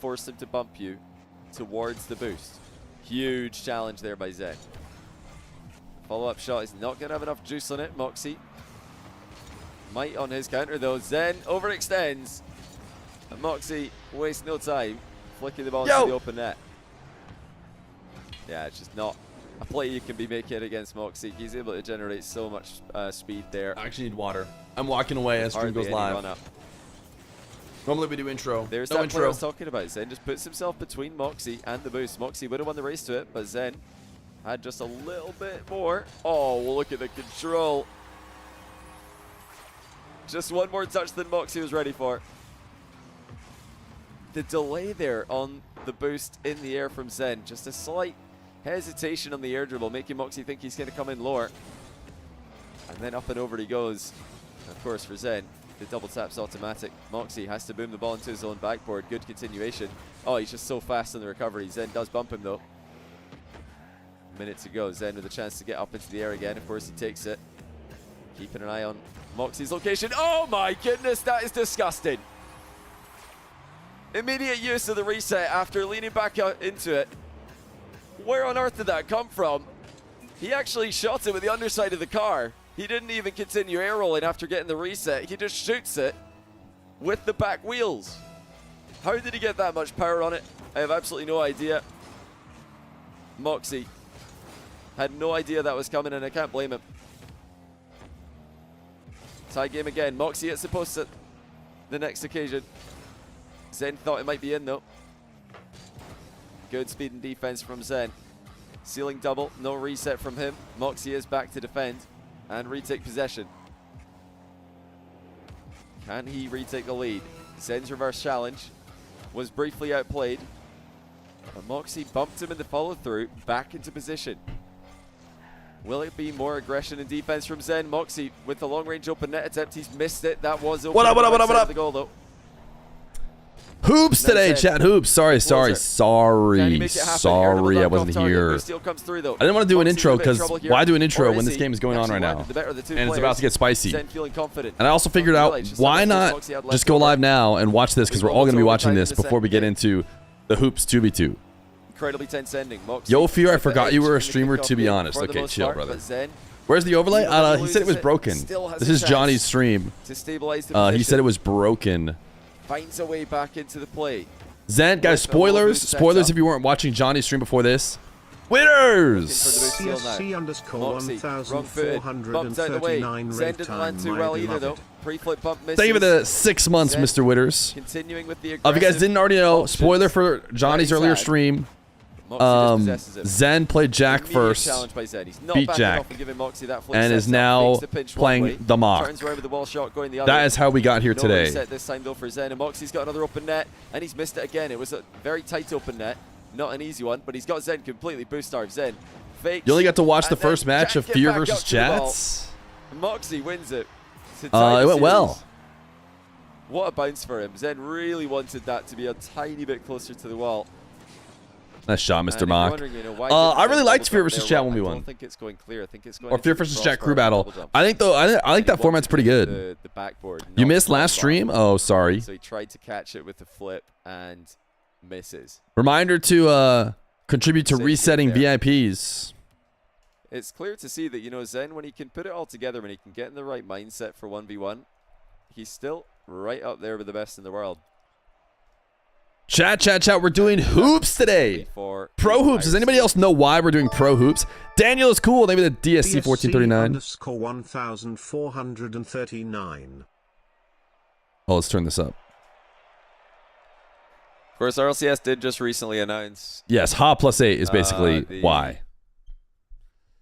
force him to bump you towards the boost. Huge challenge there by ZEN. Follow-up shot is not going to have enough juice on it. MAWKZY might on his counter though. ZEN overextends. And MAWKZY wastes no time flicking the ball into the open net. Yeah, it's just not a play you can be making against MAWKZY. He's able to generate so much speed there. I actually need water. I'm walking away as stream goes live. Normally we do intro. There's that play I was talking about. ZEN just puts himself between MAWKZY and the boost. MAWKZY would have won the race to it, but ZEN had just a little bit more. Oh, well, look at the control. Just one more touch than MAWKZY was ready for. The delay there on the boost in the air from ZEN. Just a slight hesitation on the air dribble, making MAWKZY think he's going to come in lower. And then up and over he goes. Of course, for ZEN, the double tap's automatic. MAWKZY has to boom the ball into his own backboard. Good continuation. Oh, he's just so fast on the recovery. ZEN does bump him, though. Minute to go. ZEN with a chance to get up into the air again. Of course, he takes it. Keeping an eye on MAWKZY's location. Oh, my goodness, that is disgusting. Immediate use of the reset after leaning back into it. Where on earth did that come from? He actually shot it with the underside of the car. He didn't even continue air rolling after getting the reset. He just shoots it with the back wheels. How did he get that much power on it? I have absolutely no idea. MAWKZY had no idea that was coming, and I can't blame him. Tie game again. MAWKZY hits the post at the next occasion. ZEN thought it might be in, though. Good speed and defense from ZEN. Ceiling double, no reset from him. MAWKZY is back to defend and retake possession. Can he retake the lead? ZEN's reverse challenge was briefly outplayed, but MAWKZY bumped him in the follow-through back into position. Will it be more aggression and defense from ZEN? MAWKZY with the long-range open net attempt. He's missed it. That was open. What up? The goal, though. Hoops today, chat. Hoops. Sorry. I wasn't here. I didn't want to do an intro because why do an intro when this game is going on right now? And it's about to get spicy. And I also figured out why not just go live now and watch this, because we're all going to be watching this before we get into the Hoops 2v2. Incredibly tense ending. Yo, Feer, I forgot you were a streamer, to be honest. Okay, chill, brother. Where's the overlay? He said it was broken. This is Johnny's stream. He said it was broken. Finds a way back into the play. ZEN, guys, spoilers if you weren't watching Johnny's stream before this. Winners! MAWKZY, wrong footed, bumped out the way. ZEN didn't land too well either, though. Pre-flip bump misses. Thank you for the 6 months, Mr. Witters. Continuing with the if you guys didn't already know, spoiler for Johnny's earlier stream. ZEN played Jack first, beat Jack, and is now playing the Mach. That is how we got here today. This time though for ZEN, and MAWKZY's got another open net, and he's missed it again. It was a very tight open net, not an easy one, but he's got ZEN completely boost starved. ZEN fakes. You only got to watch the first match of Feer versus Chats. MAWKZY wins it. It went well. What a bounce for him. ZEN really wanted that to be a tiny bit closer to the wall. Nice shot, Mr. Mach. I really liked Feer versus Chat when we won. I don't think it's going clear. I think it's going or Feer versus Chat crew battle. I think that format's pretty good. The backboard. You missed last stream? Oh, sorry. So he tried to catch it with the flip and misses. Reminder to contribute to resetting VIPs. It's clear to see that, you know, ZEN, when he can put it all together, when he can get in the right mindset for 1v1, he's still right up there with the best in the world. Chat. We're doing hoops today. Pro hoops. Does anybody else know why we're doing pro hoops? Daniel is cool. Maybe the DSC 1439. _1439. Oh, let's turn this up. Of course, RLCS did just recently announce. Yes, Ha +8 is basically why.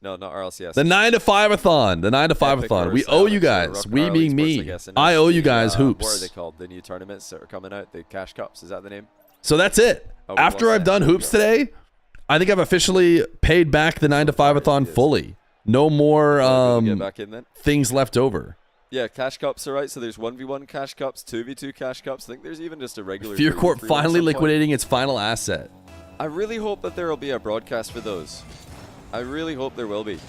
No, not RLCS. The 9 to 5-a-thon. The 9 to 5-a-thon. We owe you guys. We being me. I owe you guys hoops. What are they called? The new tournaments that are coming out? The Cash Cups. Is that the name? So that's it. After I've done hoops today, I think I've officially paid back the 9 to 5-a-thon fully. No more things left over. Yeah, Cash Cups are right. So there's 1v1 Cash Cups, 2v2 Cash Cups. I think there's even just a regular. Fear Corp finally liquidating its final asset. I really hope that there will be a broadcast for those. I really hope there will be.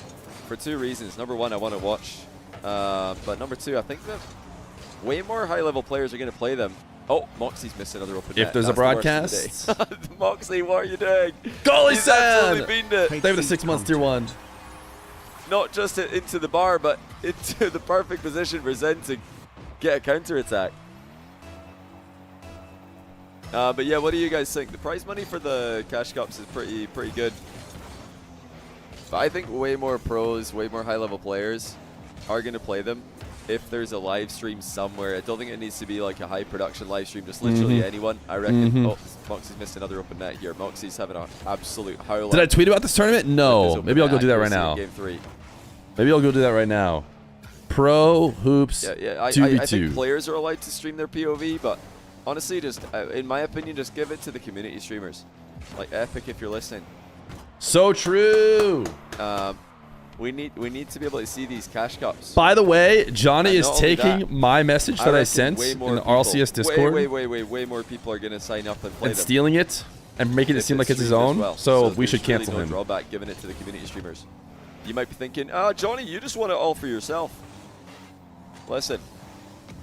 For two reasons. Number one, I want to watch. But number two, I think that way more high-level players are going to play them. Oh, MAWKZY's missed another open If net. there's That's a broadcast. MAWKZY, what are you doing? Goalie He's Zen! absolutely beamed it. They have the 6 months tier 1. Not just into the bar, but into the perfect position for Zen to get a counter attack. But yeah, what do you guys think? The prize money for the cash cups is pretty good. But I think way more pros, way more high-level players are going to play them if there's a live stream somewhere. I don't think it needs to be like a high production live stream, just literally anyone. I reckon. Oh, MAWKZY's missed another open net here. MAWKZY's having an absolute howler. Did I tweet about this tournament? No. Maybe I'll go do that right now. Game 3. Maybe I'll go do that right now. Pro Hoops 2v2. I think players are allowed to stream their POV, but honestly, just in my opinion, just give it to the community streamers, like Epic if you're listening. So true. We need to be able to see these cash cups. By the way, Johnny is taking my message that I sent in the RLCS Discord. Way more people are going to sign up and play and them. Stealing it and making it seem like it's his own. Well. So we should cancel him. Drawback giving it to the community streamers. You might be thinking, Johnny, you just want it all for yourself. Listen,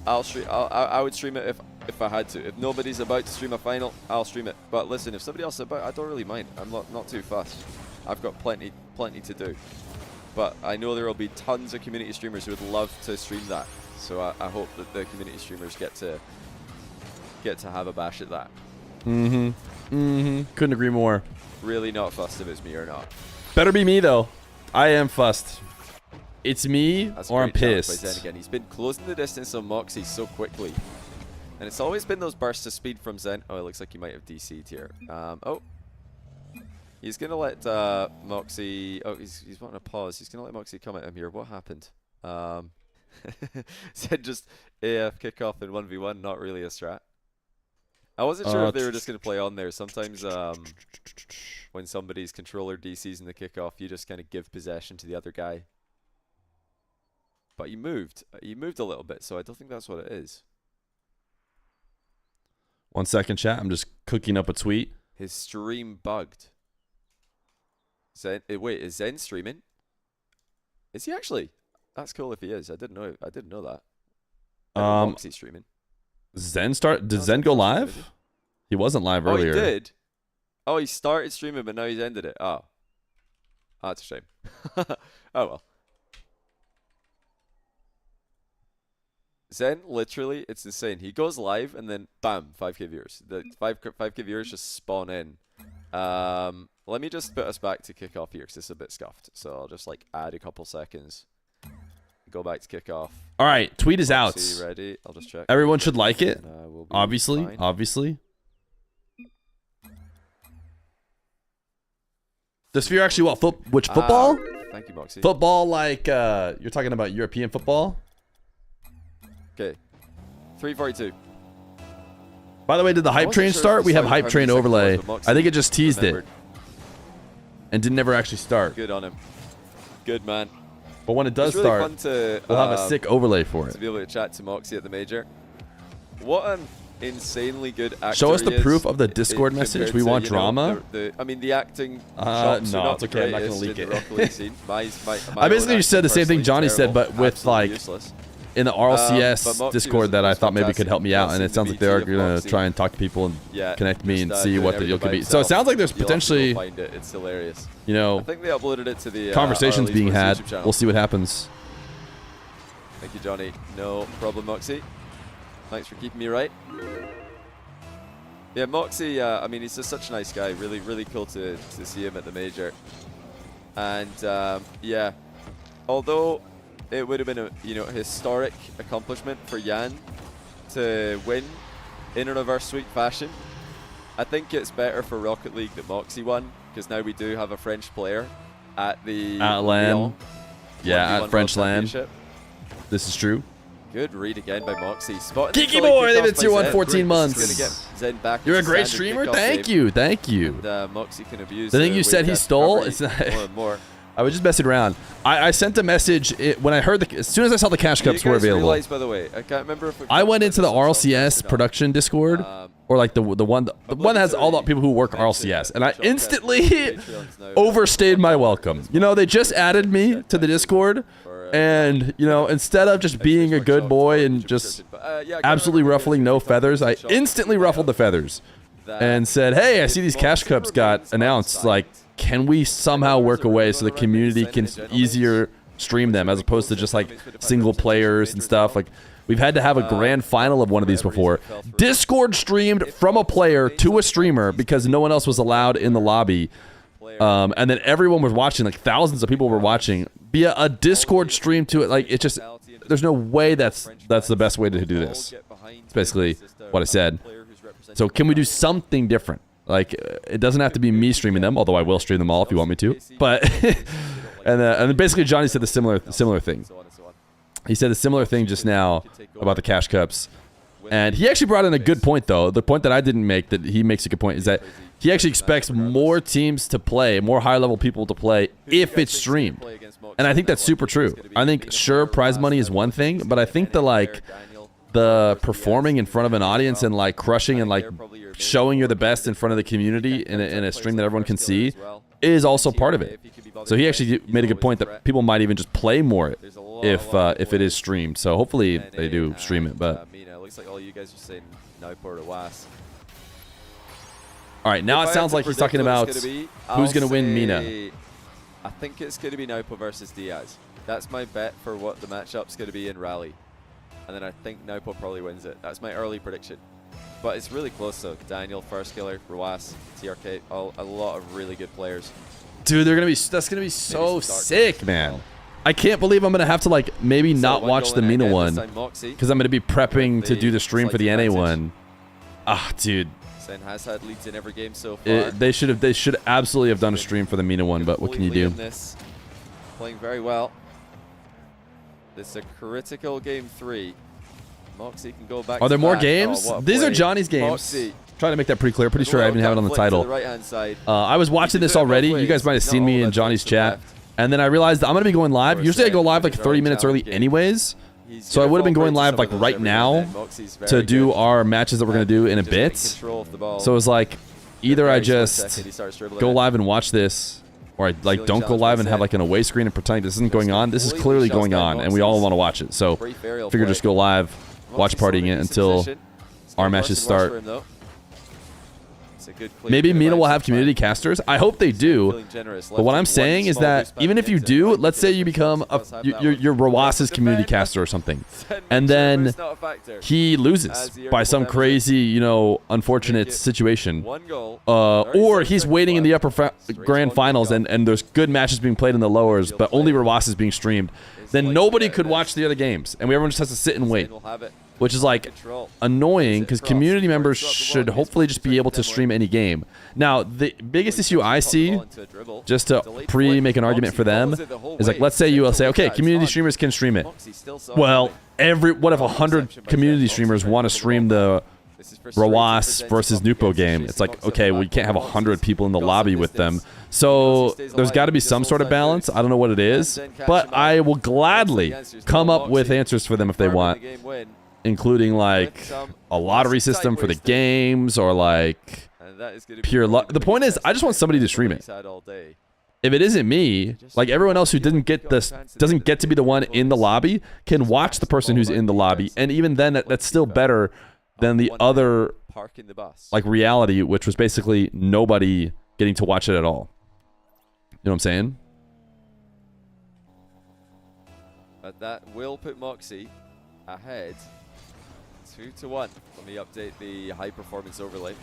I would stream it if I had to. If nobody's about to stream a final, I'll stream it. But listen, if somebody else is about, I don't really mind. I'm not too fussed. I've got plenty to do. But I know there will be tons of community streamers who would love to stream that. So I hope that the community streamers get to have a bash at that. Couldn't agree more. Really not fussed if it's me or not. Better be me though. I am fussed. It's me or I'm pissed. By Zen again. He's been closing the distance on MAWKZY so quickly. And it's always been those bursts of speed from Zen. Oh, it looks like he might have DC'd here. Oh. He's going to let MAWKZY... Oh, he's wanting to pause. He's going to let MAWKZY come at him here. What happened? Said just AF kickoff in 1v1, not really a strat. I wasn't sure if they were just going to play on there. Sometimes when somebody's controller DCs in the kickoff, you just kind of give possession to the other guy. But he moved. He moved a little bit, so I don't think that's what it is. 1 second, chat. I'm just cooking up a tweet. His stream bugged. Zen, wait, is Zen streaming? Is he actually? That's cool if he is. I didn't know that. MAWKZY streaming. Zen did Zen go live? He wasn't live earlier. Oh, he did. Oh, he started streaming, but now he's ended it. Oh, that's a shame. Oh well. Zen, literally, it's insane. He goes live and then bam, 5k viewers. The 5k viewers just spawn in. Let me just put us back to kickoff here because it's a bit scuffed. So I'll just like add a couple seconds. Go back to kickoff. All right, tweet is out. Ready? I'll just check. Everyone should like it. We'll obviously, fine. obviously. Does Feer actually what? Which football? Thank you, MAWKZY. Football like you're talking about European football? Okay. 342. By the way, did the hype train start? We have hype train overlay. I think it just teased it. And didn't never actually start. Good on him. Good man. But when it does really start, fun to, we'll have a sick overlay for it. To be able to chat to MAWKZY at the major. What an insanely good actor. Show us the proof of the Discord message. We want drama. I mean, the acting. No, it's okay. I'm not gonna leak it. I basically just said the same thing Johnny said, but with like in the RLCS Discord that I thought maybe could help me out, and it sounds like they are gonna try and talk to people and connect me and see what the deal could be. So it sounds like there's potentially, it's hilarious. You know, I think they uploaded it to the conversations being had. We'll see what happens. Thank you, Johnny. No problem, MAWKZY. Thanks for keeping me right. Yeah, MAWKZY, I mean, he's just such a nice guy. Really, really cool to see him at the major. And yeah, although it would have been a historic accomplishment for Jan to win in a reverse sweep fashion, I think it's better for Rocket League that MAWKZY won, because now we do have a French player at the LAN. Yeah, at French LAN. This is true. Good read again by MAWKZY. Kiki boy, they've been tier 1 14 months. Get Zen back. You're a great streamer. Thank you, thank you. And, MAWKZY can abuse the thing you said he stole. It's not. More and more. I was just messing around. I sent a message when I heard as soon as I saw the cash cups were available. Realize, by the way, I can't remember if I went into the RLCS production Discord, or like the one that has all the people who work RLCS, and I instantly overstayed my welcome. You know, they just added me to the Discord, And, you know, instead of just being a good boy and just absolutely ruffling no feathers, I instantly ruffled the feathers and said, hey, I see these cash cups got announced. Like, can we somehow work a way so the community can easier stream them as opposed to just like single players and stuff? Like, we've had to have a grand final of one of these before. Discord streamed from a player to a streamer because no one else was allowed in the lobby. And then everyone was watching, like thousands of people were watching via a Discord stream to it. Like, it just, there's no way that's the best way to do this. That's basically what I said. So can we do something different? Like, it doesn't have to be me streaming them, although I will stream them all if you want me to. But, and then basically Johnny said the similar thing. He said a similar thing just now about the cash cups. And he actually brought in a good point, though. The point that I didn't make, that he makes a good point, is that he actually expects more teams to play, more high-level people to play, if it's streamed. And I think that's super true. I think, sure, prize money is one thing, but I think the performing in front of an audience and, like, crushing and, like, showing you're the best in front of the community in a stream that everyone can see is also part of it. So he actually made a good point that people might even just play more if it is streamed. So hopefully they do stream it, but... Looks like all you guys are saying now for Oaly. All right, now it sounds like he's talking about who's going to win Mina. I think it's going to be Naupo versus Diaz. That's my bet for what the matchup's going to be in Rally. And then I think Naupo probably wins it. That's my early prediction. But it's really close, so Daniel, First Killer, Roas, TRK, a lot of really good players. Dude, that's going to be so sick, man. I can't believe I'm going to have to, like, maybe not watch the Mina one because I'm going to be prepping to do the stream for the NA one. Ah, dude. ZEN has had leads in every game so far. They should absolutely have done a stream for the Mina one, but what can you do? Playing very well. This is a critical game 3. MAWKZY can go back. Are there more games? Oh, these are Johnny's games. MAWKZY. Trying to make that pretty clear. Pretty sure I even have it on the title. I was watching this already. You guys might have seen me in Johnny's chat. And then I realized I'm going to be going live. Usually I go live like 30 minutes early anyways. So I would have been going live like right now to do our matches that we're going to do in a bit. So it was like either I just go live and watch this, or I like don't go live and have like an away screen and pretend this isn't going on. This is clearly going on and we all want to watch it. So figure just go live, watch partying it until our matches start. Maybe Mina will have community casters. I hope they do. But what I'm saying is that even if you do, let's say you become your Roas's community caster or something, and then he loses by some crazy, you know, unfortunate situation, or he's waiting in the upper grand finals and there's good matches being played in the lowers, but only Roas is being streamed, then nobody could watch the other games, and everyone just has to sit and wait. Which is like annoying because community members should hopefully just be able to stream any game. Now, the biggest issue I see, just to make an argument for them, is like, let's say you will say, okay, community streamers can stream it. Well, what if 100 community streamers want to stream the Roas versus Nupo game? It's like, okay, well, you can't have 100 people in the lobby with them. So there's got to be some sort of balance. I don't know what it is, but I will gladly come up with answers for them if they want. Including like a lottery system for the games, or like pure luck. The point is, I just want somebody to stream it. If it isn't me, like everyone else who doesn't get to be the one in the lobby can watch the person who's in the lobby, and even then, that's still better than the other like reality, which was basically nobody getting to watch it at all. You know what I'm saying? But that will put MAWKZY ahead. 2-1. Let me update the high performance overlay.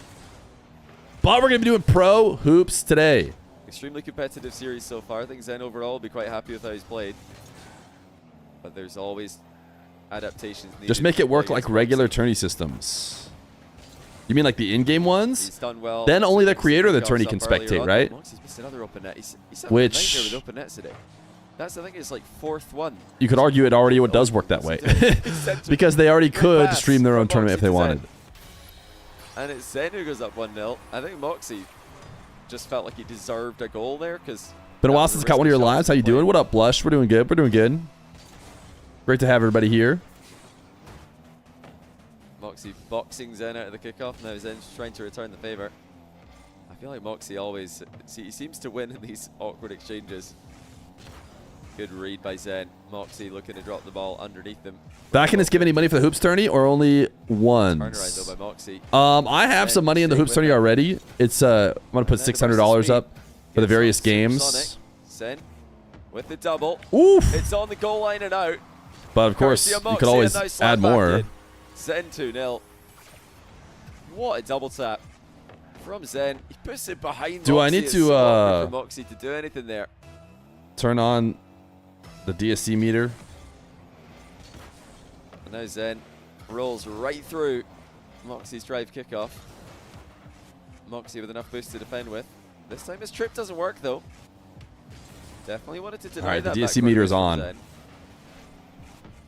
But we're going to be doing pro hoops today. Extremely competitive series so far. I think ZEN overall will be quite happy with how he's played. But there's always adaptations needed. Just make it work like regular tourney systems. You mean like the in-game ones? He's done well. Then only the creator of the tourney can spectate, right? Which... I think it's like 4th one. You could argue it already does work that way. Because they already could stream their own tournament if they wanted. And it's ZEN who goes up 1-0. I think MAWKZY just felt like he deserved a goal there because... Been a while since I caught one of your lives. How you doing? What up, Blush? We're doing good. We're doing good. Great to have everybody here. MAWKZY boxing ZEN out of the kickoff. Now ZEN's trying to return the favor. I feel like MAWKZY always... he seems to win in these awkward exchanges. Good read by ZEN. MAWKZY looking to drop the ball underneath them. Backing is give any money for the hoops tourney or only once? Turnaround though by MAWKZY. I have some money in the hoops tourney already. It's I'm gonna put $600 up for the various games. ZEN with the double. Oof. It's on the goal line and out. But of course, you could always add more. ZEN 2-0. What a double tap from ZEN. He puts it behind. Do I need to for MAWKZY to do anything there? Turn on the DSC meter. And now ZEN rolls right through MAWKZY's drive kickoff. MAWKZY with enough boost to defend with. This time his trip doesn't work though. Definitely wanted to deny that. All right, the DSC meter is on. ZEN.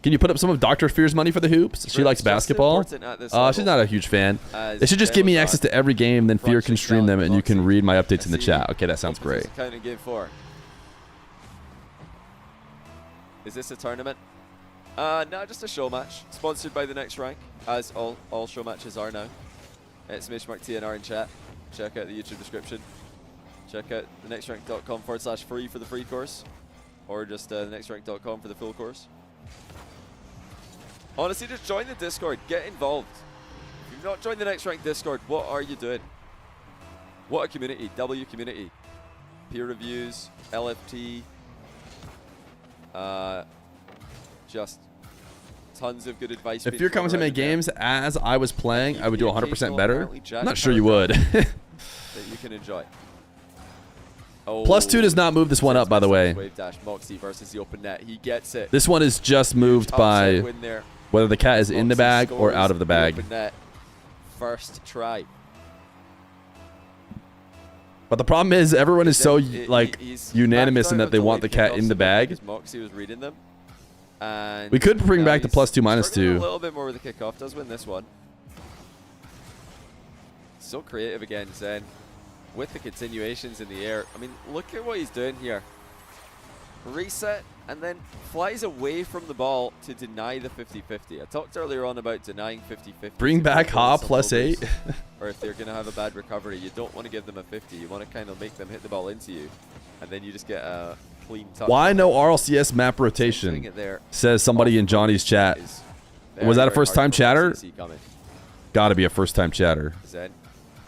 Can you put up some of Dr. Feer's money for the hoops? She likes basketball. She's not a huge fan. They should just give me access to every game, then Feer can stream them, and you can read my updates in the chat. Okay, that sounds great. Counting game 4. Is this a tournament? No, just a show match. Sponsored by the Next Rank, as all show matches are now. It's MAWKZY and are in chat. Check out the YouTube description. Check out thenextrank.com/free for the free course, or just thenextrank.com for the full course. Honestly, just join the Discord. Get involved. If you've not joined the Next Rank Discord, what are you doing? What a community. W community. Peer reviews, LFT. Just tons of good advice. If you're coming to my games as I was playing, I would do 100% better. I'm not sure you would. That you can enjoy. Oh, +2 does not move this one up, by the way. Wave dash MAWKZY versus the open net. He gets it. This one is just moved by whether the cat is in the bag or out of the bag. Open net. First try. But the problem is everyone is so unanimous in that they want the cat in the bag. MAWKZY was reading them. And we could bring back the +2 -2. A little bit more with the kickoff. Does win this one. So creative again, ZEN. With the continuations in the air. I mean, look at what he's doing here. Reset and then flies away from the ball to deny the 50-50. I talked earlier on about denying 50-50. Bring back Ha +8. Or if they're going to have a bad recovery, you don't want to give them a 50. You want to kind of make them hit the ball into you. And then you just get a clean touch. Why no RLCS map rotation? Says somebody in Johnny's chat. Was that a first-time chatter? Gotta be a first-time chatter. ZEN.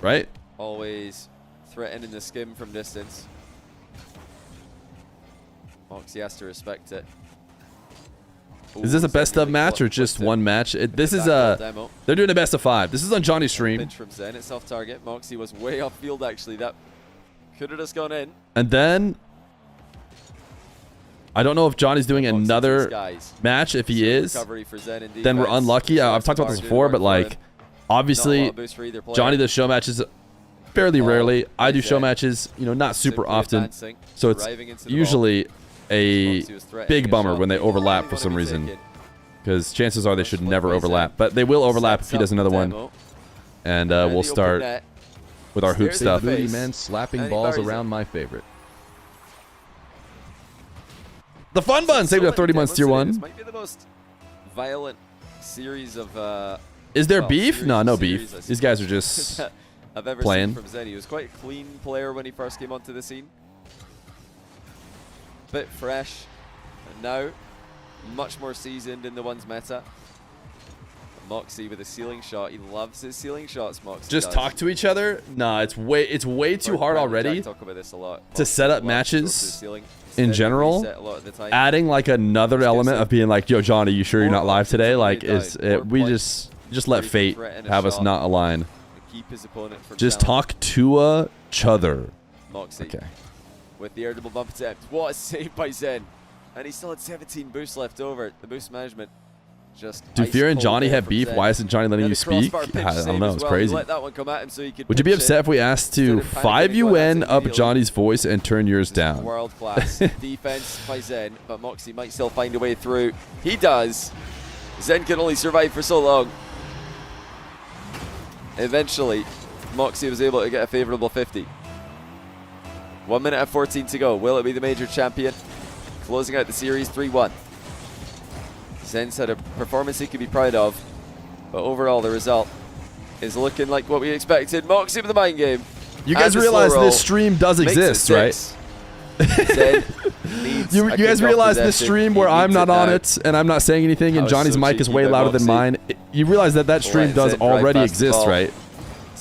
Right? Always threatening the skim from distance. MAWKZY has to respect it. Ooh, is this a best of match or just one match? This is a. They're doing a best of 5. This is on Johnny's stream. Pinch from ZEN. It's off target. MAWKZY was way off field actually. That could have just gone in. And then I don't know if Johnny's doing another match. If he is, then we're unlucky. I've talked about this before, but like obviously Johnny does show matches fairly rarely. I do show matches, you know, not super often. So it's usually a big bummer when they overlap for some reason, because chances are they should never overlap. But they will overlap if he does another one. And we'll start with our hoop stuff. Booty men slapping balls around, my favorite. The Fun Bun saved a 30 months tier 1. This might be the most violent series of is there beef? No beef. These guys are just I've ever playing. seen from ZEN. He was quite a clean player when he first came onto the scene. Bit fresh, and now much more seasoned in the one's meta. MAWKZY with a ceiling shot. He loves his ceiling shots. MAWKZY just talk to each other. Nah, it's way too hard already talk about this a lot. to set up matches in general. Adding like another element of being like, yo, Johnny, you sure you're not live today? Like, we just let fate have us not align. Just talk to each other. MAWKZY. Okay. With the air double bump attempt. What a save by ZEN. And he still had 17 boosts left over. The boost management just. Do Feer and Johnny have beef? Why isn't Johnny letting you speak? I don't know. It's crazy. Let that one come at him so he could Would you be upset if we asked to 5 UN up Johnny's voice and turn yours down? World class defense by ZEN, but MAWKZY might still find a way through. He does. ZEN can only survive for so long. Eventually, MAWKZY was able to get a favorable 50. 1 minute and 14 to go. Will it be the major champion? Closing out the series 3-1. ZEN's had a performance he could be proud of, but overall the result is looking like what we expected. MAWKZY with the mind game. You guys realize this stream does exist, right? ZEN You guys realize this stream where I'm not on it and I'm not saying anything and Johnny's mic is way louder than mine. You realize that stream does already exist, right?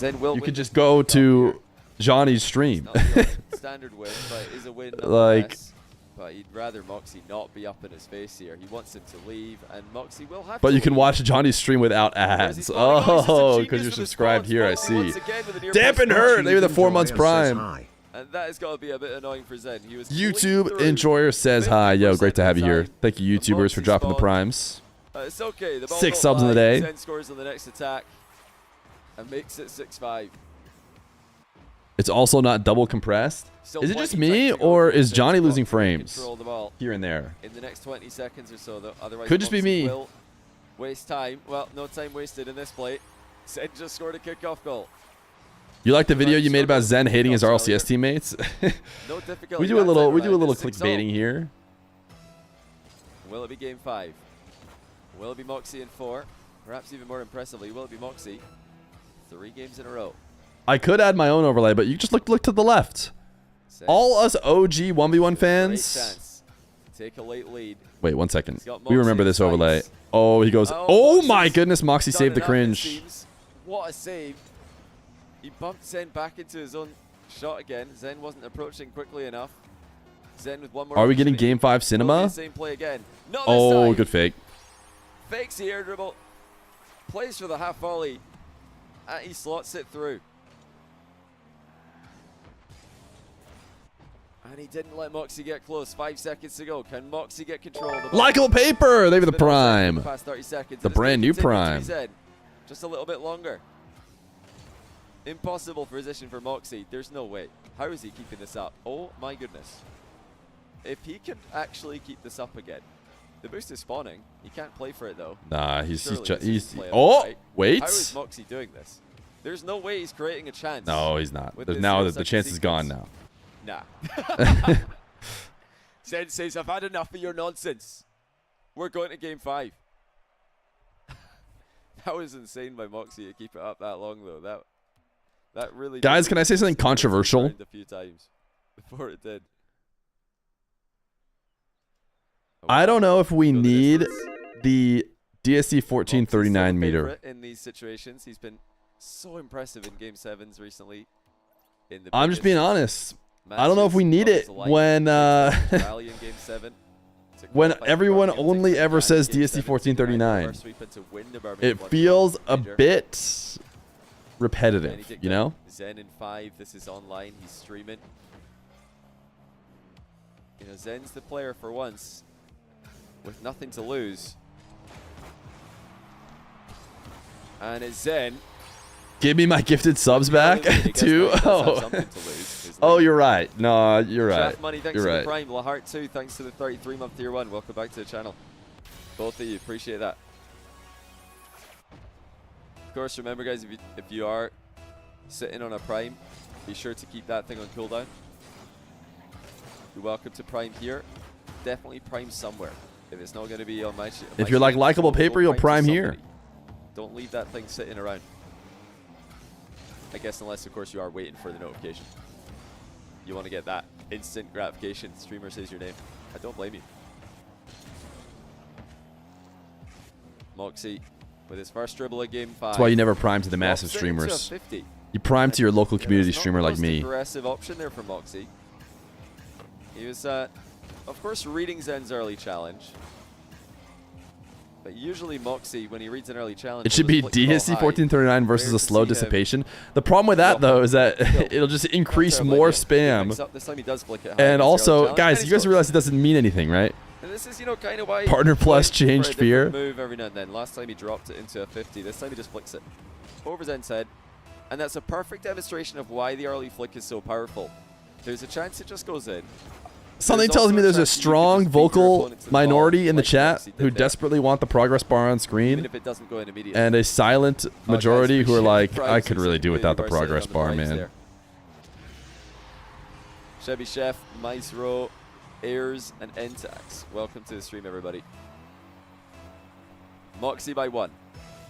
You could just go to Johnny's stream. Standard win, but it is a win like, but he'd rather MAWKZY not be up in his face here. He wants him to leave, and MAWKZY will have but to you can leave. watch Johnny's stream without ads. Oh, because you're subscribed here, I see. Dampen her! Maybe the 4 months prime. And that has got to be a bit annoying for Zen. He was YouTube Enjoyer says hi. Yo, great to have you here. Thank you, YouTubers, for dropping the primes. It's okay. The 6 subs in the day. Zen scores on the next attack and makes it 6-5. It's also not double compressed. Is it just me, or is Johnny losing frames here and there? In the next 20 seconds or so, though. Otherwise, could just be me. Will waste time. Well, no time wasted in this play. Zen just scored a kickoff goal. You like the video you made about Zen hating his RLCS teammates? No difficulty. we do a little clickbaiting here. Will it be game 5? Will it be MAWKZY in 4? Perhaps even more impressively, will it be MAWKZY 3 games in a row? I could add my own overlay, but you just look to the left. All us OG 1v1 fans. Take a late lead. Wait 1 second. We remember this overlay. Oh, he goes. Oh my goodness, MAWKZY saved the cringe. What a save. He bumped Zen back into his own shot again. Zen wasn't approaching quickly enough. Zen with one more. Are we getting game 5 cinema? Same play again. Not this oh, time. Good fake. Fakes the air dribble. Plays for the half volley. And he slots it through. And he didn't let MAWKZY get close. 5 seconds to go. Can MAWKZY get control of the ball? Likeable paper. They were the prime. Past 30 seconds. The brand new prime. Just a little bit longer. Impossible position for MAWKZY. There's no way. How is he keeping this up? Oh my goodness. If he can actually keep this up again. The boost is spawning. He can't play for it though. Nah, he's oh, right? Wait. How is MAWKZY doing this? There's no way he's creating a chance. No, he's not. Now the chance is gone now. Nah. Zen says, I've had enough of your nonsense. We're going to game 5. That was insane by MAWKZY to keep it up that long though. That really. Guys, can I say something controversial? A few times before it did. I don't know if we need the DSC 1439 meter. In these situations, he's been so impressive in game 7s recently. I'm just being honest. I don't know if we need it when when everyone only ever says DSC 1439. It feels a bit repetitive, you know? Zen in 5. This is online. He's streaming. You know, Zen's the player for once with nothing to lose. And it's Zen. Give me my gifted subs back, too. Oh, you're right. No, you're right. Chef Money, thanks for the Prime. Lahart, too. Thanks to the 33-month tier 1. Welcome back to the channel. Both of you. Appreciate that. Of course, remember, guys, if you are sitting on a Prime, be sure to keep that thing on cooldown. You're welcome to Prime here. Definitely Prime somewhere. If it's not going to be on my stream. If you're like likable paper, you'll Prime here. Don't leave that thing sitting around. I guess unless, of course, you are waiting for the notification. You want to get that instant gratification. Streamer says your name. I don't blame you. MAWKZY with his first dribble of game 5. That's why you never prime to the massive streamers. You prime to your local community streamer like me. Aggressive option there for MAWKZY. He was, of course, reading Zen's early challenge. But usually MAWKZY, when he reads an early challenge, it should be DSC 1439 versus a slow dissipation. The problem with that, though, is that it'll just increase more spam. This time he does flick it and also, guys, you guys realize it doesn't mean anything, right? And this is, you know, kind of why Partner Plus changed Feer. Move every now and then. Last time he dropped it into a 50. This time he just flicks it over Zen's head. And that's a perfect demonstration of why the early flick is so powerful. There's a chance it just goes in. Something tells me there's a strong vocal minority in the chat who desperately want the progress bar on screen, if it doesn't go in immediately. And a silent majority who are like, I could really do without the progress bar, man. Chevy Chef, Mice Row, Airs, and Entax. Welcome to the stream, everybody. MAWKZY by 1.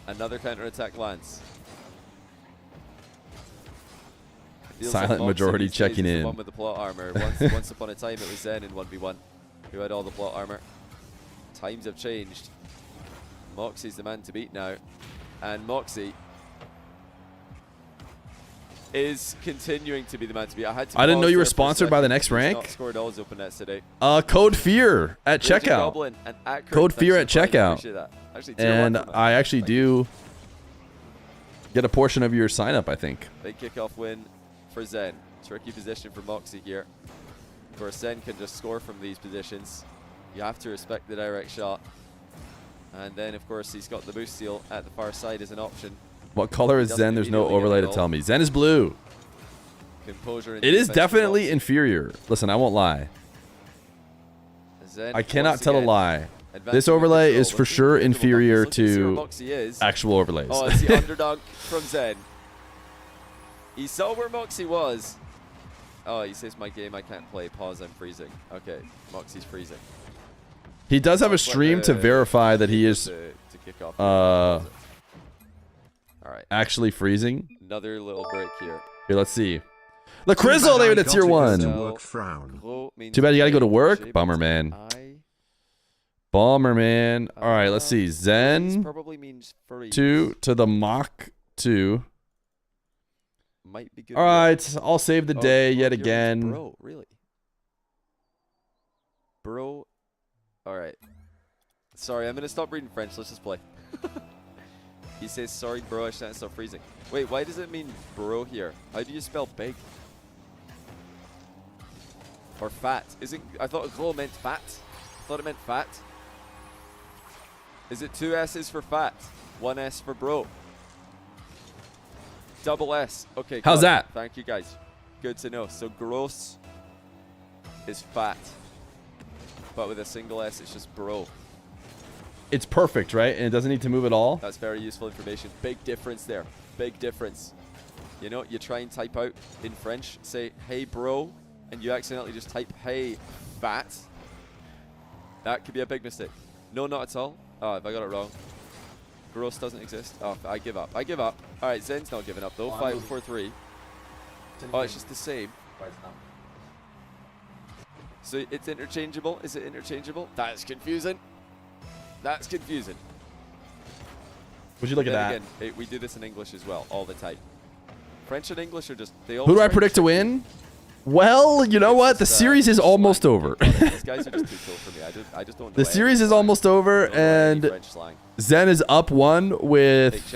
Another counter-attack lands. Silent majority checking in. The one with the plot armor. Once upon a time, it was Zen in 1v1 who had all the plot armor. Times have changed. MAWKZY's the man to beat now, and MAWKZY is continuing to be the man to beat. I didn't know you were sponsored by the next rank. Not scored all his open nets today. Code Feer at checkout. Code Feer at checkout. And I actually do get a portion of your sign up, I think. Big kickoff win for ZEN. Tricky position for MAWKZY here. Of course, ZEN can just score from these positions. You have to respect the direct shot. And then, of course, he's got the boost steal at the far side as an option. What color is ZEN? There's no overlay to tell me. ZEN is blue. Composure. It is definitely inferior. Listen, I won't lie. I cannot tell a lie. This overlay is for sure inferior to actual overlays. Oh, it's the underdog from ZEN. He saw where MAWKZY was. Oh, he says, my game, I can't play. Pause, I'm freezing. Okay, MAWKZY's freezing. He does have a stream to verify that he is all right. Actually freezing. Another little break here. Here, let's see. The Crizzle, David, it's tier 1. Too bad you gotta go to work. Bummer, man. Bummer, man. All right, let's see. ZEN 2 to the MAWKZY. Might be good. All right, I'll save the day yet again. Bro, really? Bro. All right. Sorry, I'm going to stop reading French. Let's just play. He says, sorry, bro, I shan't stop freezing. Wait, why does it mean bro here? How do you spell big? Or fat? I thought gros meant fat. I thought it meant fat. Is it 2 S's for fat? 1 S for bro? Double S. Okay. How's that? Thank you, guys. Good to know. So gross is fat. But with a single S, it's just bro. It's perfect, right? And it doesn't need to move at all. That's very useful information. Big difference there. Big difference. You know, you try and type out in French, say, hey, bro, and you accidentally just type, hey, fat. That could be a big mistake. No, not at all. Oh, if I got it wrong. Gross doesn't exist. Oh, I give up. I give up. All right, Zen's not giving up, though. 5, 4, 3. Oh, it's just the same. So it's interchangeable. Is it interchangeable? That's confusing. That's confusing. Would you look at that? Again, we do this in English as well, all the time. French and English are just... Who do I predict to win? Well, you know what? The series is almost over. These guys are just too cool for me. I just don't know. The series is almost over, and ZEN is up 1 with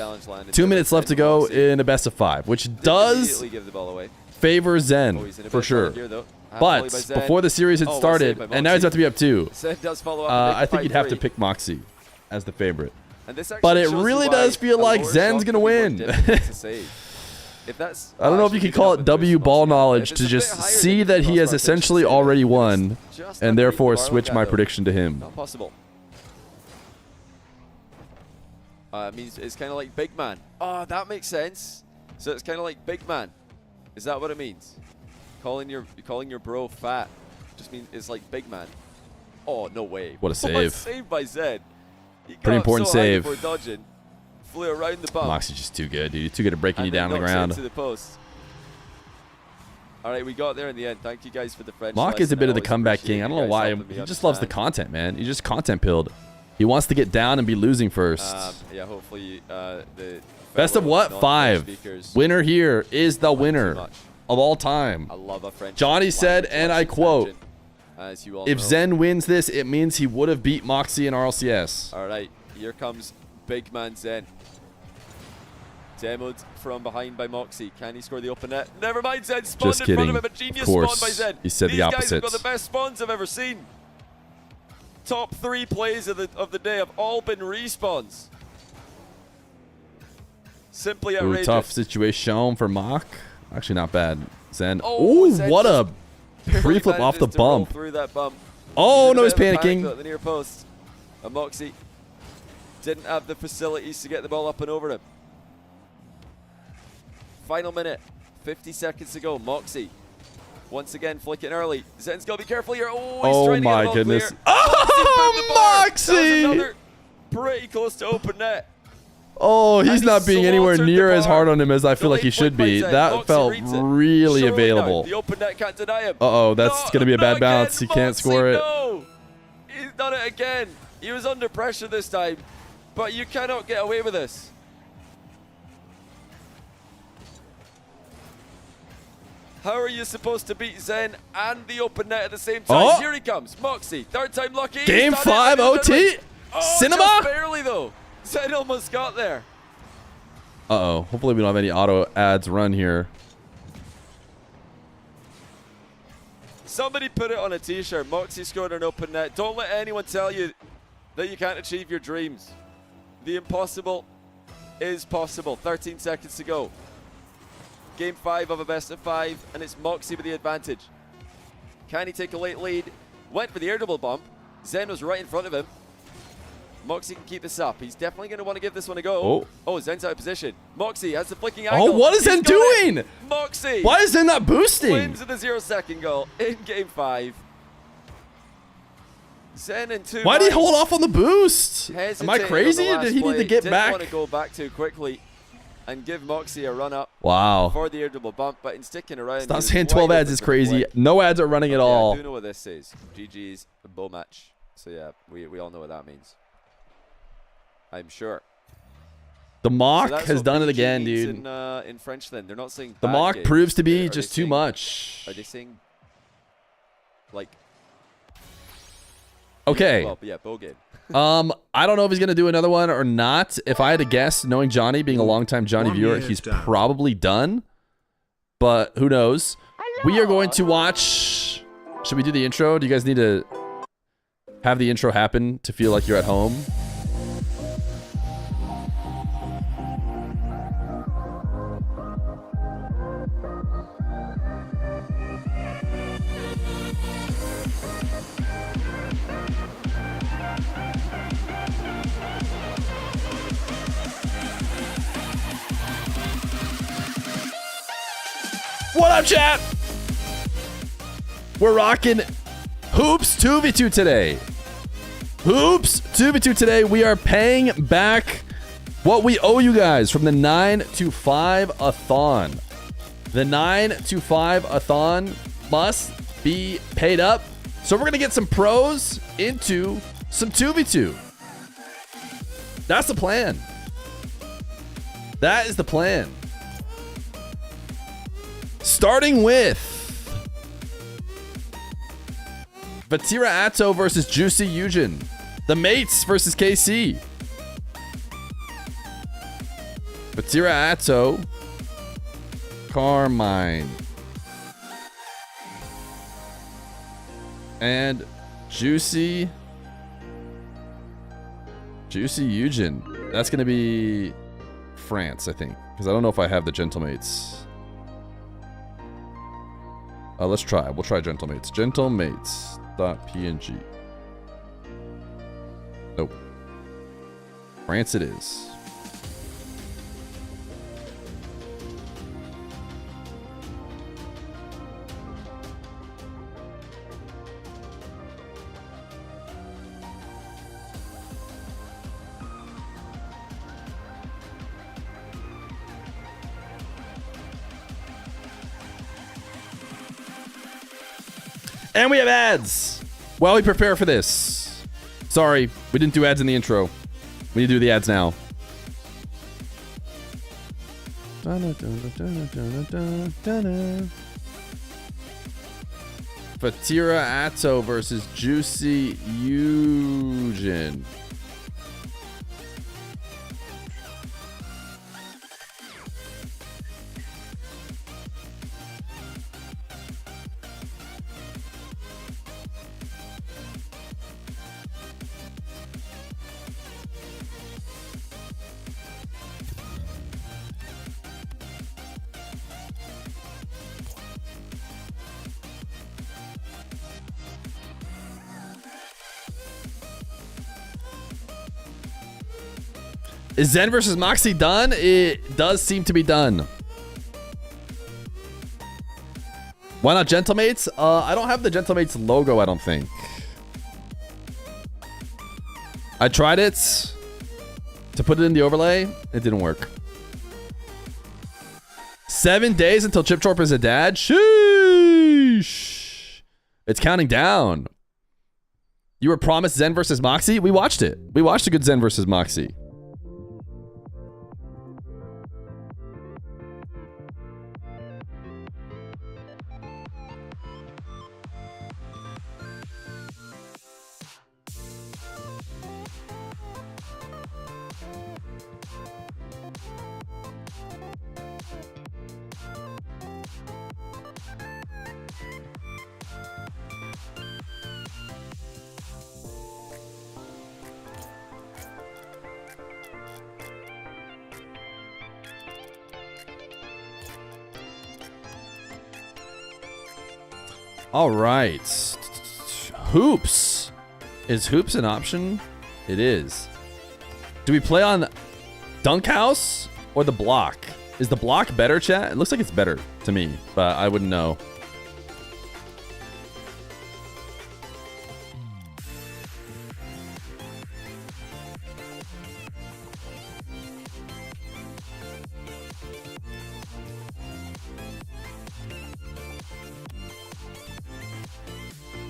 2 minutes left to go in a best of 5, which does favor ZEN for sure. But before the series had started, and now he's about to be up 2, I think you'd have to pick MAWKZY as the favorite. But it really does feel like ZEN's going to win. I don't know if you could call it W ball knowledge to just see that he has essentially already won, and therefore switch my prediction to him. Not possible. It means it's kind of like big man. Oh, that makes sense. So it's kind of like big man. Is that what it means? Calling your bro fat just means it's like big man. Oh, no way. What a save. What a save by ZEN. Pretty important save. Before dodging. Flew around the bump. MAWKZY's just too good, dude. Too good at breaking you down on the ground. To the post. All right, we got there in the end. Thank you guys for the French. MAWK is a bit of the comeback king. I don't know why. He just loves the content, man. He just content pilled. He wants to get down and be losing first. Yeah, hopefully the best of what? 5. Winner here is the winner of all time. I love a French. Johnny said, and I quote, as you all if know. ZEN wins this, it means he would have beat MAWKZY in RLCS. All right, here comes big man ZEN. Demoed from behind by MAWKZY. Can he score the open net? Never mind, ZEN spawned in front of him. A genius spawn by ZEN. He said the opposite. These guys have got the best spawns I've ever seen. Top 3 plays of the day have all been respawns. Simply outrageous. Tough situation for MAWK. Actually, not bad. ZEN. Oh, what a pre-flip off the bump. Through that bump. Oh, no, he's panicking. At the near post. And MAWKZY didn't have the facilities to get the ball up and over him. Final minute. 50 seconds to go. MAWKZY once again flicking early. ZEN's got to be careful here. Oh, he's trying to get the ball goodness. Clear. Oh, MAWKZY! Another pretty close to open net. Oh, he's not being anywhere near as hard on him as I feel like he should be. That felt really available. The open net can't deny him. Uh-oh, that's going to be a bad bounce. He can't score it. No! He's done it again. He was under pressure this time, but you cannot get away with this. How are you supposed to beat ZEN and the open net at the same time? Oh. Here he comes. MAWKZY, third time lucky. Game 5 OT. Cinema? Just barely though. ZEN almost got there. Uh-oh. Hopefully we don't have any auto ads run here. Somebody put it on a t-shirt. MAWKZY scored an open net. Don't let anyone tell you that you can't achieve your dreams. The impossible is possible. 13 seconds to go. Game 5 of a best of 5, and it's MAWKZY with the advantage. Can he take a late lead? Went for the air double bump. ZEN was right in front of him. MAWKZY can keep this up. He's definitely going to want to give this one a go. Oh, ZEN's out of position. MAWKZY has the flicking angle. Oh, what is ZEN doing? MAWKZY. Why is ZEN not boosting? Wins with a 0-second goal in Game 5. ZEN and 2. Why did he hold off on the boost? Am I crazy? Or did he need to get back? Didn't want to go back too quickly and give MAWKZY a run up. Wow. For the air double bump, but in sticking around. Stop saying 12 ads is crazy. No ads are running at all. I do know what this is. GG's a bow match. So yeah, we all know what that means. I'm sure. The MAWK has done it again, dude. In French, then they're not saying. The MAWK proves to be just too much. Are they saying like? Okay. Well, yeah, bow game. I don't know if he's gonna do another one or not. If I had to guess, knowing Johnny, being a longtime Johnny viewer, he's probably done. But who knows? We are going to watch. Should we do the intro? Do you guys need to have the intro happen to feel like you're at home? What up, chat? We're rocking Hoops 2v2 today. Hoops 2v2 today. We are paying back what we owe you guys from the 9 to 5-a-thon. The 9 to 5-a-thon must be paid up. So we're going to get some pros into some 2v2. That's the plan. That is the plan. Starting with Vatira Atow versus Juicy Eugen. The Mates versus KC. Vatira Atow. Carmine. And Juicy Eugen. That's going to be France, I think. Because I don't know if I have the Gentlemates. Let's try. We'll try Gentlemates. Gentlemates.png. Nope. France it is. And we have ads while we prepare for this. Sorry, we didn't do ads in the intro. We need to do the ads now. Vatira Atow versus Juicy Eugen. Is ZEN versus MAWKZY done? It does seem to be done. Why not Gentlemates? I don't have the Gentlemates logo, I don't think. I tried it. to put it in the overlay. It didn't work. 7 days until Chip Chorp is a dad. Sheesh. It's counting down. You were promised Zen versus MAWKZY? We watched it. We watched a good Zen versus MAWKZY. All right. Hoops. Is hoops an option? It is. Do we play on Dunk House or the block? Is the block better, chat? It looks like it's better to me, but I wouldn't know.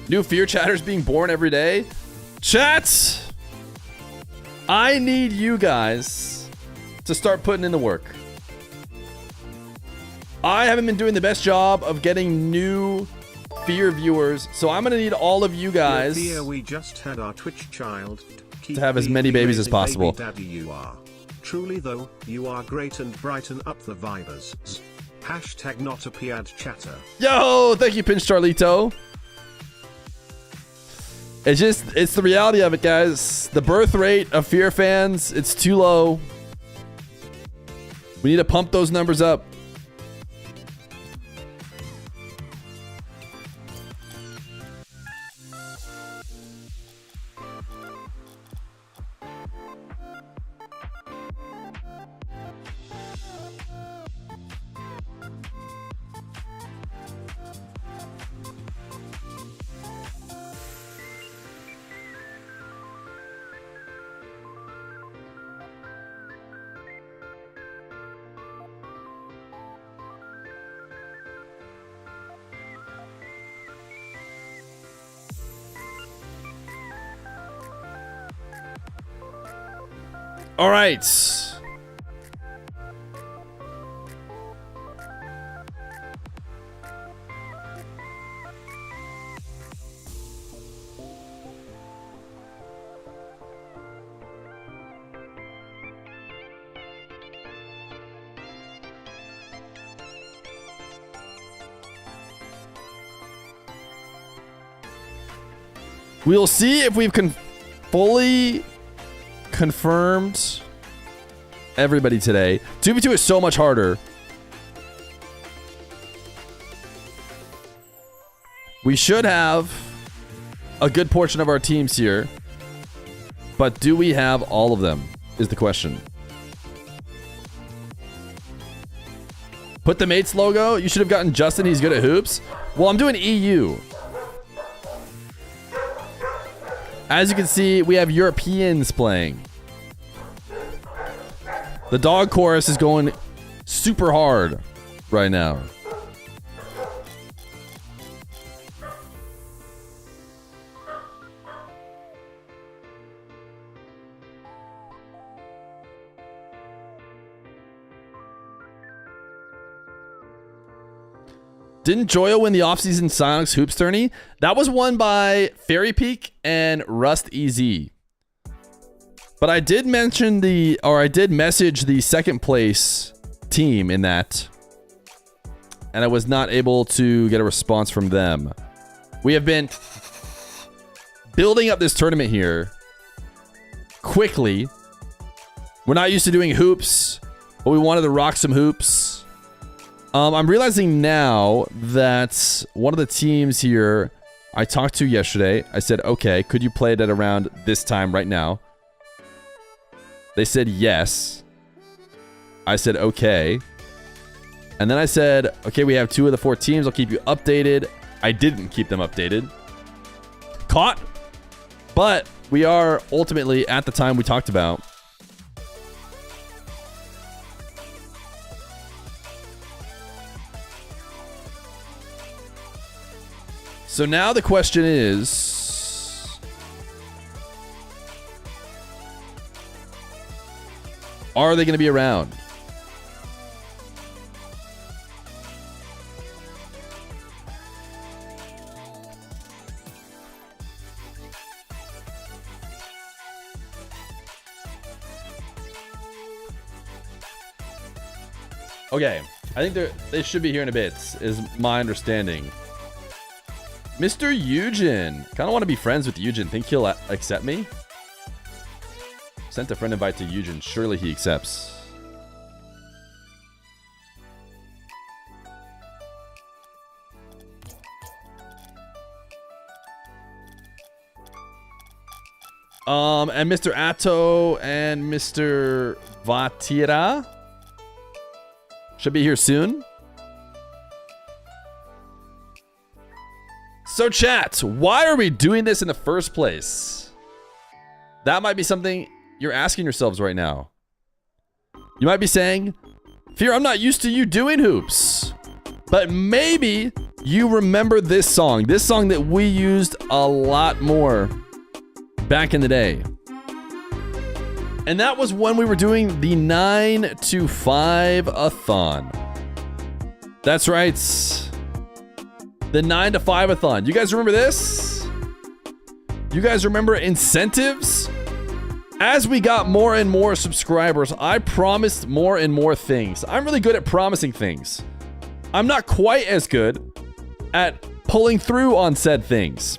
New Feer chatters being born every day. Chats! I need you guys to start putting in the work. I haven't been doing the best job of getting new Feer viewers, so I'm gonna need all of you guys we just had our Twitch child to have as many babies as possible. Daddy you are. Truly though, you are great and brighten up the vibers. Hashtag not a piad chatter. Yo, thank you, Pinch Charlito. It's the reality of it, guys. The birth rate of Feer fans, it's too low. We need to pump those numbers up. All right. We'll see if we've fully confirmed everybody today. 2v2 is so much harder. We should have a good portion of our teams here, but do we have all of them is the question. Put the mates logo. You should have gotten Justin. He's good at hoops. Well, I'm doing EU. As you can see, we have Europeans playing. The dog chorus is going super hard right now. Didn't Joyo win the offseason Sonics Hoops tourney? That was won by Fairy Peak and Rust EZ. But I did mention I did message the second place team in that, and I was not able to get a response from them. We have been building up this tournament here quickly. We're not used to doing hoops, but we wanted to rock some hoops. I'm realizing now that one of the teams here I talked to yesterday, I said, okay, could you play it at around this time right now? They said yes. I said, okay. And then I said, okay, we have 2 of the 4 teams. I'll keep you updated. I didn't keep them updated. Caught. But we are ultimately at the time we talked about. So now the question is, are they going to be around? Okay, I think they should be here in a bit, is my understanding. Mr. Eugen. Kind of want to be friends with Eugen. Think he'll accept me? Sent a friend invite to Eugen. Surely he accepts. And Mr. Atow and Mr. Vatira should be here soon. So chat, why are we doing this in the first place? That might be something you're asking yourselves right now. You might be saying, Feer, I'm not used to you doing hoops. But maybe you remember this song that we used a lot more back in the day. And that was when we were doing the 9 to 5-a-thon. That's right. The 9 to 5-a-thon. You guys remember this? You guys remember incentives? As we got more and more subscribers, I promised more and more things. I'm really good at promising things. I'm not quite as good at pulling through on said things.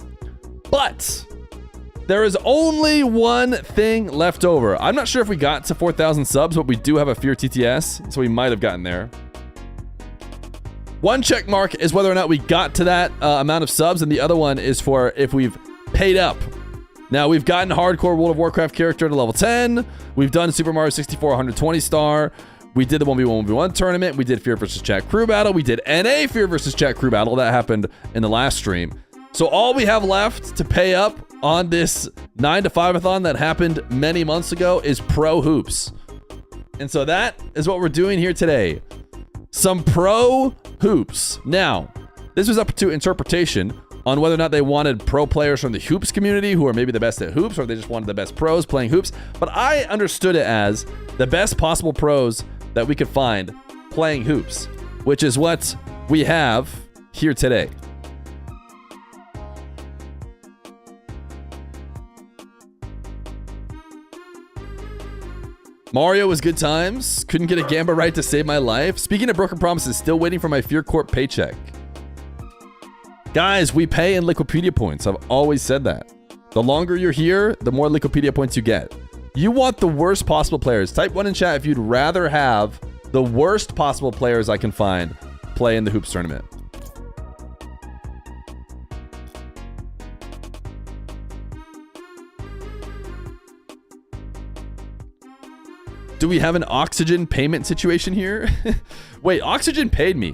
But there is only one thing left over. I'm not sure if we got to 4,000 subs, but we do have a Feer TTS, so we might have gotten there. One check mark is whether or not we got to that amount of subs, and the other one is for if we've paid up. Now, we've gotten hardcore World of Warcraft character to level 10. We've done Super Mario 64 120 star. We did the 1v1 tournament. We did Feer versus Chat crew battle. We did NA Feer versus Chat crew battle. That happened in the last stream. So all we have left to pay up on this 9 to 5-a-thon that happened many months ago is pro hoops. And so that is what we're doing here today. Some pro hoops. Now, this was up to interpretation on whether or not they wanted pro players from the hoops community who are maybe the best at hoops, or they just wanted the best pros playing hoops. But I understood it as the best possible pros that we could find playing hoops, which is what we have here today. Mario was good times. Couldn't get a Gamba right to save my life. Speaking of broken promises, still waiting for my Fear Corp paycheck. Guys, we pay in Liquipedia points. I've always said that. The longer you're here, the more Liquipedia points you get. You want the worst possible players. Type 1 in chat if you'd rather have the worst possible players I can find play in the Hoops tournament. Do we have an Oxygen payment situation here? Wait, Oxygen paid me.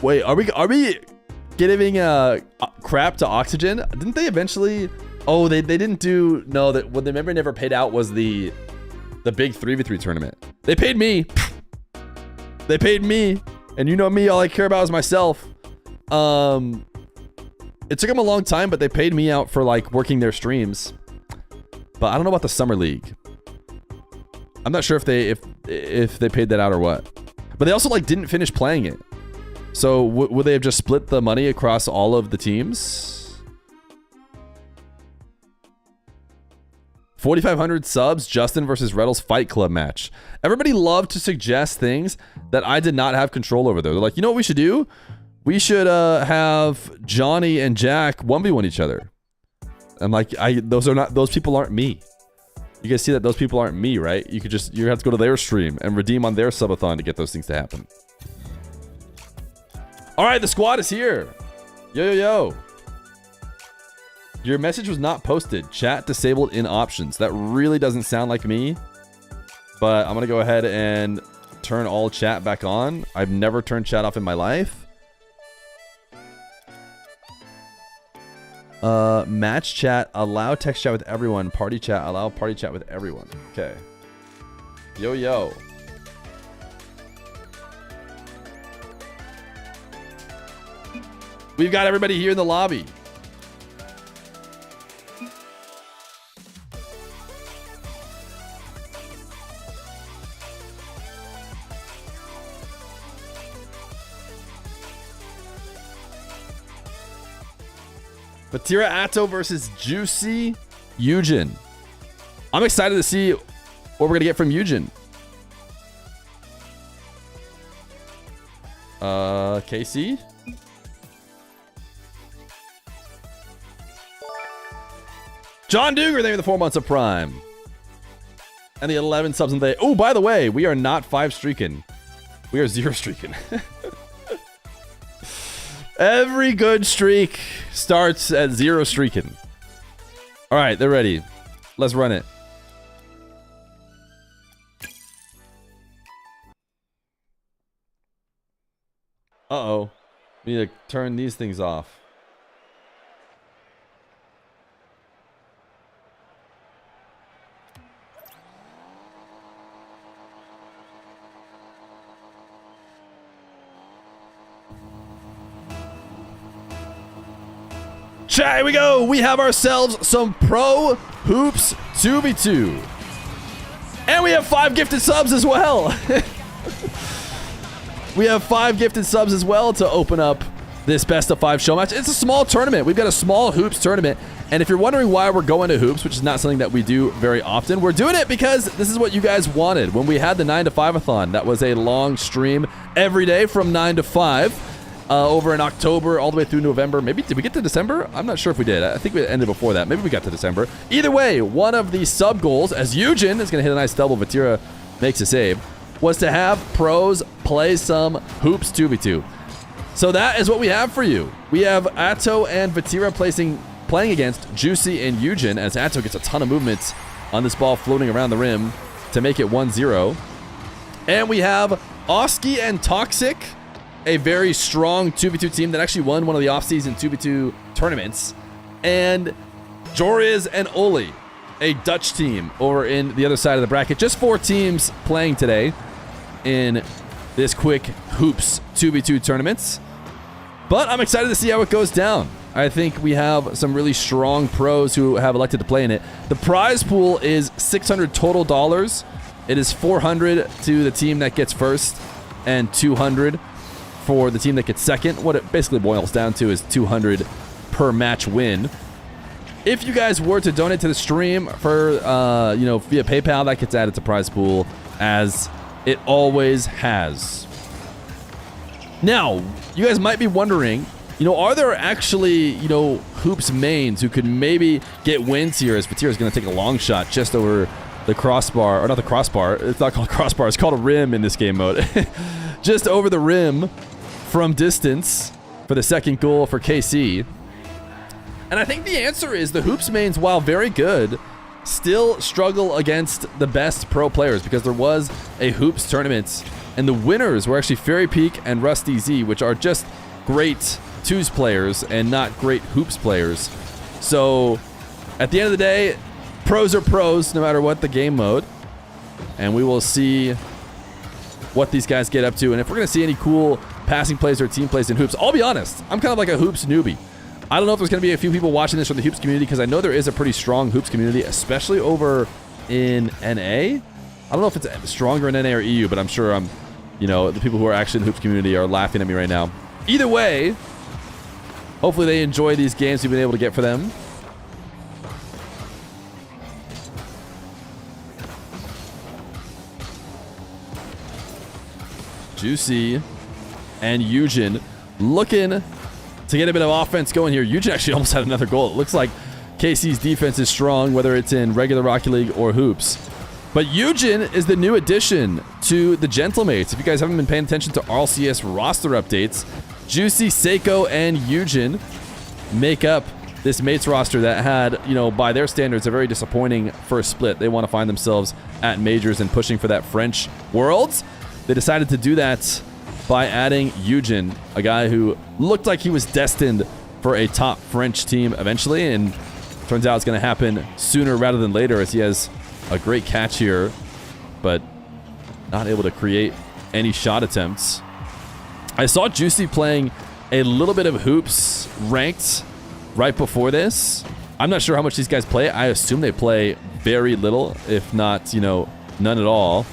Wait, are we giving crap to Oxygen? Didn't they eventually? Oh, they didn't do. No, that what they never paid out was the big 3v3 tournament. They paid me. They paid me, and you know me. All I care about is myself. It took them a long time, but they paid me out for like working their streams. But I don't know about the Summer League. I'm not sure if they paid that out or what. But they also like didn't finish playing it. So would they have just split the money across all of the teams? 4,500 subs, Justin versus Reddle's Fight Club match. Everybody loved to suggest things that I did not have control over though. They're like, you know what we should do? We should have Johnny and Jack 1v1 each other. I'm like, those people aren't me. You guys see that those people aren't me, right? You have to go to their stream and redeem on their subathon to get those things to happen. All right, the squad is here. Yo. Your message was not posted. Chat disabled in options. That really doesn't sound like me, but I'm going to go ahead and turn all chat back on. I've never turned chat off in my life. Match chat, allow text chat with everyone. Party chat, allow party chat with everyone. Okay. Yo. We've got everybody here in the lobby. Vatira Atow versus Juicy Eugen. I'm excited to see what we're going to get from Eugen. KC? John Duger, thank you for the 4 months of Prime. And the 11 subs in the day. Oh, by the way, we are not 5 streaking. We are 0 streaking. Every good streak starts at 0 streaking. All right, they're ready. Let's run it. Uh-oh. We need to turn these things off. Chat, here we go. We have ourselves some Pro Hoops 2v2. And we have 5 gifted subs as well. We have 5 gifted subs as well to open up this best of 5 show match. It's a small tournament. We've got a small hoops tournament. And if you're wondering why we're going to hoops, which is not something that we do very often, we're doing it because this is what you guys wanted. When we had the 9 to 5-a-thon, that was a long stream every day from 9 to 5. Over in October all the way through November. Maybe, did we get to December? I'm not sure if we did. I think we ended before that. Maybe we got to December. Either way, one of the sub goals, as Eugen is going to hit a nice double, Vatira makes a save, was to have pros play some hoops 2v2. So that is what we have for you. We have Atow and Vatira playing against Juicy and Eugen, as Atow gets a ton of movements on this ball floating around the rim to make it 1-0. And we have Oski and Toxic, a very strong 2v2 team that actually won one of the off-season 2v2 tournaments. And Joreuz and Oaly, a Dutch team over in the other side of the bracket. Just 4 teams playing today in this quick hoops 2v2 tournaments. But I'm excited to see how it goes down. I think we have some really strong pros who have elected to play in it. The prize pool is $600 total dollars. It is $400 to the team that gets first and $200 for the team that gets second. What it basically boils down to is $200 per match win. If you guys were to donate to the stream for, via PayPal, that gets added to prize pool as it always has. Now, you guys might be wondering, are there actually, hoops mains who could maybe get wins here, as Vatira is going to take a long shot just over the crossbar, or not the crossbar, it's not called crossbar, it's called a rim in this game mode. Just over the rim from distance for the second goal for KC. And I think the answer is the hoops mains, while very good, still struggle against the best pro players, because there was a hoops tournament and the winners were actually Fairy Peak and Rusty Z, which are just great twos players and not great hoops players. So at the end of the day, pros are pros no matter what the game mode, and we will see what these guys get up to, and if we're going to see any cool passing plays or team plays in hoops. I'll be honest, I'm kind of like a hoops newbie. I don't know if there's going to be a few people watching this from the hoops community, because I know there is a pretty strong hoops community, especially over in NA. I don't know if it's stronger in NA or EU, but I'm sure the people who are actually in the hoops community are laughing at me right now. Either way, hopefully they enjoy these games we've been able to get for them. Juicy and Eugen looking to get a bit of offense going here. Eugen actually almost had another goal. It looks like KC's defense is strong, whether it's in regular Rocket League or hoops. But Eugen is the new addition to the Gentlemates. If you guys haven't been paying attention to RLCS roster updates, Juicy, Seiko, and Eugen make up this mates roster that had, by their standards, a very disappointing first split. They want to find themselves at majors and pushing for that French Worlds. They decided to do that by adding Eugen, a guy who looked like he was destined for a top French team eventually, and turns out it's going to happen sooner rather than later, as he has a great catch here, but not able to create any shot attempts. I saw Juicy playing a little bit of hoops ranked right before this. I'm not sure how much these guys play. I assume they play very little, if not, you know, none at all.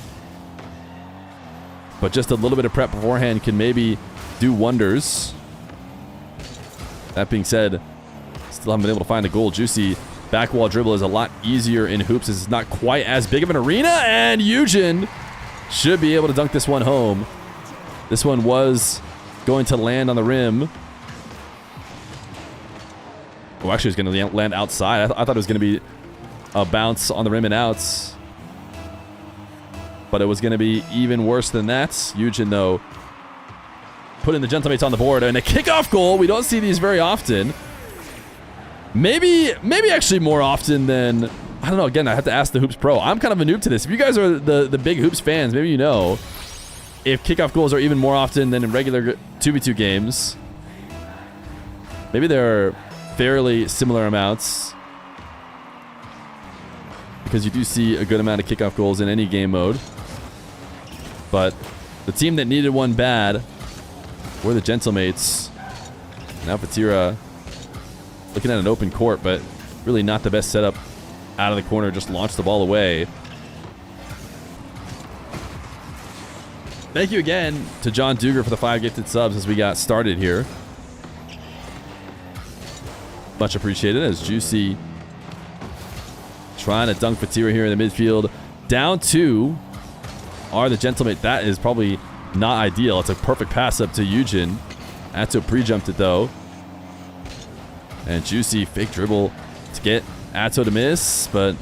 But just a little bit of prep beforehand can maybe do wonders. That being said, still haven't been able to find a goal. Juicy back wall dribble is a lot easier in hoops. It's not quite as big of an arena, and Eugen should be able to dunk this one home. This one was going to land on the rim. Oh, actually, it's going to land outside. I thought it was going to be a bounce on the rim and outs. But it was going to be even worse than that. Eugen, though, putting the Gentlemates on the board. And a kickoff goal. We don't see these very often. Maybe actually more often than... I don't know. Again, I have to ask the Hoops Pro. I'm kind of a noob to this. If you guys are the big Hoops fans, maybe you know if kickoff goals are even more often than in regular 2v2 games. Maybe they're fairly similar amounts, because you do see a good amount of kickoff goals in any game mode. But the team that needed one bad were the Gentlemates. Now Vatira looking at an open court, but really not the best setup out of the corner. Just launched the ball away. Thank you again to John Duger for the 5 gifted subs as we got started here. Much appreciated. As Juicy trying to dunk Vatira here in the midfield. Down 2 are the Gentlemates. That is probably not ideal. It's a perfect pass up to Eugen. Atow pre-jumped it though. And Juicy fake dribble to get Atow to miss. But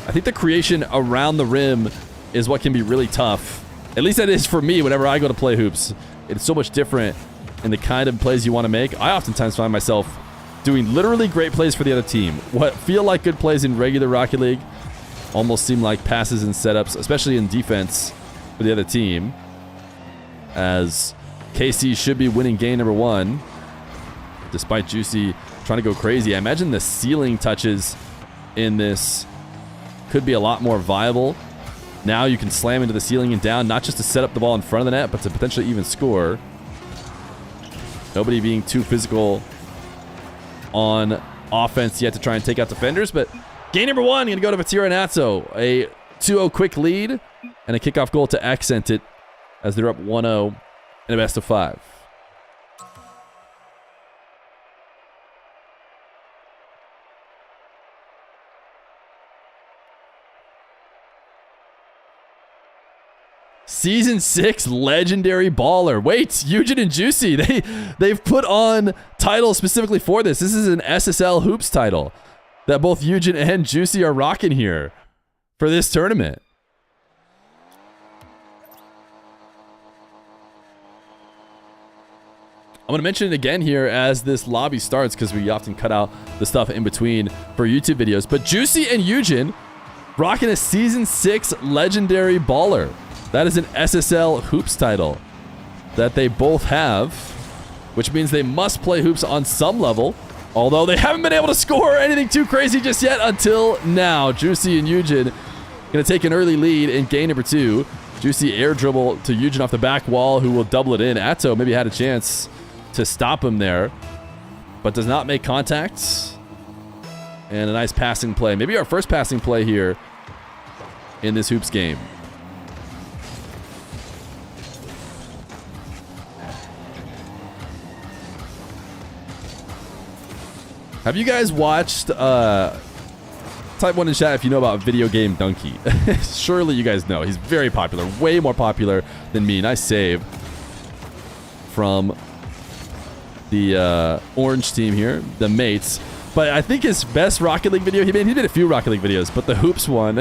I think the creation around the rim is what can be really tough. At least that is for me whenever I go to play hoops. It's so much different in the kind of plays you want to make. I oftentimes find myself doing literally great plays for the other team. What feel like good plays in regular Rocket League almost seem like passes and setups, especially in defense for the other team. As KC should be winning game number 1, despite Juicy trying to go crazy. I imagine the ceiling touches in this could be a lot more viable. Now you can slam into the ceiling and down, not just to set up the ball in front of the net, but to potentially even score. Nobody being too physical on offense yet to try and take out defenders, but game number 1 going to go to Vatira and Atow. A 2-0 quick lead and a kickoff goal to accent it as they're up 1-0 in a best of 5. Season 6 legendary baller. Wait, Eugen and Juicy, they've put on titles specifically for this. This is an SSL Hoops title that both Eugen and Juicy are rocking here for this tournament. I'm going to mention it again here as this lobby starts, because we often cut out the stuff in between for YouTube videos. But Juicy and Eugen rocking a Season 6 legendary baller. That is an SSL Hoops title that they both have, which means they must play hoops on some level, although they haven't been able to score anything too crazy just yet until now. Juicy and Eugen going to take an early lead in game number 2. Juicy air dribble to Eugen off the back wall, who will double it in. Atow maybe had a chance to stop him there, but does not make contact. And a nice passing play. Maybe our first passing play here in this hoops game. Have you guys watched, type 1 in chat if you know about Video Game Donkey. Surely you guys know. He's very popular, way more popular than me. Nice save from the orange team here, the mates. But I think his best Rocket League video he made a few Rocket League videos, but the Hoops one,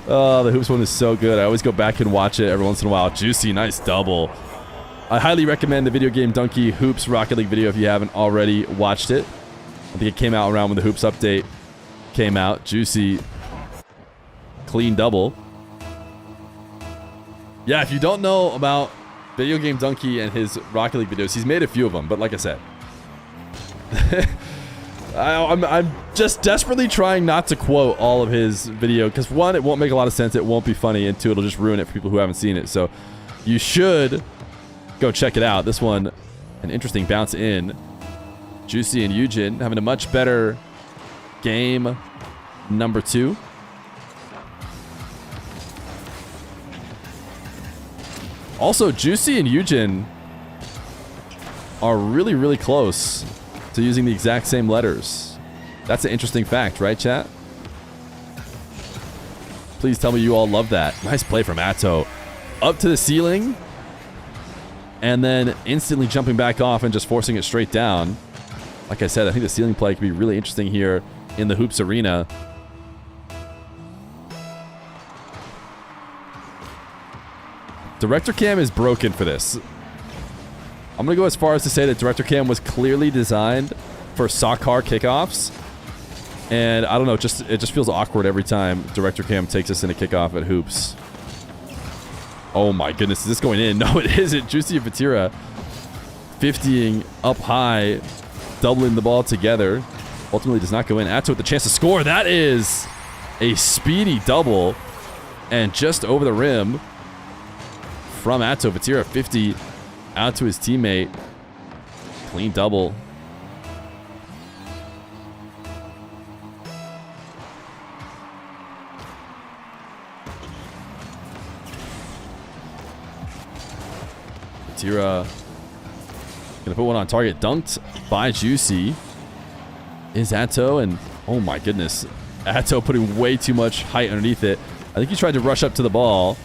oh, the Hoops one is so good. I always go back and watch it every once in a while. Juicy, nice double. I highly recommend the Video Game Donkey Hoops Rocket League video if you haven't already watched it. I think it came out around when the Hoops update came out. Juicy, clean double. Yeah, if you don't know about Video Game Donkey and his Rocket League videos, he's made a few of them, but like I said, I'm just desperately trying not to quote all of his video, because 1, it won't make a lot of sense, it won't be funny, and 2, it'll just ruin it for people who haven't seen it. So you should go check it out. This one, an interesting bounce in. Juicy and Eugen having a much better game number 2. Also, Juicy and Eugen are really, really close to using the exact same letters. That's an interesting fact, right, chat? Please tell me you all love that. Nice play from Atow. Up to the ceiling, and then instantly jumping back off and just forcing it straight down. Like I said, I think the ceiling play could be really interesting here in the Hoops arena. Director Cam is broken for this. I'm going to go as far as to say that Director Cam was clearly designed for soccer kickoffs. And I don't know, it just feels awkward every time Director Cam takes us in a kickoff at Hoops. Oh my goodness, is this going in? No, it isn't. Juicy and Vatira 50ing up high, doubling the ball together. Ultimately does not go in. Atow with the chance to score. That is a speedy double. And just over the rim from Atow. Vatira 50 out to his teammate. Clean double. Vatira gonna put one on target. Dunked by Juicy is Atow, and oh my goodness, Atow putting way too much height underneath it. I think he tried to rush up to the ball,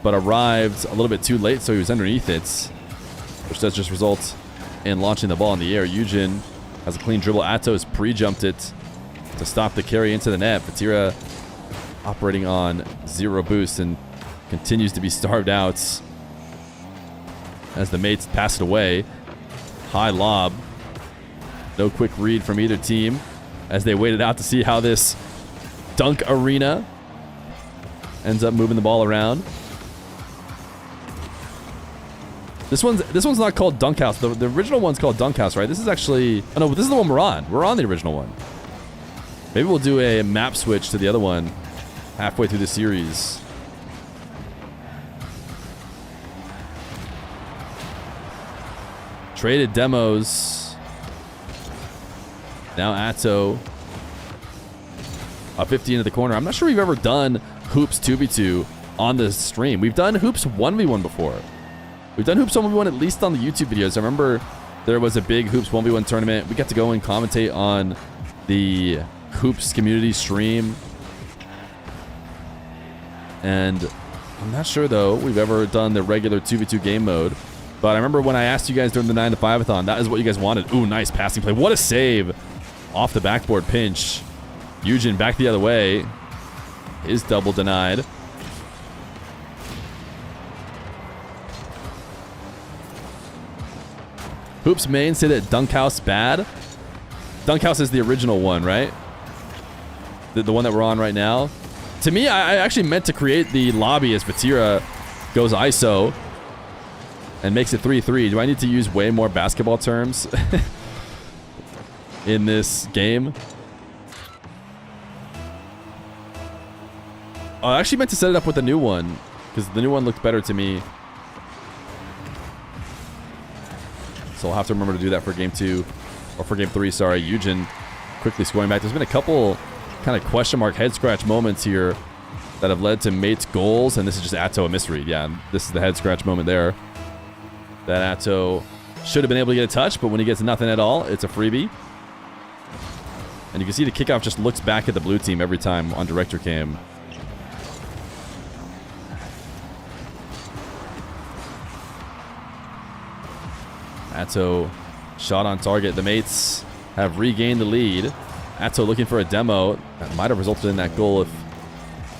but arrived a little bit too late, so he was underneath it, which does just result in launching the ball in the air. Eugen has a clean dribble. Atow has pre-jumped it to stop the carry into the net. Vatira operating on 0 boost and continues to be starved out as the mates pass it away. High lob. No quick read from either team as they waited out to see how this dunk arena ends up moving the ball around. This one's not called Dunk House. The original one's called Dunk House, right? This is actually... Oh, no, this is the one we're on. We're on the original one. Maybe we'll do a map switch to the other one halfway through the series. Traded demos. Now Atow. A 50 into the corner. I'm not sure we've ever done Hoops 2v2 on the stream. We've done Hoops 1v1 before. We've done Hoops 1v1 at least on the YouTube videos. I remember there was a big Hoops 1v1 tournament. We got to go and commentate on the Hoops community stream. And I'm not sure, though, we've ever done the regular 2v2 game mode. But I remember when I asked you guys during the 9 to 5-a-thon, that is what you guys wanted. Ooh, nice passing play. What a save off the backboard pinch. Eugen back the other way. His double denied. Hoops main say that Dunk House bad. Dunk House is the original one, right? The one that we're on right now. To me, I actually meant to create the lobby as Vatira goes ISO and makes it 3-3. Do I need to use way more basketball terms in this game? Oh, I actually meant to set it up with the new one because the new one looked better to me. So I'll have to remember to do that for game 2 or for game 3. Sorry, Eugen quickly scoring back. There's been a couple kind of question mark head scratch moments here that have led to mates goals, and this is just Atow a misread. Yeah, this is the head scratch moment there. That Atow should have been able to get a touch, but when he gets nothing at all, it's a freebie. And you can see the kickoff just looks back at the blue team every time on Director Cam. Atow shot on target. The mates have regained the lead. Atow looking for a demo. That might have resulted in that goal if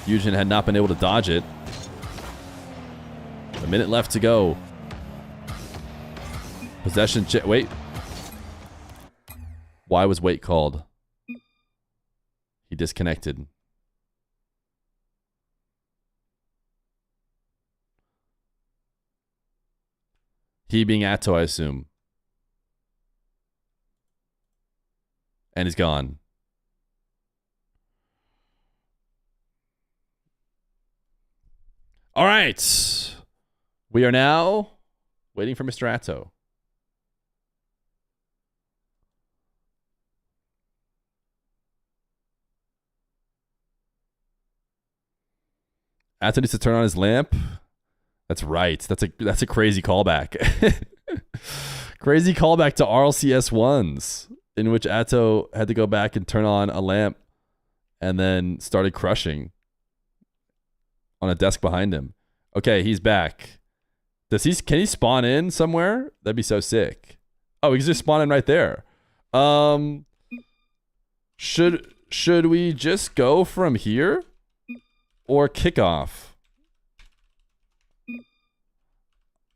Eugen had not been able to dodge it. A minute left to go. Possession. Wait. Why was wait called? He disconnected. He being Atow, I assume. And he's gone. All right. We are now Waiting for Mr. Atow. Atow needs to turn on his lamp. That's right. That's a crazy callback. Crazy callback to RLCS 1s, in which Atow had to go back and turn on a lamp and then started crushing on a desk behind him. Okay, he's back. Can he spawn in somewhere? That'd be so sick. Oh, he's just spawning right there. Should we just go from here or kickoff?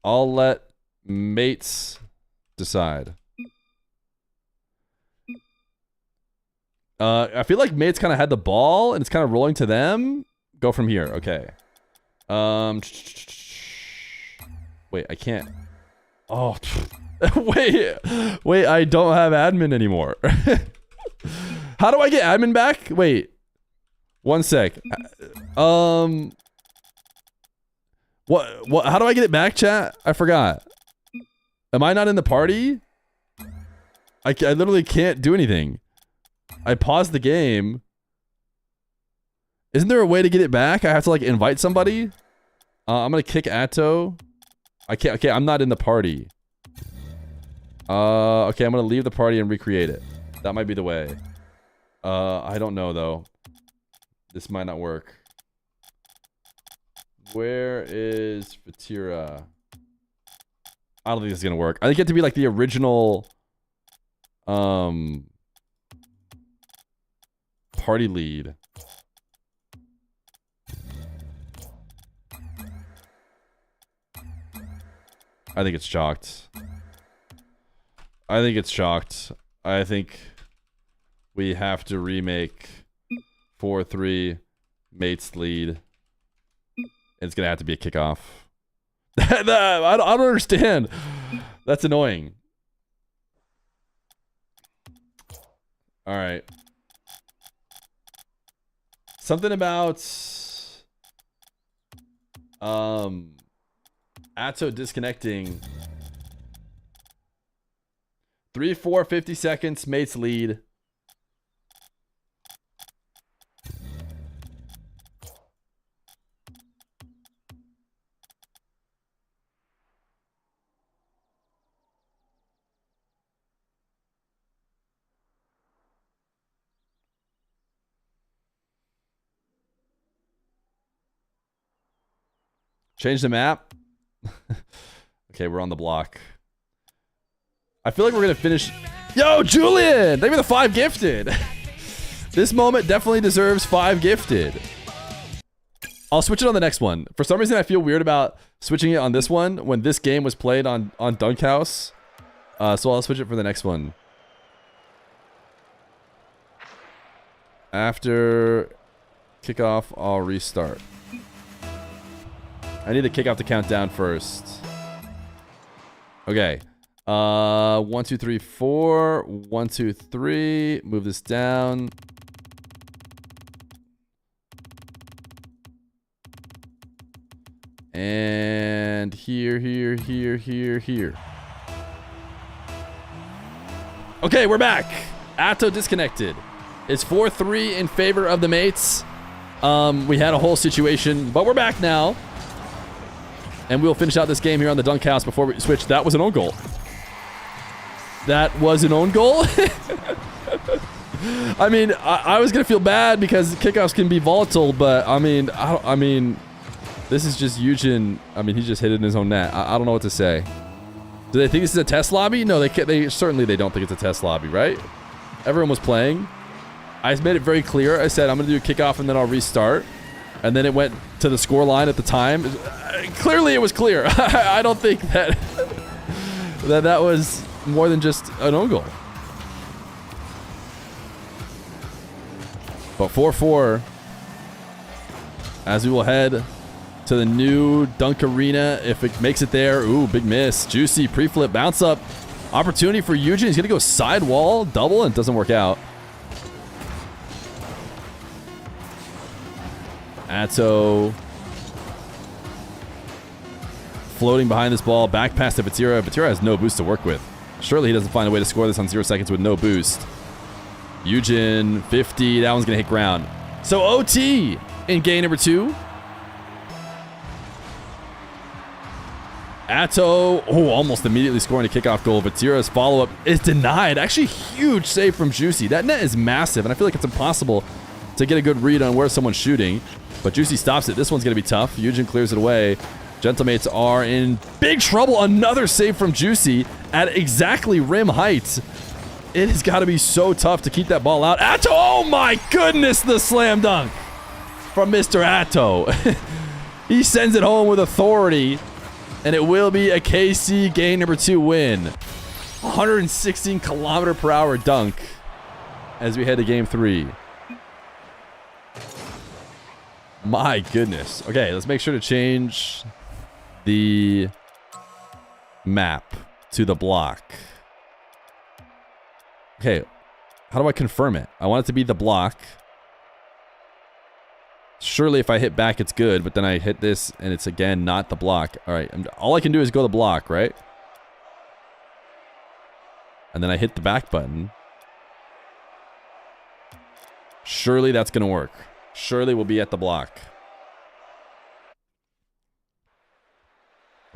I'll let mates decide. I feel like mates kind of had the ball and it's kind of rolling to them. Go from here. Okay. Wait, I can't. Oh, wait, I don't have admin anymore. How do I get admin back? Wait, 1 sec. What, how do I get it back, chat? I forgot. Am I not in the party? I literally can't do anything. I paused the game. Isn't there a way to get it back? I have to like invite somebody. I'm gonna kick Atow. I can't. Okay, I'm not in the party. Okay, I'm gonna leave the party and recreate it. That might be the way. I don't know though. This might not work. Where is Vatira? I don't think this is gonna work. I think you have to be like the original party lead. I think it's shocked. I think it's shocked. I think we have to remake 4-3 mates lead. It's gonna have to be a kickoff. I don't understand. That's annoying. All right. Something about Atow disconnecting. 3-4, 50 seconds, mates lead. Change the map. Okay, we're on the block. I feel like we're gonna finish. Yo, Julian! Thank you for the 5 gifted. This moment definitely deserves 5 gifted. I'll switch it on the next one. For some reason, I feel weird about switching it on this one when this game was played on Dunkhouse. So I'll switch it for the next one. After kickoff, I'll restart. I need to kick off the countdown first. Okay. 1, 2, 3, 4. 1, 2, 3. Move this down. And here. Okay, we're back. Atow disconnected. It's 4-3 in favor of the mates. We had a whole situation, but we're back now. And we'll finish out this game here on the Dunkhouse before we switch. That was an own goal. That was an own goal? I mean, I was going to feel bad because kickoffs can be volatile, but I mean, this is just Eugen. I mean, he just hit it in his own net. I don't know what to say. Do they think this is a test lobby? No, they certainly they don't think it's a test lobby, right? Everyone was playing. I made it very clear. I said, I'm going to do a kickoff and then I'll restart. And then it went to the score line at the time. Clearly, it was clear. I don't think that that was more than just an own goal. But 4-4, as we will head to the new Dunk Arena. If it makes it there, ooh, big miss. Juicy pre-flip, bounce up. Opportunity for Eugen. He's going to go sidewall, double, and it doesn't work out. Atow floating behind this ball. Back past to Vatira. Vatira has no boost to work with. Surely he doesn't find a way to score this on 0 seconds with no boost. Eugen, 50. That one's going to hit ground. So OT in game number 2. Atow, almost immediately scoring a kickoff goal. Vatira's follow-up is denied. Actually, huge save from Juicy. That net is massive, and I feel like it's impossible to get a good read on where someone's shooting. But Juicy stops it. This one's going to be tough. Eugen clears it away. Gentlemates are in big trouble. Another save from Juicy at exactly rim height. It has got to be so tough to keep that ball out. Atow, oh my goodness, the slam dunk from Mr. Atow. He sends it home with authority. And it will be a KC game number 2 win. 116 km/h dunk as we head to game 3. My goodness. Okay, let's make sure to change the map to the block. Okay, how do I confirm it? I want it to be the block. Surely if I hit back, it's good, but then I hit this, and it's, again, not the block. All right, all I can do is go the block, right? And then I hit the back button. Surely that's going to work. Surely we'll be at the block.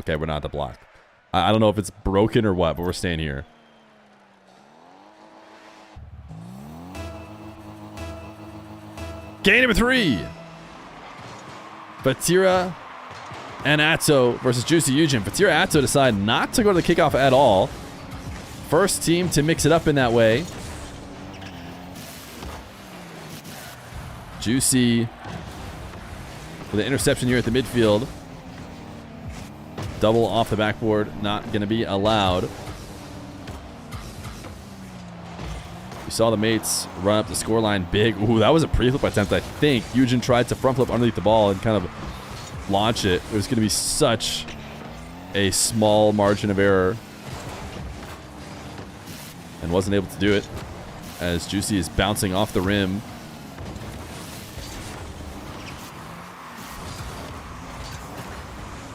Okay, we're not at the block. I don't know if it's broken or what, but we're staying here. Game number 3. Vatira and Atow versus Juicy Eugen. Vatira and Atow decide not to go to the kickoff at all. First team to mix it up in that way. Juicy with an interception here at the midfield. Double off the backboard, not going to be allowed. We saw the mates run up the scoreline big. Ooh, that was a pre-flip attempt, I think. Eugen tried to front flip underneath the ball and kind of launch it. It was going to be such a small margin of error. And wasn't able to do it as Juicy is bouncing off the rim.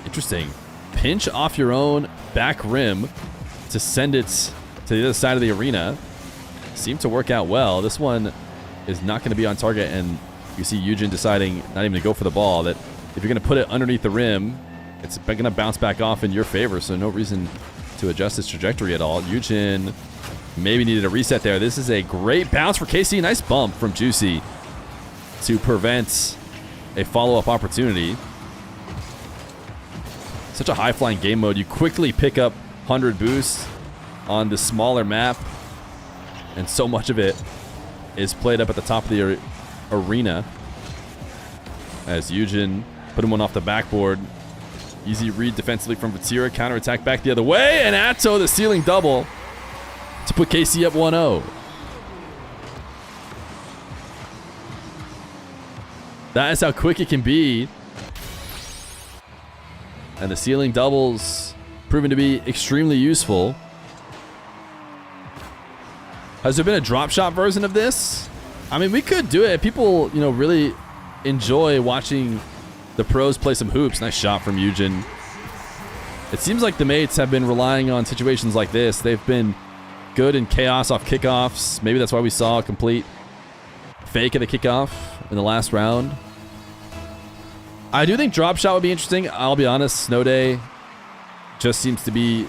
Interesting. Pinch off your own back rim to send it to the other side of the arena. Seemed to work out well. This one is not going to be on target, and you see Eugen deciding not even to go for the ball. That if you're going to put it underneath the rim, it's going to bounce back off in your favor, so no reason to adjust its trajectory at all. Eugen maybe needed a reset there. This is a great bounce for KC. Nice bump from Juicy to prevent a follow-up opportunity. Such a high-flying game mode. You quickly pick up 100 boosts on the smaller map, and so much of it is played up at the top of the arena. As Eugen put him one off the backboard. Easy read defensively from Vatira. Counterattack back the other way. And Atow, the ceiling double to put KC up 1-0. That is how quick it can be. And the ceiling doubles proven to be extremely useful. Has there been a drop shot version of this? I mean, we could do it. People, you know, really enjoy watching the pros play some hoops. Nice shot from Eugen. It seems like the mates have been relying on situations like this. They've been good in chaos off kickoffs. Maybe that's why we saw a complete fake of the kickoff in the last round. I do think drop shot would be interesting. I'll be honest, Snow Day just seems to be...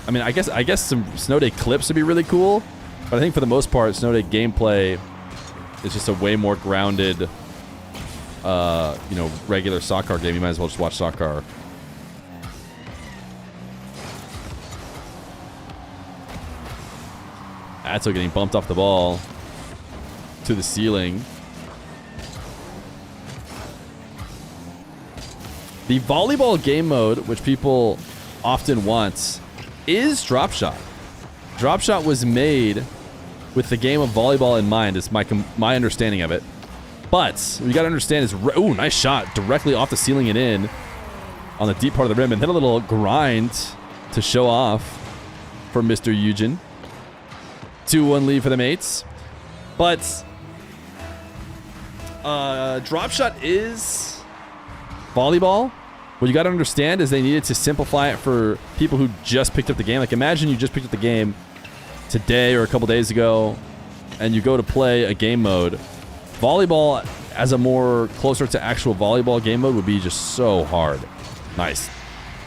I mean, I guess some Snow Day clips would be really cool. But I think for the most part, Snow Day gameplay is just a way more grounded, you know, regular soccer game. You might as well just watch soccer. Atow getting bumped off the ball to the ceiling. The volleyball game mode, which people often want, is drop shot. Drop shot was made with the game of volleyball in mind, is my understanding of it. But what you got to understand is, ooh, nice shot directly off the ceiling and in on the deep part of the rim, and then a little grind to show off for Mr. Eugen. 2-1 lead for the mates. But drop shot is volleyball. what you got to understand is they needed to simplify it for people who just picked up the game. Like, imagine you just picked up the game today or a couple days ago, and you go to play a game mode. Volleyball as a more closer to actual volleyball game mode would be just so hard. Nice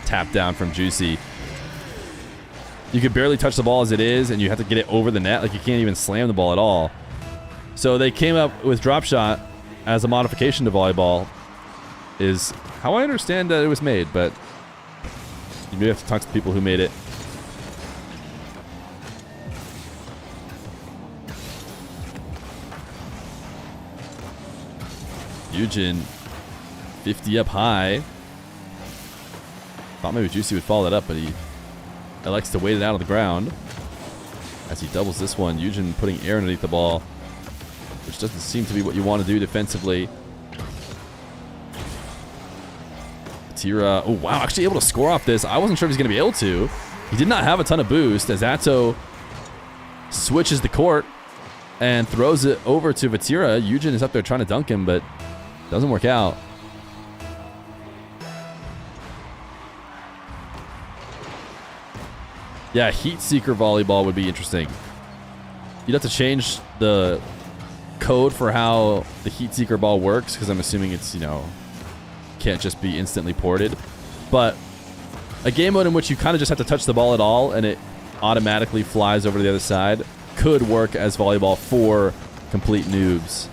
tap down from Juicy. You could barely touch the ball as it is, and you have to get it over the net. Like, you can't even slam the ball at all. So they came up with drop shot as a modification to volleyball, is how I understand that it was made, but you may have to talk to people who made it. Eugen, 50 up high. Thought maybe Juicy would follow that up, but he elects to wait it out on the ground. As he doubles this one, Eugen putting air underneath the ball, which doesn't seem to be what you want to do defensively. Vatira, oh wow, actually able to score off this. I wasn't sure if he's going to be able to. He did not have a ton of boost as Atow switches the court and throws it over to Vatira. Eugen is up there trying to dunk him, but doesn't work out. Yeah, Heat Seeker volleyball would be interesting. You'd have to change the code for how the Heat Seeker ball works, because I'm assuming it's, you know, can't just be instantly ported. But a game mode in which you kind of just have to touch the ball at all and it automatically flies over to the other side could work as volleyball for complete noobs.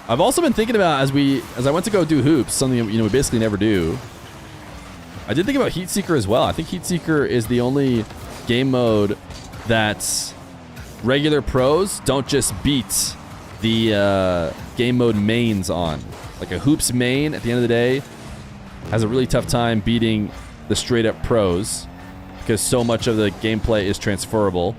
I've also been thinking about, as I went to go do hoops, something, you know, we basically never do. I did think about Heat Seeker as well. I think Heat Seeker is the only game mode that regular pros don't just beat the game mode mains on. Like a hoops main, at the end of the day, has a really tough time beating the straight up pros because so much of the gameplay is transferable.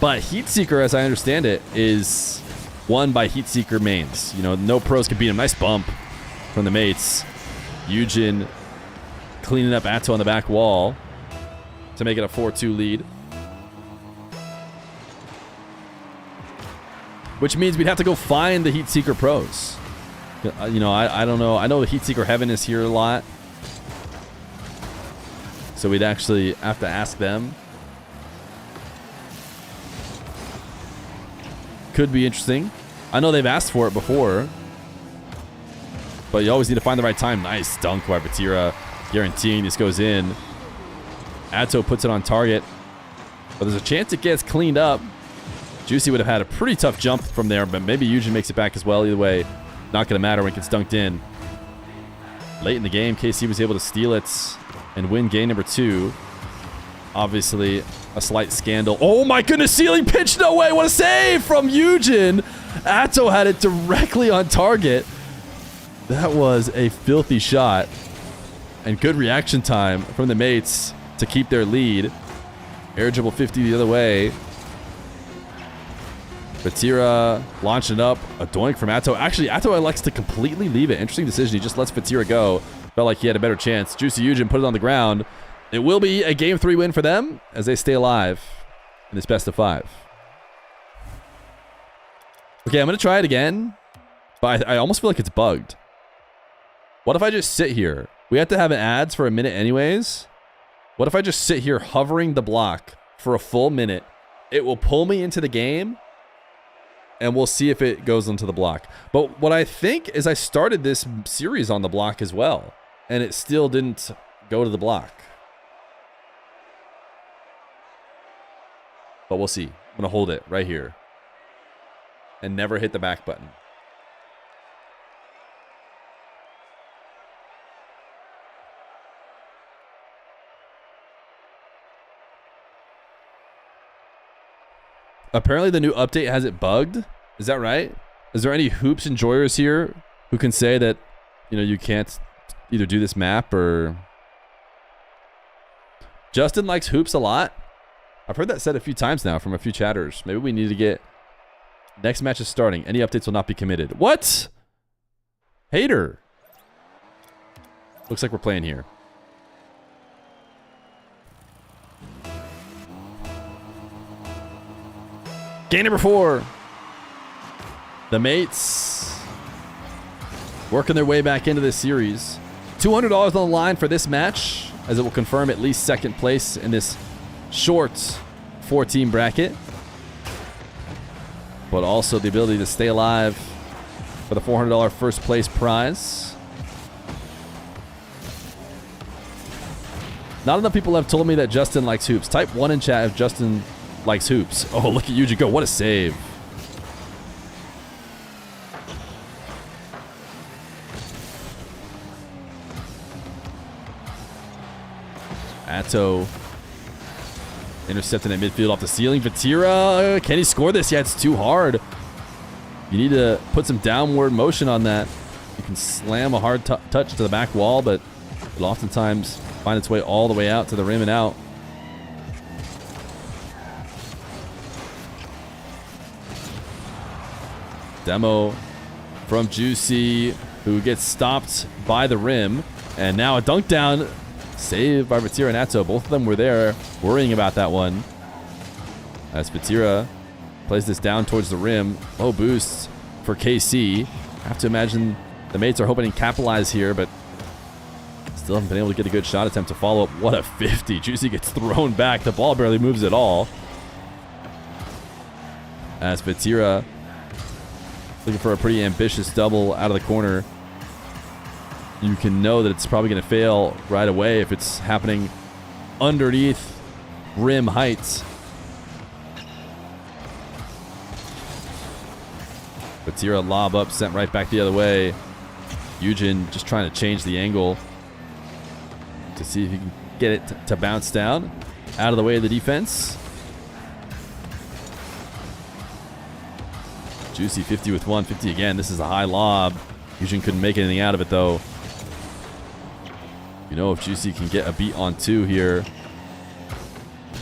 But Heat Seeker, as I understand it, is won by Heat Seeker mains. You know, no pros can beat him. Nice bump from the mates. Eugen cleaning up Atow on the back wall to make it a 4-2 lead. Which means we'd have to go find the Heat Seeker pros. You know, I don't know. I know the Heat Seeker Heaven is here a lot. So we'd actually have to ask them. Could be interesting. I know they've asked for it before. But you always need to find the right time. Nice dunk by Vatira. Guaranteeing this goes in. Atow puts it on target. But there's a chance it gets cleaned up. Juicy would have had a pretty tough jump from there, but maybe Eugen makes it back as well. Either way, not going to matter when it gets dunked in. Late in the game, KC was able to steal it and win game number 2. Obviously, a slight scandal. Oh my goodness, ceiling pitch, no way. What a save from Eugen. Atow had it directly on target. That was a filthy shot. And good reaction time from the mates to keep their lead. Air dribble 50 the other way. Vatira launching it up. A doink from Atow. Actually, Atow elects to completely leave it. Interesting decision. He just lets Vatira go. Felt like he had a better chance. Juicy Eugen put it on the ground. It will be a game 3 win for them as they stay alive in this best of 5. Okay, I'm going to try it again. But I almost feel like it's bugged. What if I just sit here? We have to have ads for a minute anyways. What if I just sit here hovering the block for a full minute? It will pull me into the game. And we'll see if it goes into the block. But what I think is I started this series on the block as well. And it still didn't go to the block. But we'll see. I'm going to hold it right here. And never hit the back button. Apparently the new update has it bugged. Is that right? Is there any hoops enjoyers here who can say that, you know, you can't either do this map or... Justin likes hoops a lot. I've heard that said a few times now from a few chatters. Maybe we need to get... Next match is starting. Any updates will not be committed. What? Hater. Looks like we're playing here. Game number 4. The mates working their way back into this series. $200 on the line for this match, as it will confirm at least second place in this short 4-team bracket. But also the ability to stay alive for the $400 first place prize. Not enough people have told me that Justin likes hoops. Type 1 in chat if Justin likes hoops. Oh, look at Yuji go. What a save. Atow intercepting at midfield off the ceiling. Vatira, can he score this? Yeah, it's too hard. You need to put some downward motion on that. You can slam a hard touch to the back wall, but it'll oftentimes find its way all the way out to the rim and out. Demo from Juicy, who gets stopped by the rim. And now a dunk down. Saved by Vatira and Atow. Both of them were there worrying about that one. As Vatira plays this down towards the rim. Low boost for KC. I have to imagine the mates are hoping to capitalize here, but still haven't been able to get a good shot attempt to follow up. What a 50. Juicy gets thrown back. The ball barely moves at all. As Vatira looking for a pretty ambitious double out of the corner. You can know that it's probably going to fail right away if it's happening underneath rim heights. Vatira lob up, sent right back the other way. Eugen just trying to change the angle to see if he can get it to bounce down out of the way of the defense. Juicy 50 with 150 again. This is a high lob. Eugen couldn't make anything out of it though. You know, if Juicy can get a beat on 2 here,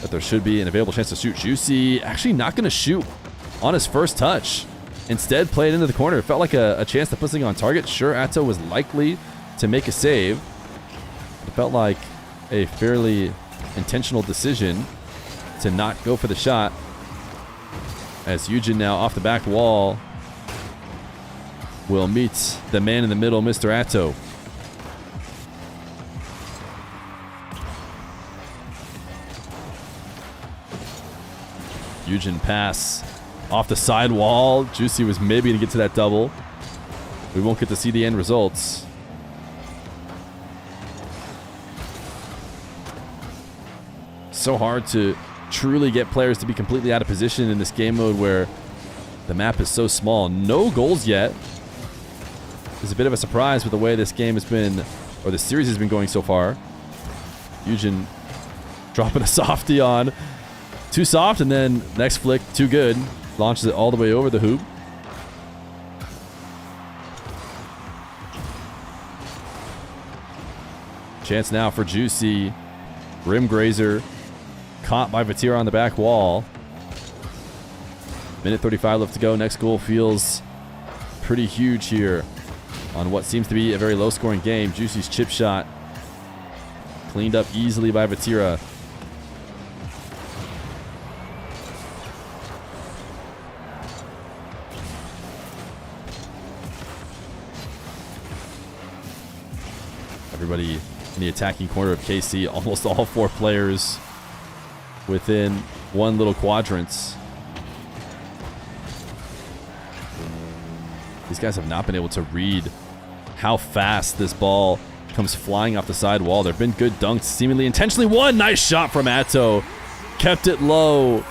that there should be an available chance to shoot. Juicy actually not going to shoot on his first touch. Instead, play it into the corner. It felt like a chance to put something on target. Sure, Atow was likely to make a save. It felt like a fairly intentional decision to not go for the shot. As Eugen now off the back wall will meet the man in the middle, Mr. Atow. Eugen pass off the side wall. Juicy was maybe to get to that double. We won't get to see the end results. So hard to truly get players to be completely out of position in this game mode where the map is so small. No goals yet. It's a bit of a surprise with the way this game has been, or the series has been going so far. Eugen dropping a softie on. Too soft, and then next flick, too good. Launches it all the way over the hoop. Chance now for Juicy. Rim grazer. Caught by Vatira on the back wall. Minute 35 left to go. Next goal feels pretty huge here on what seems to be a very low-scoring game. Juicy's chip shot cleaned up easily by Vatira. Everybody in the attacking corner of KC, almost all 4 players within one little quadrant. These guys have not been able to read how fast this ball comes flying off the side wall. There have been good dunks, seemingly intentionally won. Nice shot from Atow. Kept it low.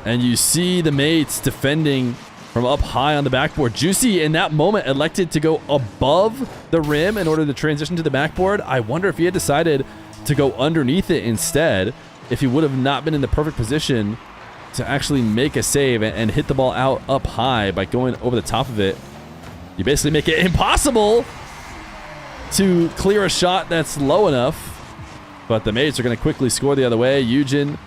And you see the mates defending from up high on the backboard. Juicy in that moment elected to go above the rim in order to transition to the backboard. I wonder if he had decided to go underneath it instead, if he would have not been in the perfect position to actually make a save and hit the ball out up high by going over the top of it. You basically make it impossible to clear a shot that's low enough. But the mates are going to quickly score the other way. Eugen,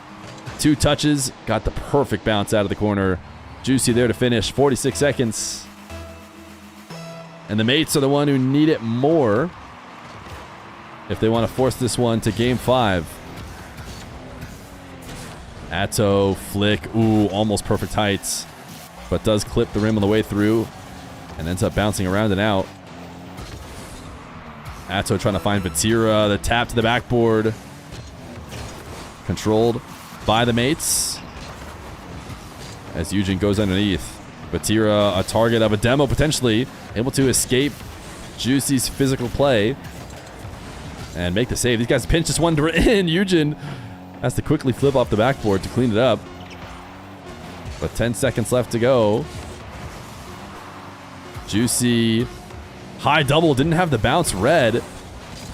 2 touches, got the perfect bounce out of the corner. Juicy there to finish, 46 seconds. And the mates are the one who need it more if they want to force this one to game 5. Atow, flick, ooh, almost perfect heights. but does clip the rim on the way through and ends up bouncing around and out. Atow trying to find Vatira. The tap to the backboard. Controlled by the mates. As Eugen goes underneath. Vatira, a target of a demo potentially. Able to escape Juicy's physical play. And make the save. These guys pinch this one in. Eugen has to quickly flip off the backboard to clean it up. But 10 seconds left to go. Juicy. High double. Didn't have the bounce red.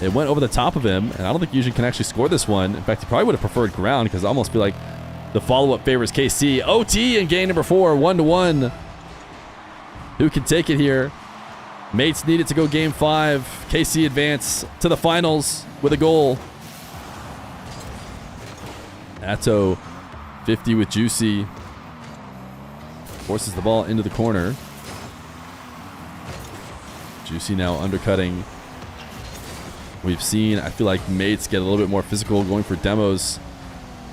It went over the top of him. And I don't think Eugen can actually score this one. In fact, he probably would have preferred ground because I almost feel like the follow-up favors KC. OT in game number 4. 1-1. Who can take it here? Mates needed to go game 5. KC advance to the finals with a goal. Atow 50 with Juicy. Forces the ball into the corner. Juicy now undercutting. We've seen, I feel like Mates get a little bit more physical going for demos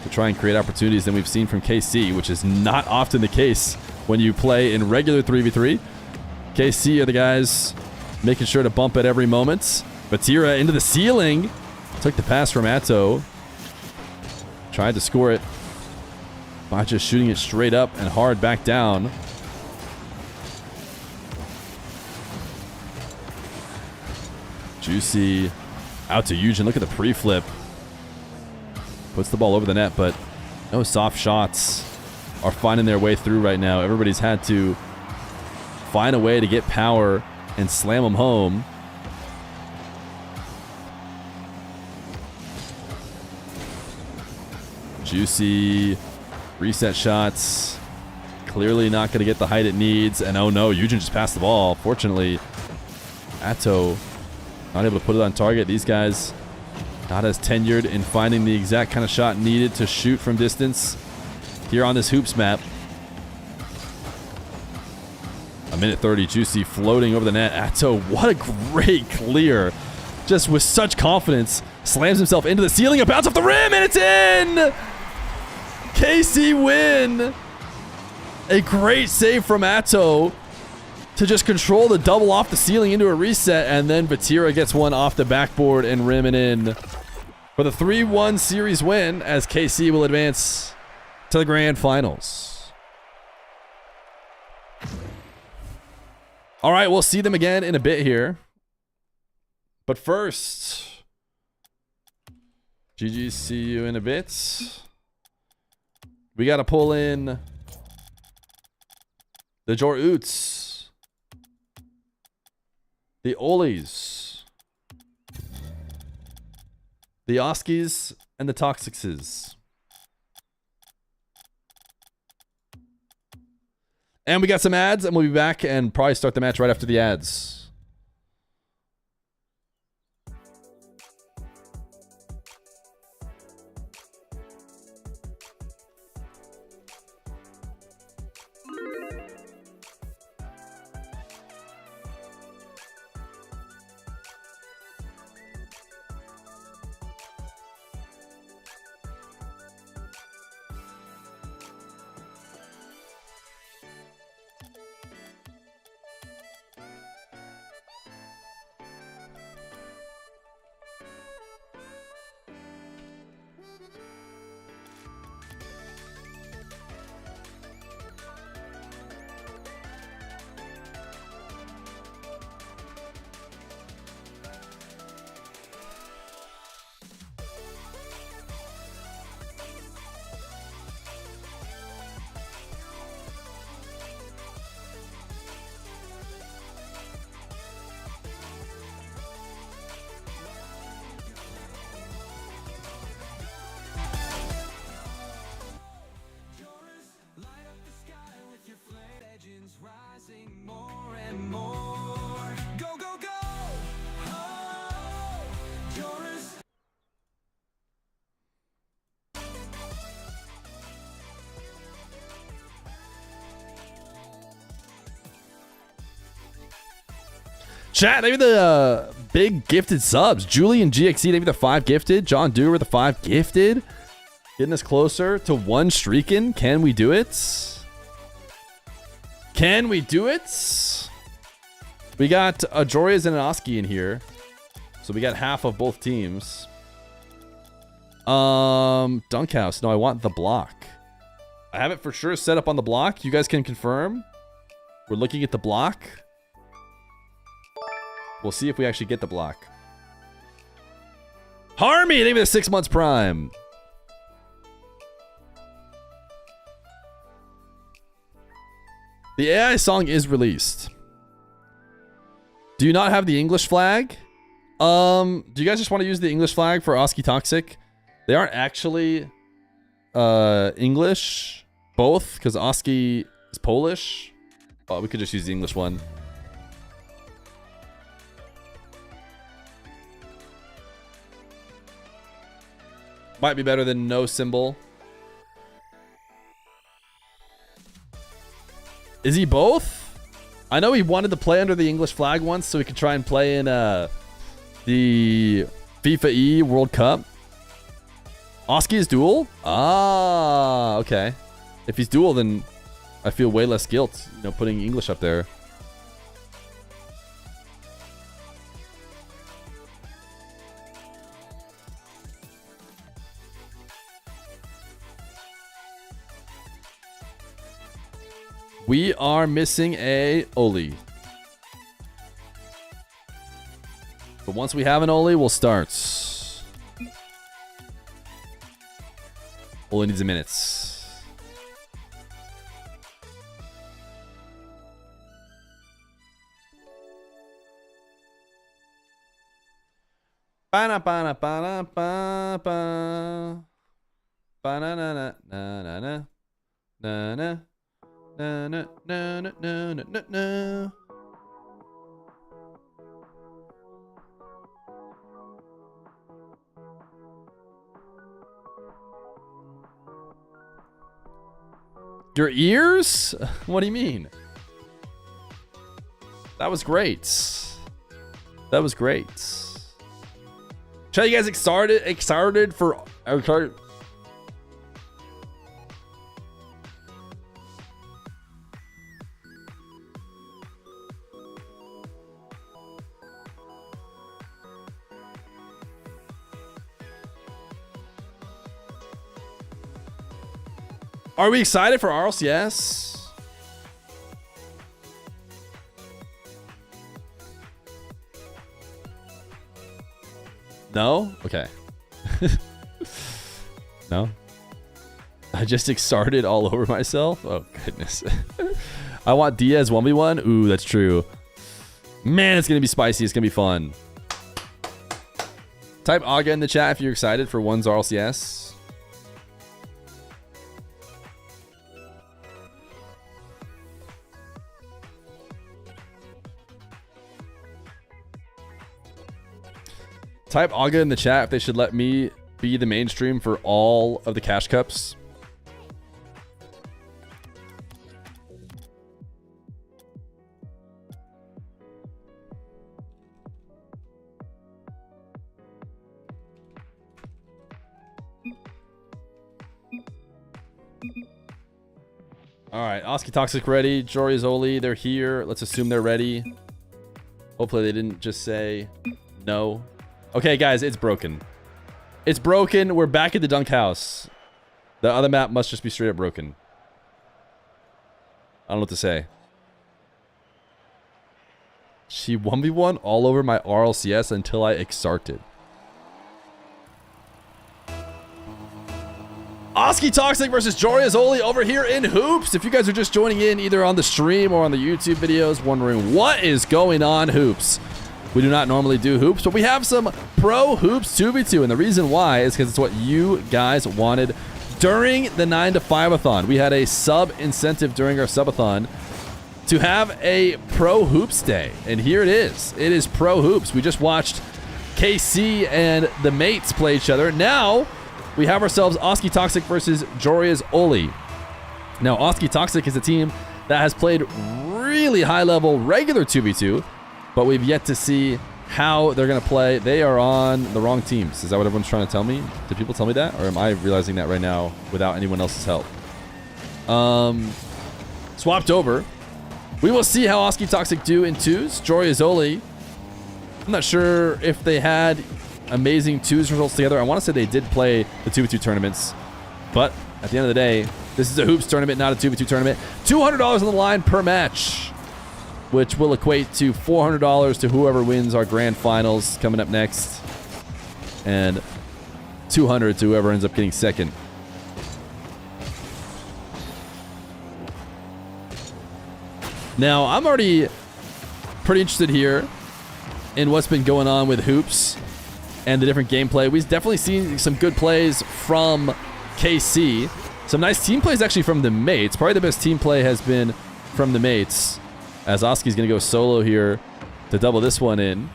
to try and create opportunities than we've seen from KC, which is not often the case when you play in regular 3v3. KC are the guys making sure to bump at every moment. Vatira into the ceiling. Took the pass from Atow. Tried to score it by just shooting it straight up and hard back down. Juicy out to Eugen. Look at the pre-flip. Puts the ball over the net, but no soft shots are finding their way through right now. Everybody's had to find a way to get power and slam them home. Juicy reset shots. Clearly not going to get the height it needs. And oh no, Eugen just passed the ball. Fortunately, Atow not able to put it on target. These guys not as tenured in finding the exact kind of shot needed to shoot from distance here on this hoops map. A minute 30, Juicy floating over the net. Atow, what a great clear. Just with such confidence, slams himself into the ceiling, a bounce off the rim, and it's in! KC win! A great save from Atow to just control the double off the ceiling into a reset, and then Vatira gets one off the backboard and rim it in for the 3-1 series win as KC will advance to the grand finals. All right, we'll see them again in a bit here. But first, GG, see you in a bit. We got to pull in the Joreuz, the Oalys, the Oskis, and the Toxicses. And we got some ads, and we'll be back and probably start the match right after the ads. Chat, maybe the big gifted subs. Julian GXE, maybe the 5 gifted. John Dewar, the 5 gifted. Getting us closer to 1 streaking. Can we do it? Can we do it? We got a Joreuz and an Oski in here. So we got half of both teams. Dunkhouse. No, I want the block. I have it for sure set up on the block. You guys can confirm. We're looking at the block. We'll see if we actually get the block. Harmy, thank you for the 6 months prime. The AI song is released. Do you not have the English flag? Do you guys just want to use the English flag for Oski Toxic? They aren't actually English, both, because Oski is Polish. But we could just use the English one. Might be better than no symbol. Is he both? I know he wanted to play under the English flag once so he could try and play in the FIFA E World Cup. Oski is dual? Ah, okay. If he's dual, then I feel way less guilt, you know, putting English up there. We are missing a Oaly. But once we have an Oaly, we'll start. Oaly needs a minute. Ba-na-ba-na-ba-na-ba-ba. Ba-na-na-na-na-na-na. Na na na na na na na. Your ears? What do you mean? That was great. That was great. Should you guys excited for Are we excited for RLCS? No? Okay. No? I just started all over myself? Oh, goodness. I want Diaz 1v1? Ooh, that's true. Man, it's going to be spicy. It's going to be fun. Type Aga in the chat if you're excited for one's RLCS. Type Aga in the chat if they should let me be the mainstream for all of the cash cups. All right, Oski Toxic ready. Joreuz Oaly, they're here. Let's assume they're ready. Hopefully they didn't just say no. Okay, guys, it's broken. It's broken. We're back at the dunk house. The other map must just be straight up broken. I don't know what to say. She 1v1 all over my RLCS until I exarted. Oski Toxic versus Joreuz Oaly over here in Hoops. If you guys are just joining in either on the stream or on the YouTube videos, wondering what is going on, Hoops. We do not normally do Hoops, but we have some Pro Hoops 2v2, and the reason why is because it's what you guys wanted during the 9 to 5-a-thon. We had a sub incentive during our subathon to have a Pro Hoops day, and here it is. It is Pro Hoops. We just watched KC and the mates play each other. Now we have ourselves Oski Toxic versus Joreuz Oaly. Now Oski Toxic is a team that has played really high level regular 2v2, but we've yet to see how they're going to play. They are on the wrong teams. Is that what everyone's trying to tell me? Did people tell me that? Or am I realizing that right now without anyone else's help? Swapped over. We will see how Oski Toxic do in 2s. Joreuz Oaly. I'm not sure if they had amazing 2s results together. I want to say they did play the 2v2 tournaments. But at the end of the day, this is a hoops tournament, not a 2v2 tournament. $200 on the line per match, which will equate to $400 to whoever wins our grand finals coming up next. And $200 to whoever ends up getting second. Now, I'm already pretty interested here in what's been going on with hoops and the different gameplay. We've definitely seen some good plays from KC. Some nice team plays actually from the mates. Probably the best team play has been from the mates, as Oski's going to go solo here to double this one in.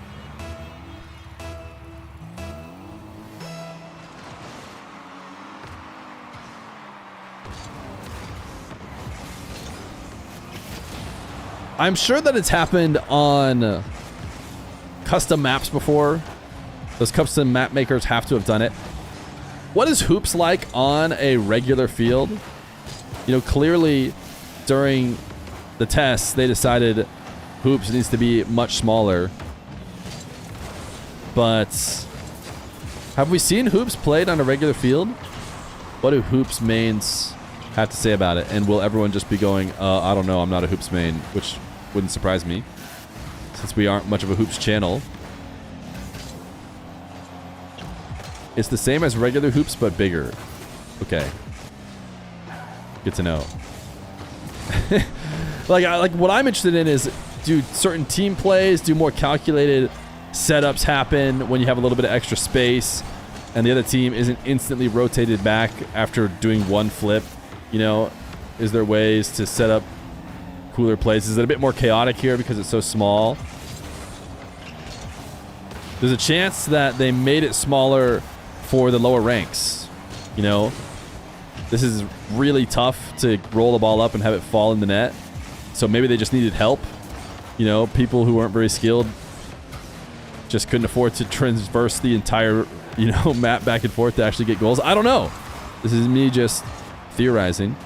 I'm sure that it's happened on custom maps before. Those custom map makers have to have done it. What is hoops like on a regular field? You know, clearly during the tests, they decided hoops needs to be much smaller. But have we seen hoops played on a regular field? What do hoops mains have to say about it? And will everyone just be going, I don't know, I'm not a hoops main, which wouldn't surprise me, since we aren't much of a hoops channel. It's the same as regular hoops, but bigger. Okay. Good to know. like what I'm interested in is, do certain team plays, do more calculated setups happen when you have a little bit of extra space and the other team isn't instantly rotated back after doing one flip? You know, is there ways to set up cooler plays? Is it a bit more chaotic here because it's so small? There's a chance that they made it smaller for the lower ranks. You know, this is really tough to roll the ball up and have it fall in the net. So maybe they just needed help. You know, people who weren't very skilled just couldn't afford to traverse the entire, you know, map back and forth to actually get goals. I don't know. This is me just theorizing.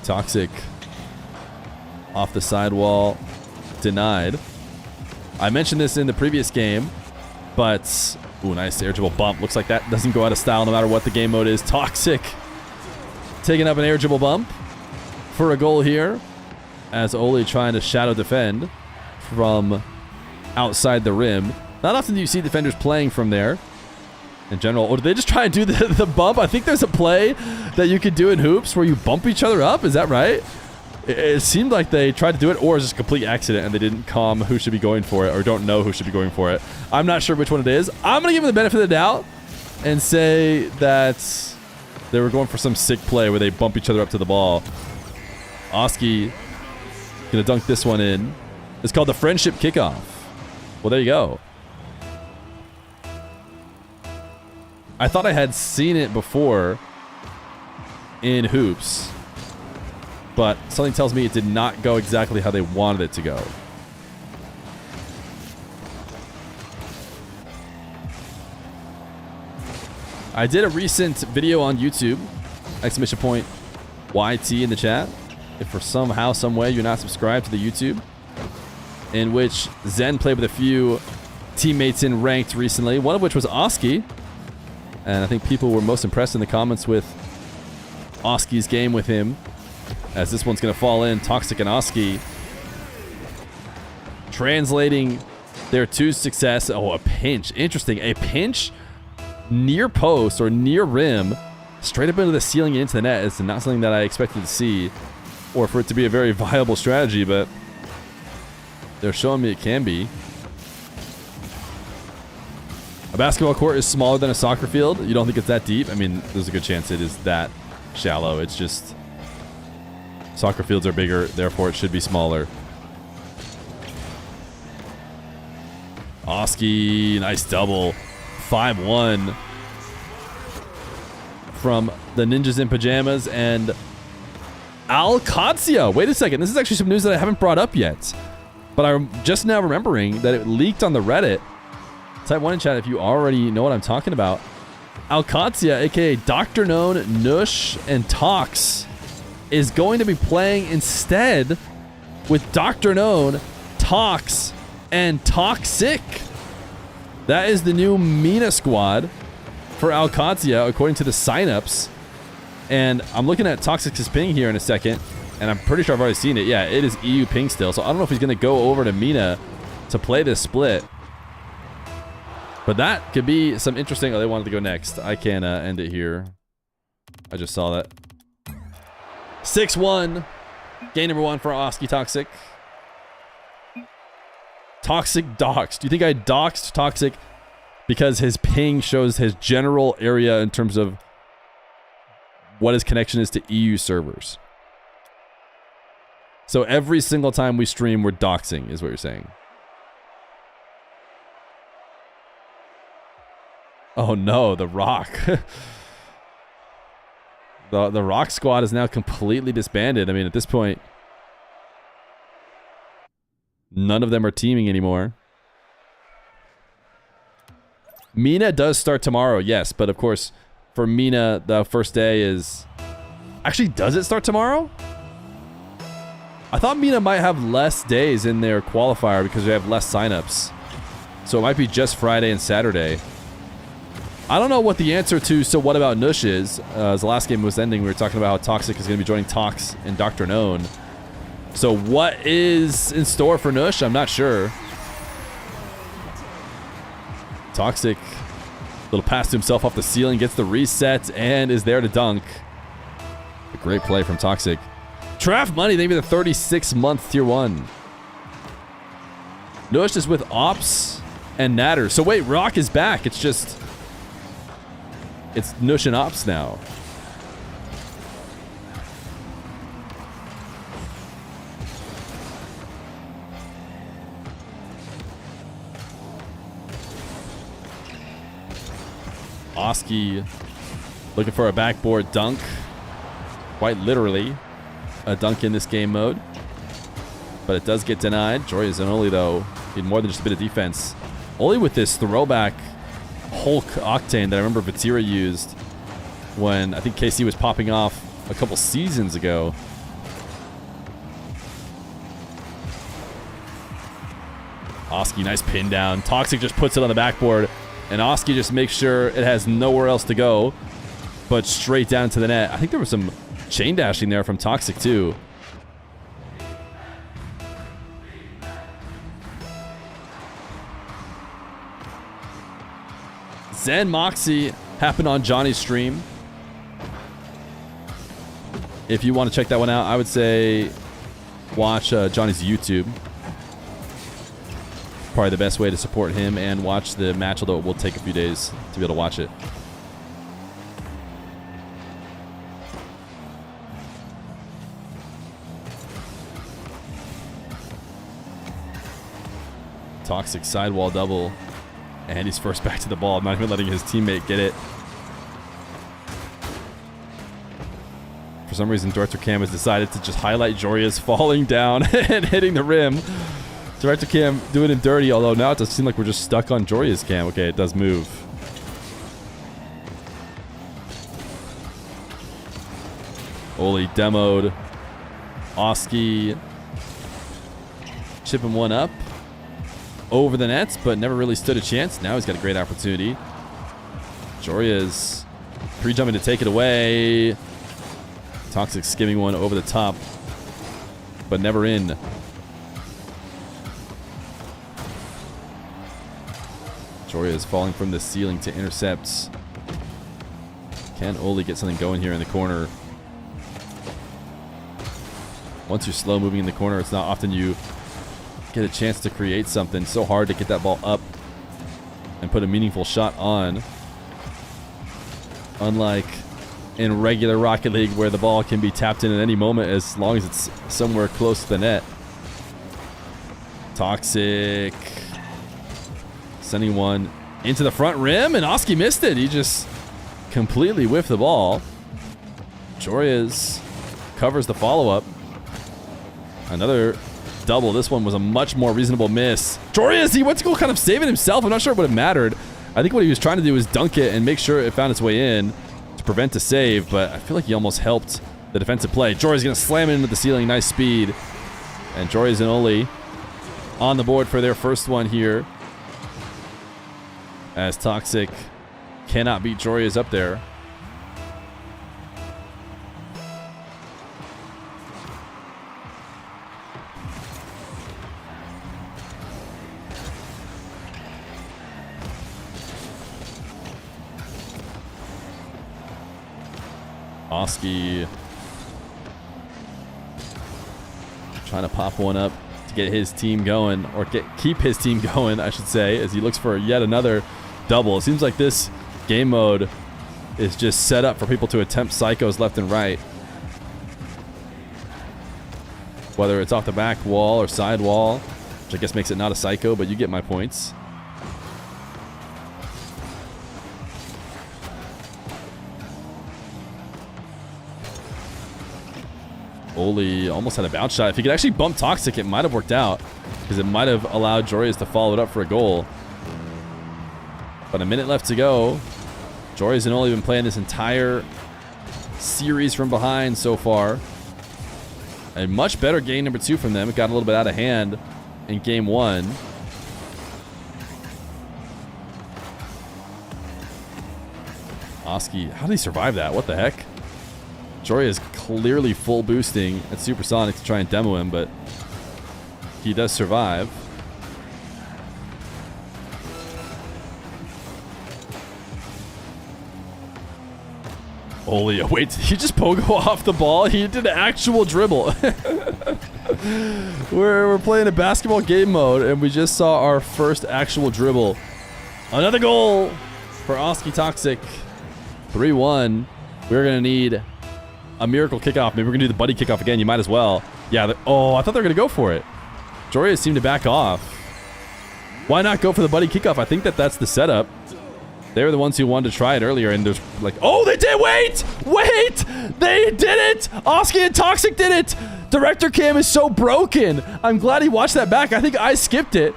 Toxic off the sidewall, denied. I mentioned this in the previous game, but ooh, nice air dribble bump. Looks like that doesn't go out of style no matter what the game mode is. Toxic taking up an air dribble bump for a goal here, as Oaly trying to shadow defend from outside the rim. Not often do you see defenders playing from there in general. Or did they just try and do the bump? I think there's a play that you could do in hoops where you bump each other up. Is that right? It seemed like they tried to do it, or it's just a complete accident and they didn't calm who should be going for it, or don't know who should be going for it. I'm not sure which one it is. I'm going to give them the benefit of the doubt and say that they were going for some sick play where they bump each other up to the ball. Oski going to dunk this one in. It's called the friendship kickoff. Well, there you go. I thought I had seen it before in hoops, but something tells me it did not go exactly how they wanted it to go. I did a recent video on YouTube, exclamation point YT in the chat, if for somehow, some way you're not subscribed to the YouTube, in which ZEN played with a few teammates in ranked recently, one of which was Oski. And I think people were most impressed in the comments with Oski's game with him, as this one's going to fall in. Toxic and Oski translating their 2 success. Oh, a pinch. Interesting. A pinch near post or near rim, straight up into the ceiling and into the net. It's not something that I expected to see, or for it to be a very viable strategy, but they're showing me it can be. A basketball court is smaller than a soccer field. You don't think it's that deep? I mean, there's a good chance it is that shallow. It's just soccer fields are bigger, therefore it should be smaller. Oski, nice double. 5-1 from the Ninjas in Pajamas and MAWKZY. Wait a second. This is actually some news that I haven't brought up yet, but I'm just now remembering that it leaked on the Reddit. Type 1 in chat if you already know what I'm talking about. MAWKZY, aka Dr. Known, Nush, and Tox, is going to be playing instead with Dr. Known, Tox, and Toxic. That is the new MENA squad for MAWKZY, according to the signups. And I'm looking at Toxic's ping here in a second, and I'm pretty sure I've already seen it. Yeah, it is EU ping still, so I don't know if he's going to go over to MENA to play this split. But that could be some interesting... Oh, they wanted to go next. I can end it here. I just saw that. 6-1. Game number 1 for Oski Toxic. Toxic doxed. Do you think I doxed Toxic because his ping shows his general area in terms of what his connection is to EU servers? So every single time we stream, we're doxing, is what you're saying. Oh no, the Rock. The Rock squad is now completely disbanded. I mean, at this point, none of them are teaming anymore. MENA does start tomorrow, yes, but of course, for MENA, the first day is... Actually, does it start tomorrow? I thought MENA might have less days in their qualifier because they have less signups. So it might be just Friday and Saturday. I don't know what the answer to So What About Nush is. As the last game was ending, we were talking about how Toxic is going to be joining Tox and Dr. Known. So what is in store for Nush? I'm not sure. Toxic, little pass to himself off the ceiling, gets the reset, and is there to dunk. A great play from Toxic. Traf Money, maybe the 36-month tier 1. Nush is with Ops and Natter. So wait, Rock is back. It's just... It's Nush and Ops now. Oski looking for a backboard dunk. Quite literally a dunk in this game mode. But it does get denied. Joreuz and Oaly, though, need more than just a bit of defense. Oaly with this throwback Hulk Octane that I remember Vatira used when I think KC was popping off a couple seasons ago. Oski, nice pin down. Toxic just puts it on the backboard, and Oski just makes sure it has nowhere else to go but straight down to the net. I think there was some chain dashing there from Toxic too. ZEN MAWKZY happened on Johnny's stream. If you want to check that one out, I would say watch Johnny's YouTube. Probably the best way to support him and watch the match, although it will take a few days to be able to watch it. Toxic sidewall double. And he's first back to the ball. I'm not even letting his teammate get it. For some reason, Director Cam has decided to just highlight Joreuz falling down and hitting the rim. Director Cam doing it dirty, although now it does seem like we're just stuck on Joreuz Cam. Okay, it does move. Oaly demoed. Oski chipping one up over the nets, but never really stood a chance. Now he's got a great opportunity. Joreuz pre-jumping to take it away. Toxic skimming one over the top, but never in. Joreuz falling from the ceiling to intercepts. Can Oaly get something going here in the corner? Once you're slow moving in the corner, it's not often you get a chance to create something. So hard to get that ball up and put a meaningful shot on. Unlike in regular Rocket League where the ball can be tapped in at any moment as long as it's somewhere close to the net. Toxic sending one into the front rim, and Oski missed it. He just completely whiffed the ball. Joreuz covers the follow-up. Another double. This one was a much more reasonable miss. Joreuz, he went to go kind of saving himself. I'm not sure it would have mattered. I think what he was trying to do was dunk it and make sure it found its way in to prevent a save, but I feel like he almost helped the defensive play. Joreuz going to slam it into the ceiling. Nice speed. And Joreuz and Oaly on the board for their first one here, as Toxic cannot beat Joreuz up there. Oski trying to pop one up to get his team going, or keep his team going, I should say, as he looks for yet another double. It seems like this game mode is just set up for people to attempt psychos left and right. Whether it's off the back wall or side wall, which I guess makes it not a psycho, but you get my points. Oaly almost had a bounce shot. If he could actually bump Toxic, it might have worked out, because it might have allowed Joreuz to follow it up for a goal. But a minute left to go. Joreuz and Oaly have been playing this entire series from behind so far. A much better game number 2 from them. It got a little bit out of hand in game 1. Oski, how did he survive that? What the heck? Joreuz is clearly full boosting at Supersonic to try and demo him, but he does survive. Oaly, wait, did he just pogo off the ball? He did an actual dribble. We're playing a basketball game mode, and we just saw our first actual dribble. Another goal for Oski Toxic. 3-1. We're going to need a miracle kickoff. Maybe we're going to do the buddy kickoff again. You might as well. Yeah. Oh, I thought they were going to go for it. Joreuz seemed to back off. Why not go for the buddy kickoff? I think that's the setup. They were the ones who wanted to try it earlier, and there's like, oh, they did. Wait. They did it. Oski and Toxic did it. Director Cam is so broken. I'm glad he watched that back. I think I skipped it.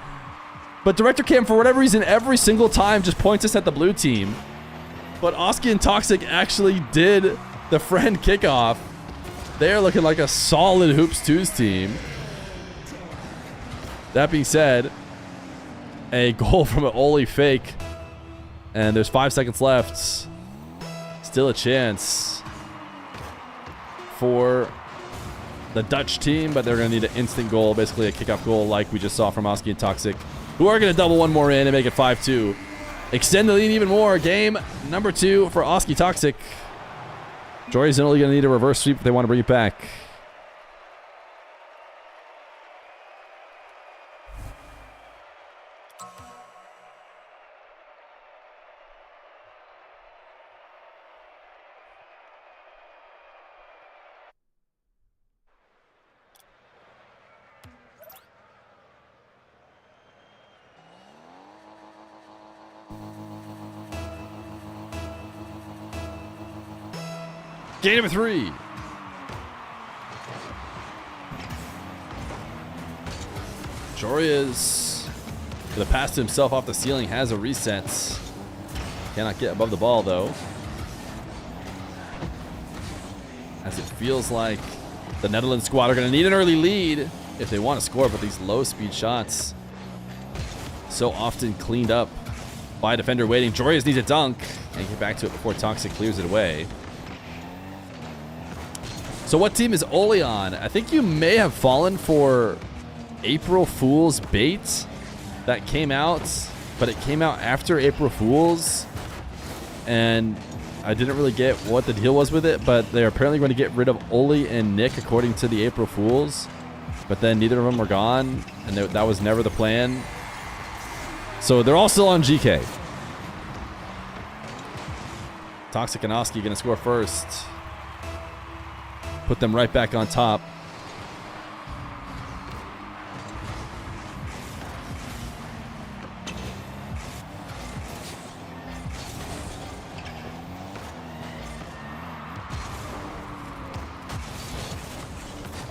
But Director Cam, for whatever reason, every single time just points us at the blue team. But Oski and Toxic actually did the friend kickoff. They're looking like a solid Hoops 2's team. That being said, a goal from an Oaly fake. And there's 5 seconds left. Still a chance for the Dutch team, but they're going to need an instant goal, basically a kickoff goal like we just saw from Oski and Toxic, who are going to double one more in and make it 5-2. Extend the lead even more. Game number 2 for Oski Toxic. Joreuz and Oaly going to need a reverse sweep if they want to bring it back. Game number 3. Joreuz, with a pass to himself off the ceiling, has a reset. Cannot get above the ball, though. As it feels like the Netherlands squad are going to need an early lead if they want to score, but these low-speed shots so often cleaned up by a defender waiting. Joreuz needs a dunk and get back to it before Toxic clears it away. So what team is Oaly on? I think you may have fallen for April Fool's bait that came out, but it came out after April Fool's, and I didn't really get what the deal was with it, but they're apparently going to get rid of Oaly and Nick according to the April Fools, but then neither of them were gone, and that was never the plan. So they're all still on GK. Toxic and Oski going to score first. Put them right back on top.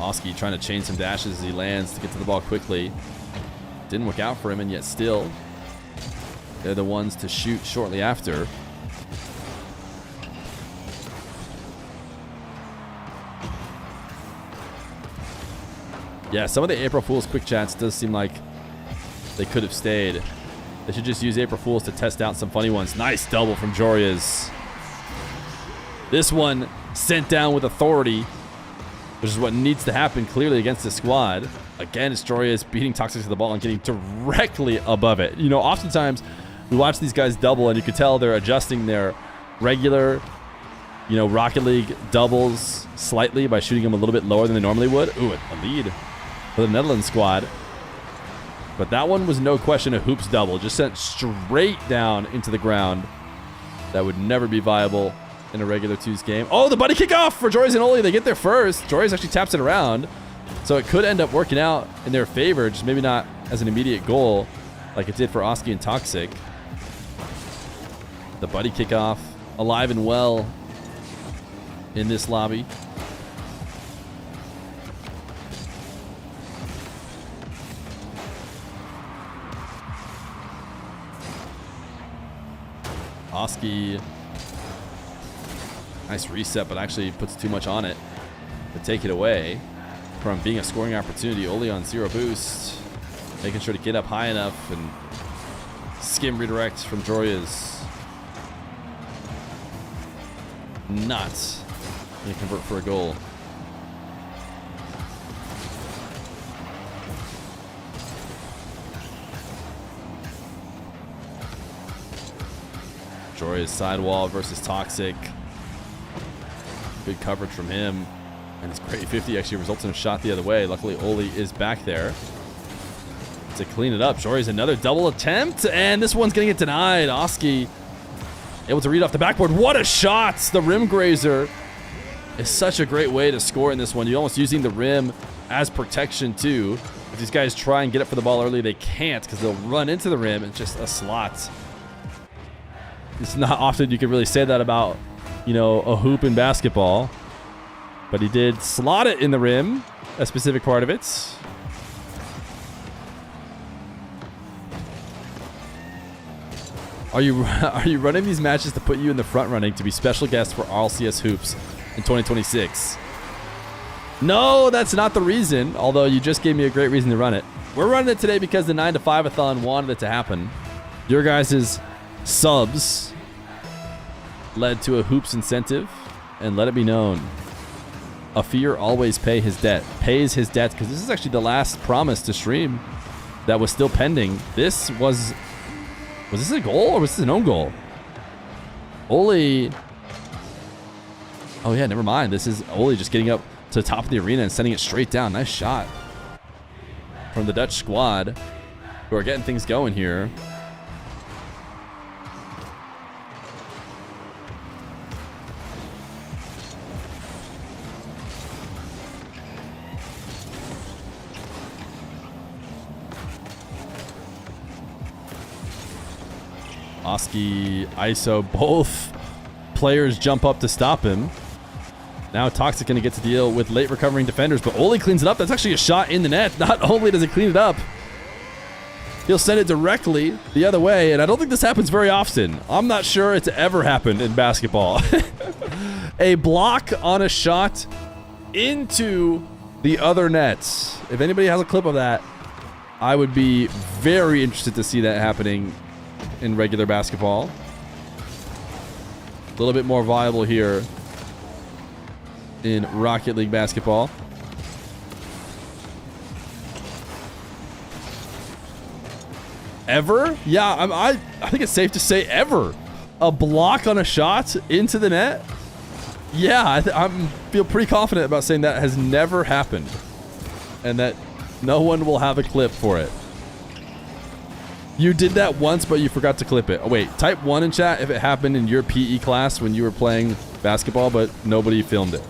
Oski trying to chain some dashes as he lands to get to the ball quickly. Didn't work out for him, and yet still They're the ones to shoot shortly after. Yeah, some of the April Fool's quick chats does seem like they could have stayed. They should just use April Fool's to test out some funny ones. Nice double from Joreuz. This one sent down with authority, which is what needs to happen clearly against this squad. Again, it's Joreuz beating Toxic to the ball and getting directly above it. You know, oftentimes we watch these guys double and you can tell they're adjusting their regular, you know, Rocket League doubles slightly by shooting them a little bit lower than they normally would. Ooh, a lead for the Netherlands squad. But that one was no question a hoops double. Just sent straight down into the ground. That would never be viable in a regular twos game. Oh, the buddy kickoff for Joreuz and Oaly. They get there first. Joreuz actually taps it around. So it could end up working out in their favor, just maybe not as an immediate goal like it did for Oski and Toxic. The buddy kickoff alive and well in this lobby. Oski, nice reset, but actually puts too much on it to take it away from being a scoring opportunity. Oaly on 0 boost, making sure to get up high enough and skim redirect from Joreuz. Not going to convert for a goal. Joreuz sidewall versus Toxic. Good coverage from him. And his great 50 actually results in a shot the other way. Luckily, Oaly is back there to clean it up. Joreuz another double attempt, and this one's going to get denied. Oski able to read off the backboard. What a shot! The rim grazer is such a great way to score in this one. You're almost using the rim as protection, too. If these guys try and get up for the ball early, they can't because they'll run into the rim. It's just a slot. It's not often you can really say that about, you know, a hoop in basketball. But he did slot it in the rim, a specific part of it. Are you running these matches to put you in the front running to be special guest for RLCS Hoops in 2026? No, that's not the reason, although you just gave me a great reason to run it. We're running it today because the 9 to 5-a-thon wanted it to happen. Your guys' subs led to a hoops incentive, and let it be known, a Feer always pays his debt because this is actually the last promise to stream that was still pending. This was this a goal or was this an own goal? Oaly. Oh yeah, never mind. This is Oaly just getting up to the top of the arena and sending it straight down. Nice shot from the Dutch squad who are getting things going here. Oski, ISO, both players jump up to stop him. Now Toxic going to get to deal with late recovering defenders, but Oaly cleans it up. That's actually a shot in the net. Not only does it clean it up, he'll send it directly the other way, and I don't think this happens very often. I'm not sure it's ever happened in basketball. A block on a shot into the other net. If anybody has a clip of that, I would be very interested to see that happening in regular basketball. A little bit more viable here in Rocket League basketball. Ever? Yeah, I think it's safe to say ever. A block on a shot into the net? Yeah, I feel pretty confident about saying that has never happened, and that no one will have a clip for it. You did that once, but you forgot to clip it. Oh, wait. Type 1 in chat if it happened in your PE class when you were playing basketball, but nobody filmed it.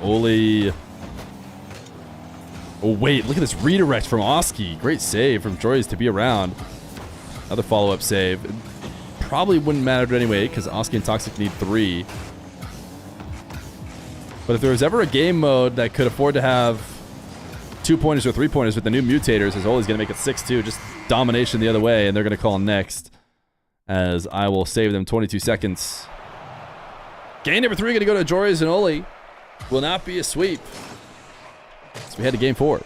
Oaly. Oh, wait. Look at this redirect from Oski. Great save from Joreuz to be around. Another follow-up save. probably wouldn't matter anyway because Oski and Toxic need 3. But if there was ever a game mode that could afford to have 2-pointers or 3-pointers with the new mutators, as Oaly's going to make it 6-2, just domination the other way, and they're going to call next, as I will save them 22 seconds. Game number 3 going to go to Joreuz and Oaly. Will not be a sweep. So we head to game 4.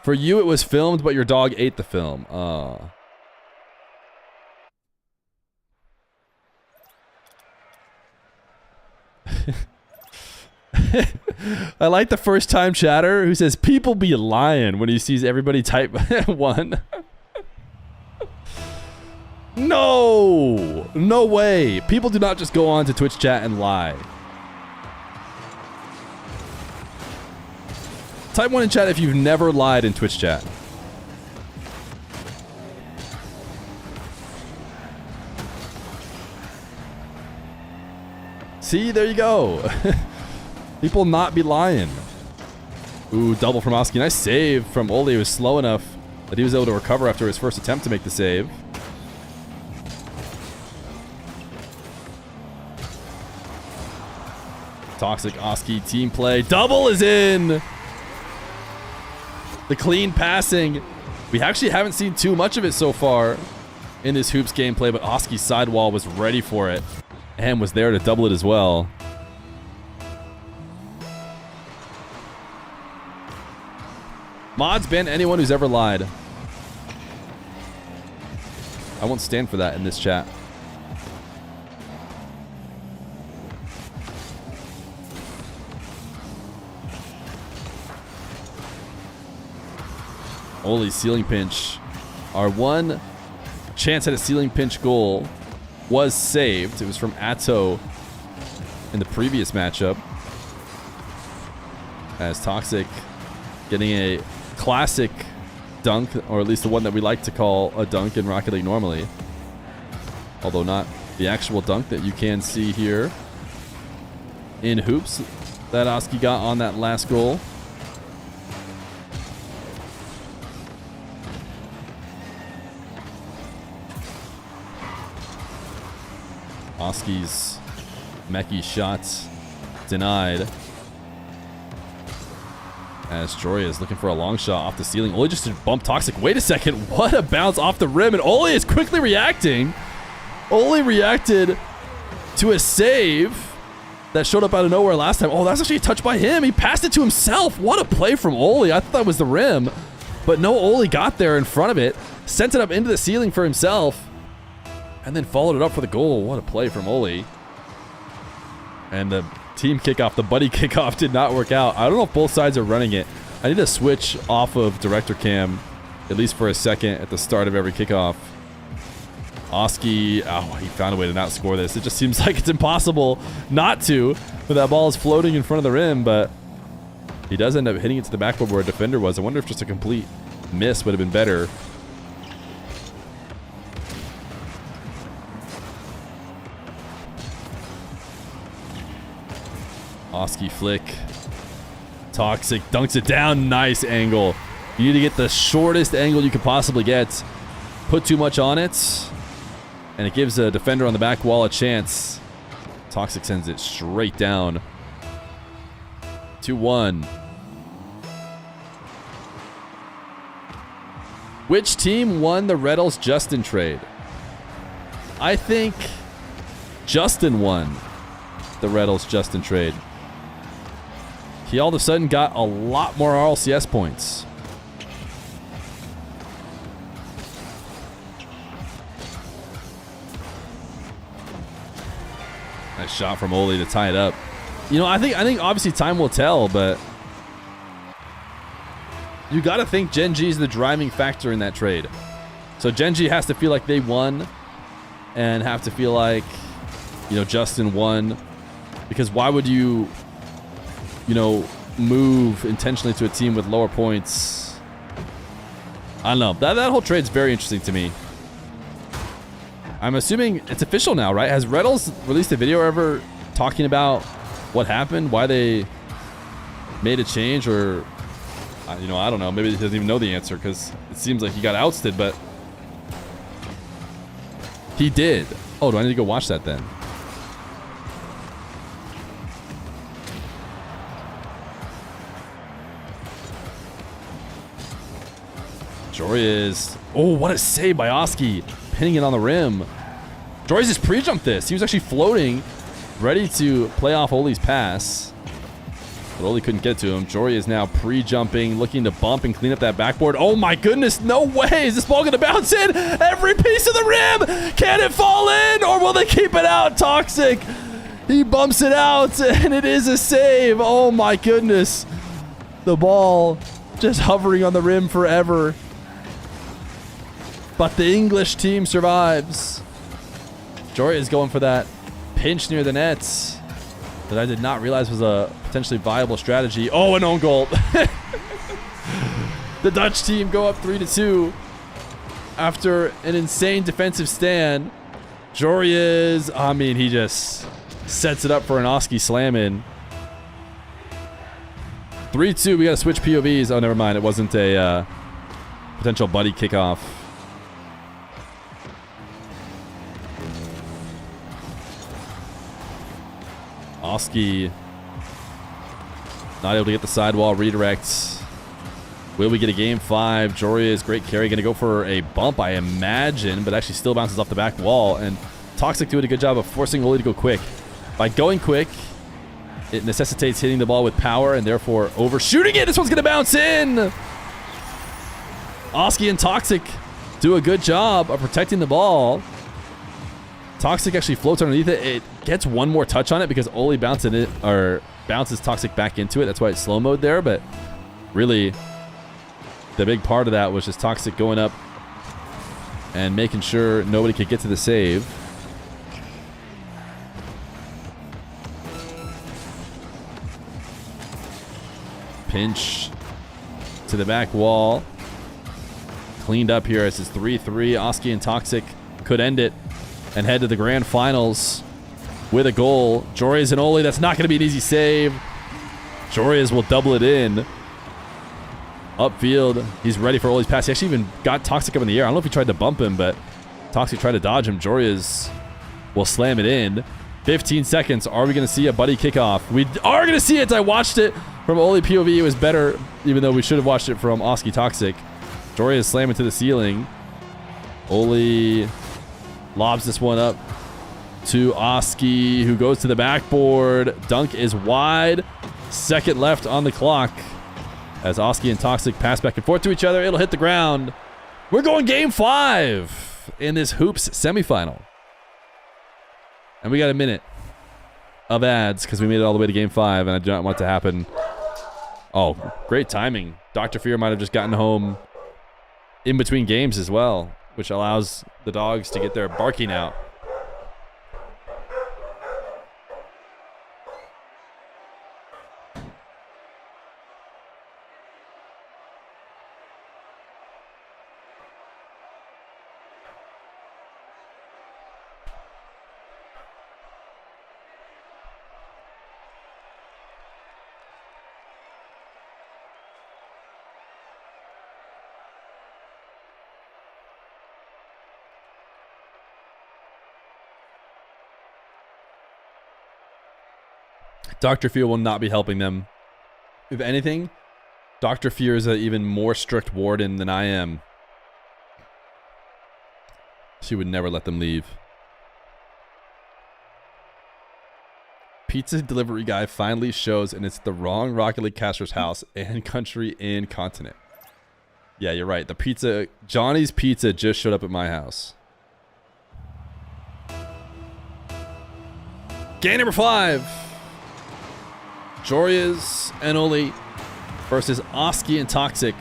For you, it was filmed, but your dog ate the film. I like the first time chatter who says people be lying when he sees everybody type 1. No! No way. People do not just go on to Twitch chat and lie. Type 1 in chat if you've never lied in Twitch chat. See, there you go. People not be lying. Ooh, double from Oski. Nice save from Oaly. It was slow enough that he was able to recover after his first attempt to make the save. Toxic Oski team play. Double is in. The clean passing. We actually haven't seen too much of it so far in this Hoops gameplay, but Oski's sidewall was ready for it and was there to double it as well. Mods ban anyone who's ever lied. I won't stand for that in this chat. Oaly's ceiling pinch. Our one chance at a ceiling pinch goal was saved. It was from Atow in the previous matchup. As Toxic getting a classic dunk, or at least the one that we like to call a dunk in Rocket League normally. Although not the actual dunk that you can see here in Hoops that Oski got on that last goal. Oski's Meki shots denied. As Joreuz is looking for a long shot off the ceiling. Oaly just did bump Toxic. Wait a second. What a bounce off the rim. And Oaly is quickly reacting. Oaly reacted to a save that showed up out of nowhere last time. Oh, that's actually a touch by him. He passed it to himself. What a play from Oaly. I thought that was the rim. But no, Oaly got there in front of it. Sent it up into the ceiling for himself. And then followed it up for the goal. What a play from Oaly. And the team kickoff, the buddy kickoff, did not work out. I don't know if both sides are running it. I need to switch off of director cam, at least for a second, at the start of every kickoff. Oski, oh, he found a way to not score this. It just seems like it's impossible not to, when that ball is floating in front of the rim, but he does end up hitting it to the backboard where a defender was. I wonder if just a complete miss would have been better. Oski flick. Toxic dunks it down. Nice angle. You need to get the shortest angle you could possibly get. Put too much on it, and it gives a defender on the back wall a chance. Toxic sends it straight down. 2-1. Which team won the Reddles Justin trade? I think Justin won the Reddles Justin trade. He all of a sudden got a lot more RLCS points. Nice shot from Oaly to tie it up. You know, I think obviously time will tell, but you got to think Gen G is the driving factor in that trade. So Gen G has to feel like they won and have to feel like, you know, Justin won, because why would you know, move intentionally to a team with lower points? I don't know. That whole trade's very interesting to me. I'm assuming it's official now, right? Has Reddles released a video ever talking about what happened, why they made a change, or, you know, I don't know. Maybe he doesn't even know the answer because it seems like he got ousted, but He did. Oh, do I need to go watch that then? Joreuz. Oh, what a save by Oski. Pinning it on the rim. Joreuz just pre-jumped this. He was actually floating, ready to play off Oaly's pass. But Oaly couldn't get to him. Joreuz now pre-jumping, looking to bump and clean up that backboard. Oh my goodness, no way. Is this ball going to bounce in? Every piece of the rim. Can it fall in or will they keep it out? Toxic. He bumps it out and it is a save. Oh my goodness. The ball just hovering on the rim forever. But the English team survives. Joreuz going for that pinch near the nets that I did not realize was a potentially viable strategy. Oh, an own goal. The Dutch team go up 3-2 after an insane defensive stand. Joreuz, I mean, he just sets it up for an Oski slam in. 3-2, we got to switch POVs. Oh, never mind. It wasn't a potential buddy kickoff. Oski not able to get the sidewall redirects. Will we get a game 5? Joreuz, great carry. Going to go for a bump, I imagine, but actually still bounces off the back wall. And Toxic doing a good job of forcing Oaly to go quick. By going quick, it necessitates hitting the ball with power and therefore overshooting it. This one's going to bounce in. Oski and Toxic do a good job of protecting the ball. Toxic actually floats underneath it. It gets one more touch on it because Oaly bounces Toxic back into it. That's why it's slow mode there. But really, the big part of that was just Toxic going up and making sure nobody could get to the save. Pinch to the back wall. Cleaned up here as it's 3-3. Oski and Toxic could end it and head to the grand finals with a goal. Joreuz and Oaly, that's not going to be an easy save. Joreuz will double it in. Upfield, he's ready for Oaly's pass. He actually even got Toxic up in the air. I don't know if he tried to bump him, but Toxic tried to dodge him. Joreuz will slam it in. 15 seconds. Are we going to see a buddy kickoff? We are going to see it. I watched it from Oaly POV. It was better, even though we should have watched it from Oski Toxic. Joreuz slamming to the ceiling. Oaly lobs this one up to Oski, who goes to the backboard. Dunk is wide. Second left on the clock as Oski and Toxic pass back and forth to each other. It'll hit the ground. We're going game 5 in this Hoops semifinal. And we got a minute of ads because we made it all the way to game 5, and I do not want it to happen. Oh, great timing. Dr. Feer might have just gotten home in between games as well, which allows the dogs to get their barking out. Dr. Feer will not be helping them. If anything, Dr. Feer is an even more strict warden than I am. She would never let them leave. Pizza delivery guy finally shows, and it's the wrong Rocket League caster's house and country and continent. Yeah, you're right. The pizza, Johnny's Pizza, just showed up at my house. Game number 5. Joreuz and Oaly versus Oski and Toxic.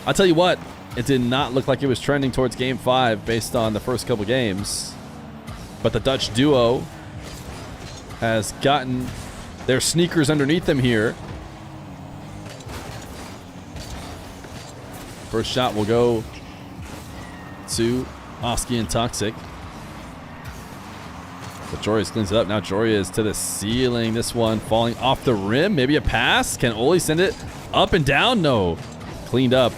I'll tell you what, it did not look like it was trending towards game 5 based on the first couple games. But the Dutch duo has gotten their sneakers underneath them here. First shot will go to Oski and Toxic. But Joreuz cleans it up. Now Joreuz to the ceiling. This one falling off the rim. Maybe a pass. Can Oaly send it up and down? No. Cleaned up.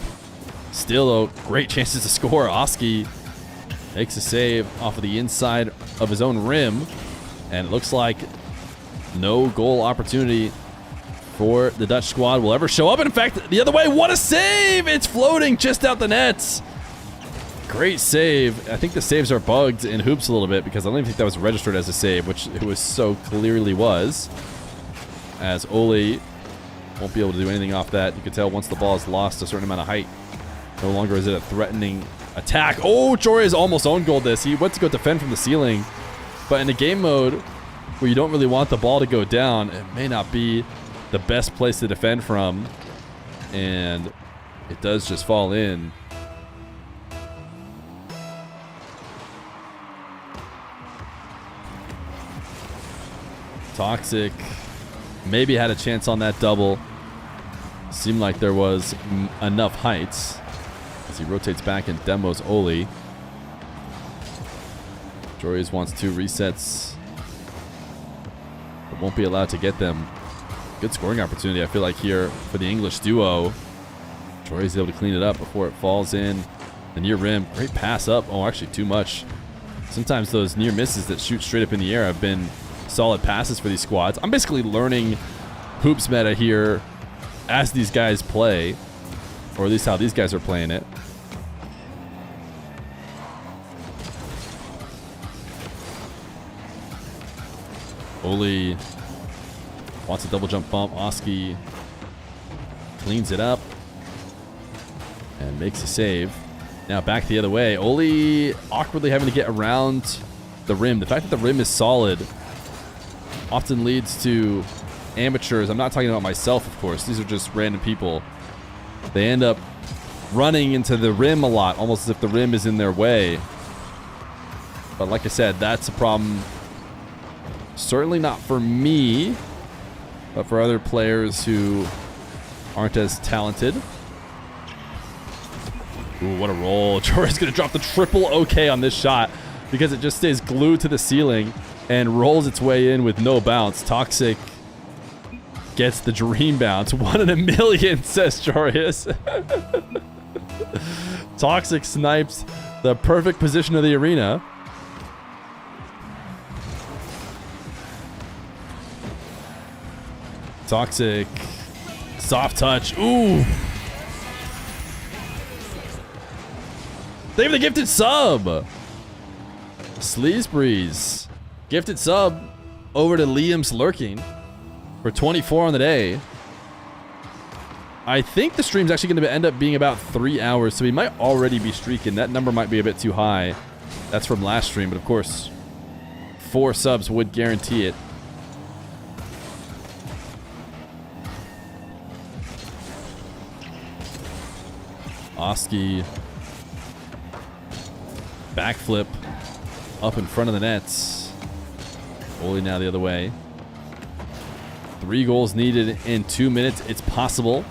Still, though, great chances to score. Oski Makes a save off of the inside of his own rim. And it looks like no goal opportunity for the Dutch squad will ever show up. And in fact, the other way, what a save! It's floating just out the nets. Great save. I think the saves are bugged in hoops a little bit because I don't even think that was registered as a save, which it was so clearly was. As Oaly won't be able to do anything off that. You can tell once the ball is lost a certain amount of height, no longer is it a threatening attack. Oh, Joreuz almost own goaled this. He went to go defend from the ceiling. But in a game mode where you don't really want the ball to go down, it may not be the best place to defend from. And it does just fall in. Toxic maybe had a chance on that double. Seemed like there was enough heights as he rotates back and demos Oaly. Joreuz wants 2 resets, but won't be allowed to get them. Good scoring opportunity, I feel like, here for the English duo. Joreuz is able to clean it up before it falls in the near rim. Great pass up. Oh, actually too much. Sometimes those near misses that shoot straight up in the air have been solid passes for these squads. I'm basically learning hoops meta here as these guys play, or at least how these guys are playing it. Oaly wants a double jump bump. Oski cleans it up and makes a save. Now back the other way. Oaly awkwardly having to get around the rim. The fact that the rim is solid often leads to amateurs. I'm not talking about myself, of course. These are just random people. They end up running into the rim a lot, almost as if the rim is in their way. But like I said, that's a problem. Certainly not for me, but for other players who aren't as talented. Ooh, what a roll. Joreuz going to drop the triple OK on this shot because it just stays glued to the ceiling and rolls its way in with no bounce. Toxic gets the dream bounce. 1 in a million, says Joreuz. Toxic snipes the perfect position of the arena. Toxic. Soft touch. Ooh. They have the gifted sub. Sleaze Breeze. Gifted sub over to Liam's Lurking for 24 on the day. I think the stream's actually going to end up being about 3 hours, so we might already be streaking. That number might be a bit too high. That's from last stream, but of course, 4 subs would guarantee it. Oski. Backflip up in front of the nets. Oaly now the other way. 3 goals needed in 2 minutes. It's possible,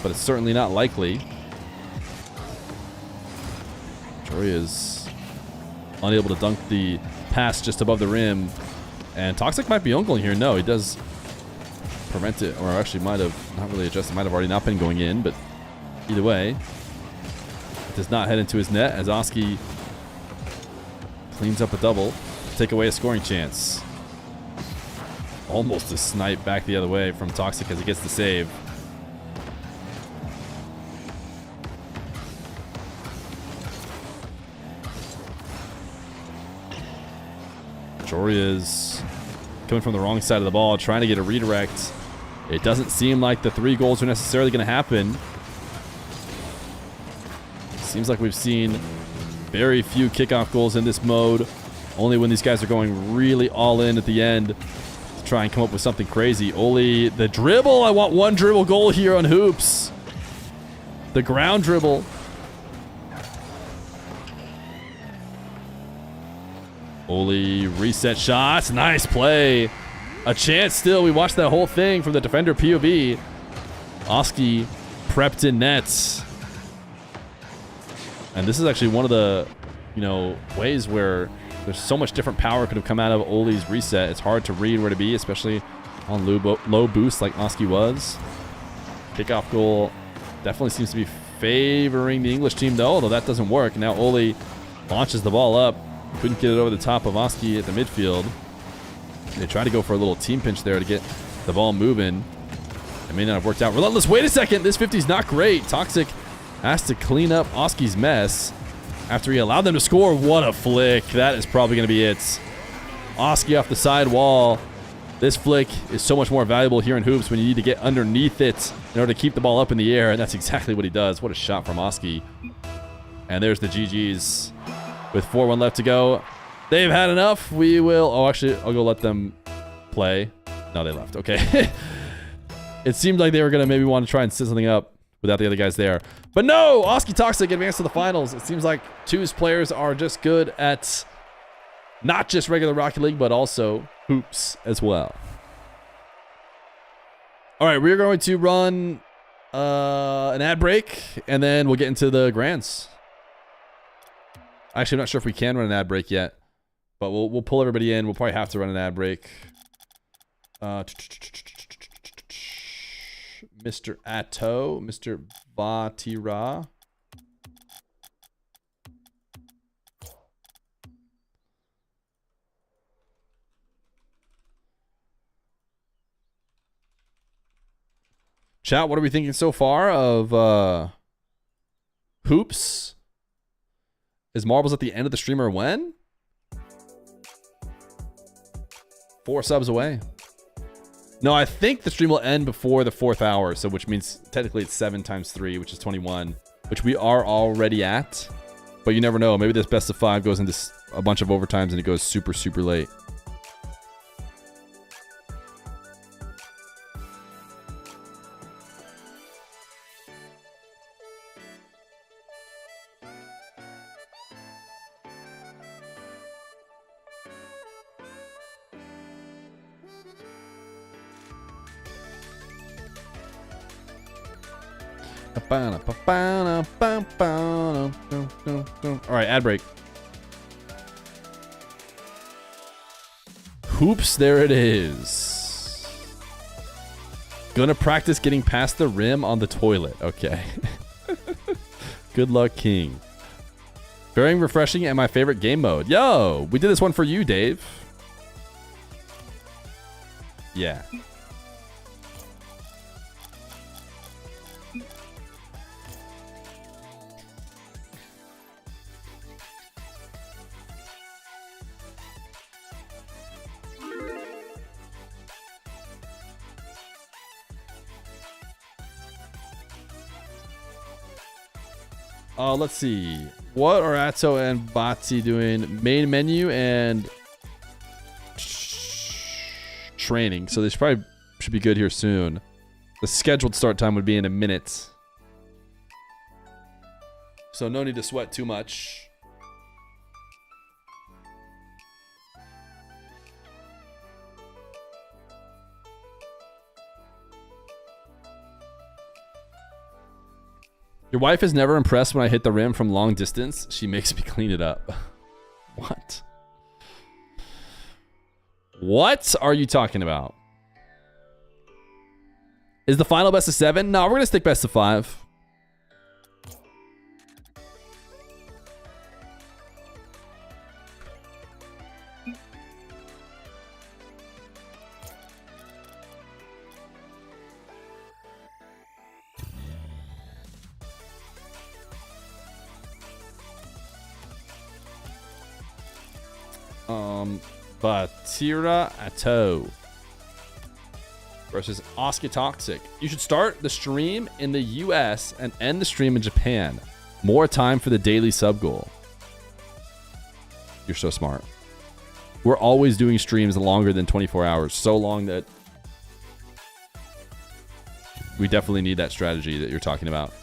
but it's certainly not likely. Joreuz unable to dunk the pass just above the rim. And Toxic might be uncling here. No, he does prevent it, or actually might have not really adjusted. Might have already not been going in, but either way, it does not head into his net as Oski cleans up a double to take away a scoring chance. Almost a snipe back the other way from Toxic as he gets the save. Joreuz coming from the wrong side of the ball, trying to get a redirect. It doesn't seem like the 3 goals are necessarily going to happen. Seems like we've seen very few kickoff goals in this mode. Only when these guys are going really all in at the end to try and come up with something crazy. Oaly, the dribble. I want 1 dribble goal here on hoops. The ground dribble. Oaly reset shots. Nice play. A chance still. We watched that whole thing from the defender POV. Oski prepped in nets. And this is actually one of the, ways where there's so much different power could have come out of Oaly's reset. It's hard to read where to be, especially on low boost like Oski was. Kickoff goal definitely seems to be favoring the English team, though, although that doesn't work. Now Oaly Launches the ball up. Couldn't get it over the top of Oski at the midfield. They tried to go for a little team pinch there to get the ball moving. It may not have worked out. Relentless, wait a second. This 50 is not great. Toxic has to clean up Oski's mess after he allowed them to score. What a flick. That is probably going to be it. Oski off the side wall. This flick is so much more valuable here in hoops when you need to get underneath it in order to keep the ball up in the air, and that's exactly what he does. What a shot from Oski. And there's the GGs with 4-1 left to go. They've had enough. We will... Oh, actually, I'll go let them play. No, they left. Okay. It seemed like they were going to maybe want to try and set something up without the other guys there. But no! Oski Toxic advanced to the finals. It seems like 2's players are just good at not just regular Rocket League, but also hoops as well. All right, we're going to run an ad break, and then we'll get into the grands. Actually, I'm not sure if we can run an ad break yet, but we'll pull everybody in. We'll probably have to run an ad break. Mr. Atow, Mr. Vatira. Chat, what are we thinking so far of hoops? Is marbles at the end of the stream or when? 4 subs away. No, I think the stream will end before the 4th hour, so which means technically it's 7 times 3, which is 21, which we are already at. But you never know. Maybe this best of 5 goes into a bunch of overtimes and it goes super, super late. All right, ad break. Hoops, there it is. Gonna practice getting past the rim on the toilet. Okay. Good luck, King. Very refreshing and my favorite game mode. Yo, we did this one for you, Dave. Yeah. Let's see. What are Atow and MAWKZY doing? Main menu and training. So this probably should be good here soon. The scheduled start time would be in a minute. So no need to sweat too much. Your wife is never impressed when I hit the rim from long distance. She makes me clean it up. What? What are you talking about? Is the final best of 7? No, we're going to stick best of 5. Vatira Atow versus Oski Toxic. You should start the stream in the US and end the stream in Japan. More time for the daily sub goal. You're so smart. We're always doing streams longer than 24 hours. So long that we definitely need that strategy that you're talking about.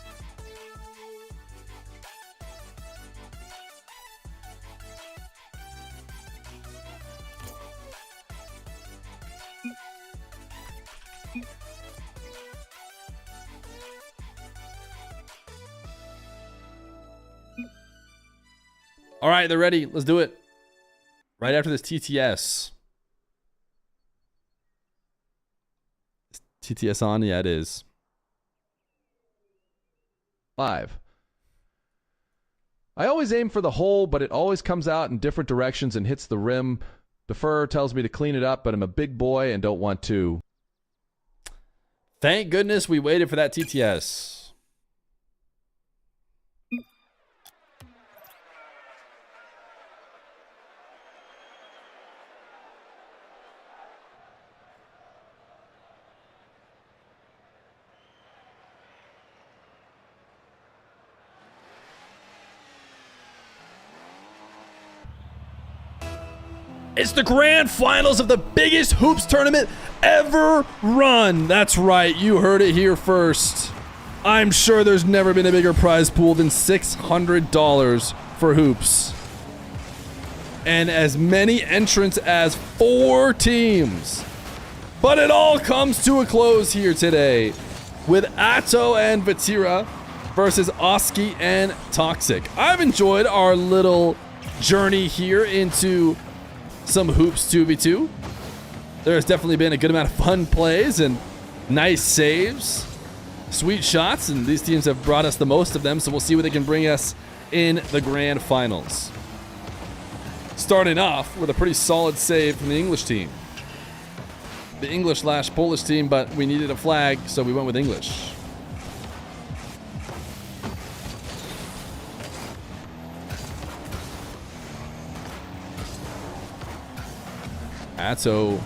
All right, they're ready. Let's do it. Right after this TTS. Is TTS on? Yeah, it is. 5. I always aim for the hole, but it always comes out in different directions and hits the rim. The fur tells me to clean it up, but I'm a big boy and don't want to. Thank goodness we waited for that TTS. It's the grand finals of the biggest hoops tournament ever run. That's right, you heard it here first. I'm sure there's never been a bigger prize pool than $600 for hoops. And as many entrants as 4 teams. But it all comes to a close here today with Atow and Vatira versus Oski and Toxic. I've enjoyed our little journey here into some hoops 2v2. There's definitely been a good amount of fun plays and nice saves, sweet shots, and these teams have brought us the most of them, so we'll see what they can bring us in the grand finals. Starting off with a pretty solid save from the English team. The English/Polish team, but we needed a flag, so we went with English. Atow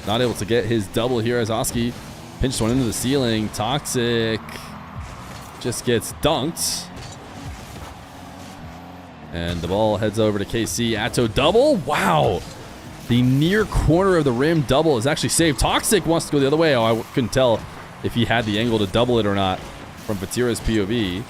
not able to get his double here as Oski pinched one into the ceiling. Toxic just gets dunked. And the ball heads over to KC. Atow double. Wow. The near corner of the rim double is actually saved. Toxic wants to go the other way. Oh, I couldn't tell if he had the angle to double it or not from Vatira's POV.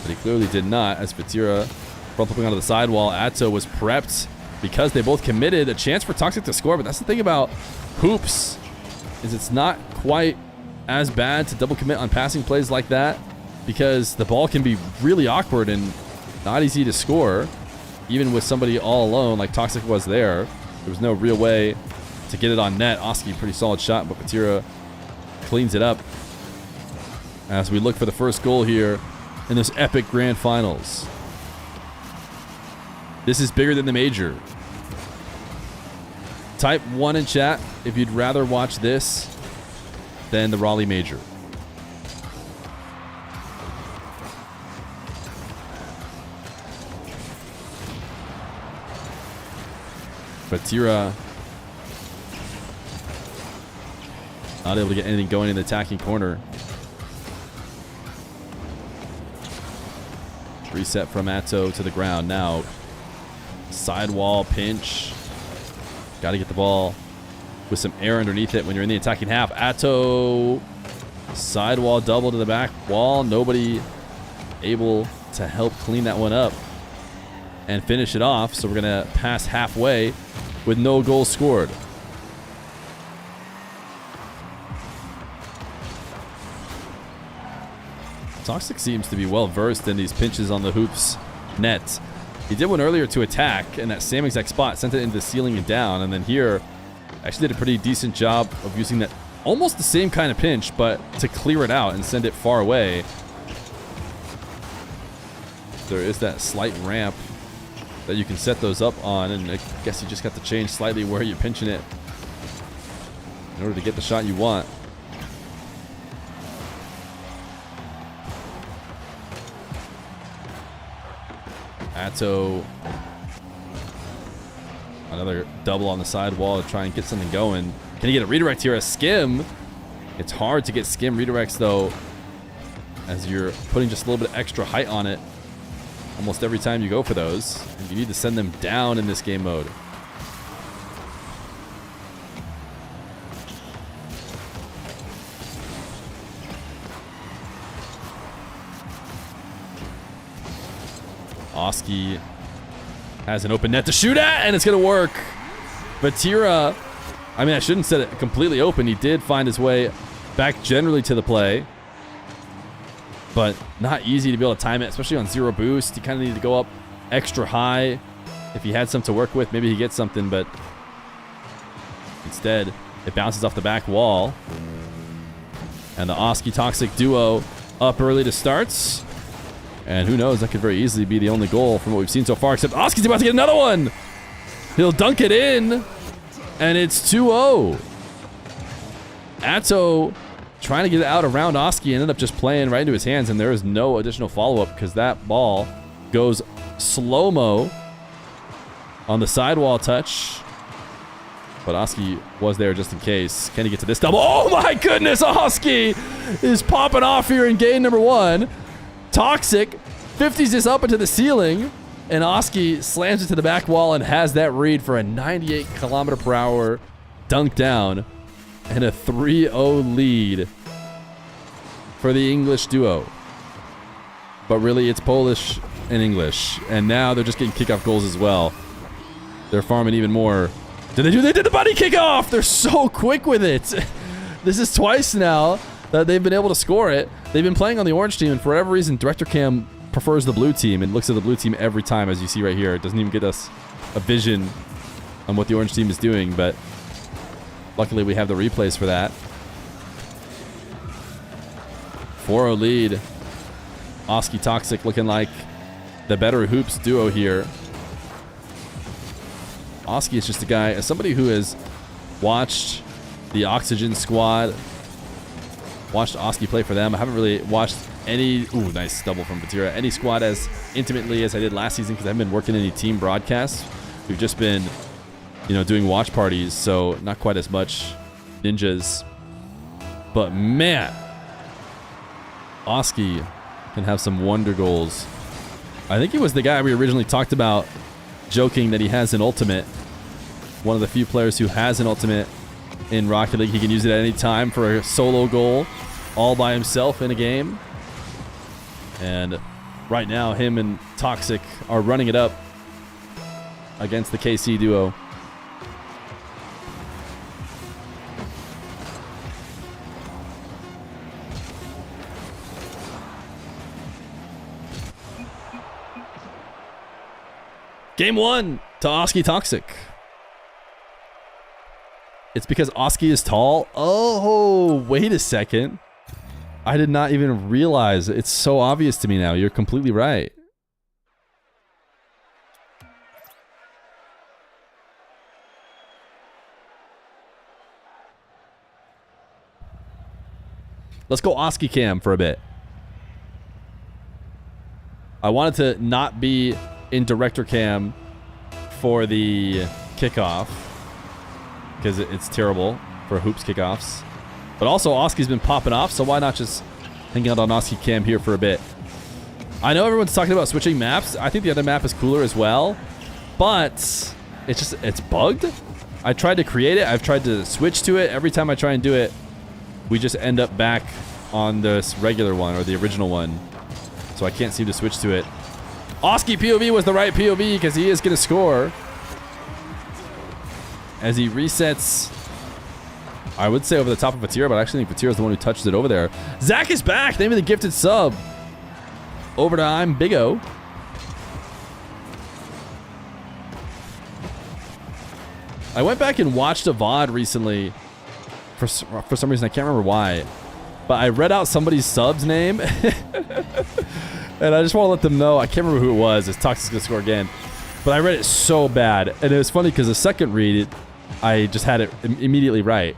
But he clearly did not as Vatira front flipping onto the sidewall. Atow was prepped because they both committed. A chance for Toxic to score, but that's the thing about hoops is it's not quite as bad to double commit on passing plays like that because the ball can be really awkward and not easy to score, even with somebody all alone like Toxic was there. There was no real way to get it on net. Oski, pretty solid shot, but Vatira cleans it up as we look for the first goal here in this epic grand finals. This is bigger than the major. Type 1 in chat if you'd rather watch this than the Raleigh major. Vatira not able to get anything going in the attacking corner. Reset from Atow to the ground. Now sidewall pinch. Got to get the ball with some air underneath it when you're in the attacking half. Atow sidewall double to the back wall. Nobody able to help clean that one up and finish it off. So we're going to pass halfway with no goals scored. Toxic seems to be well versed in these pinches on the hoops net. He did one earlier to attack in that same exact spot, sent it into the ceiling and down, and then here actually did a pretty decent job of using that almost the same kind of pinch, but to clear it out and send it far away. There is that slight ramp that you can set those up on, and I guess you just got to change slightly where you're pinching it in order to get the shot you want. Atow, another double on the side wall to try and get something going. Can he get a redirect here? A skim. It's hard to get skim redirects though, as you're putting just a little bit extra height on it almost every time you go for those. And you need to send them down in this game mode. Oski has an open net to shoot at, and it's going to work. Vatira, I mean, I shouldn't set it completely open. He did find his way back generally to the play, but not easy to be able to time it, especially on zero boost. You kind of need to go up extra high. If he had something to work with, maybe he gets something, but instead, it bounces off the back wall. And the Oski Toxic duo up early to starts. And who knows, that could very easily be the only goal from what we've seen so far, except Oski's about to get another one. He'll dunk it in, and it's 2-0. Atow trying to get it out around Oski, ended up just playing right into his hands, and there is no additional follow-up because that ball goes slow-mo on the sidewall touch. But Oski was there just in case. Can he get to this double? Oh my goodness, Oski is popping off here in game number 1. Toxic 50s this up into the ceiling, and Oski slams it to the back wall and has that read for a 98 km/h dunk down and a 3-0 lead for the English duo. But really, it's Polish and English, and now they're just getting kickoff goals as well. They're farming even more. They did the bunny kickoff! They're so quick with it. This is twice now that they've been able to score it. They've been playing on the orange team, and for whatever reason, Director Cam prefers the blue team and looks at the blue team every time, as you see right here. It doesn't even get us a vision on what the orange team is doing, but luckily we have the replays for that. 4-0 lead. Oski Toxic looking like the better hoops duo here. Oski is just a guy, as somebody who has watched the Oxygen squad, watched Oski play for them. I haven't really watched any, ooh, nice double from Vatira, any squad as intimately as I did last season because I haven't been working any team broadcasts. We've just been, you know, doing watch parties, so not quite as much ninjas. But man, Oski can have some wonder goals. I think he was the guy we originally talked about, joking that he has an ultimate. One of the few players who has an ultimate in Rocket League. He can use it at any time for a solo goal all by himself in a game. And right now, him and Toxic are running it up against the KC duo. Game 1 to Oski Toxic. It's because Oski is tall. Oh, wait a second. I did not even realize. It's so obvious to me now. You're completely right. Let's go Oski cam for a bit. I wanted to not be in director cam for the kickoff because it's terrible for hoops kickoffs. But also Oski's been popping off, so why not just hang out on Oski cam here for a bit? I know everyone's talking about switching maps. I think the other map is cooler as well, but it's bugged. I tried to create it. I've tried to switch to it. Every time I try and do it, we just end up back on this regular one or the original one. So I can't seem to switch to it. Oski POV was the right POV because he is going to score. As he resets, I would say over the top of Vatira, but I actually think Vatira is the one who touched it over there. Zach is back. Name of the gifted sub. Over to I'm Big O. I went back and watched a VOD recently. For some reason, I can't remember why. But I read out somebody's sub's name. And I just want to let them know. I can't remember who it was. It's Toxic's going to score again. But I read it so bad. And it was funny because the second read, I just had it immediately right.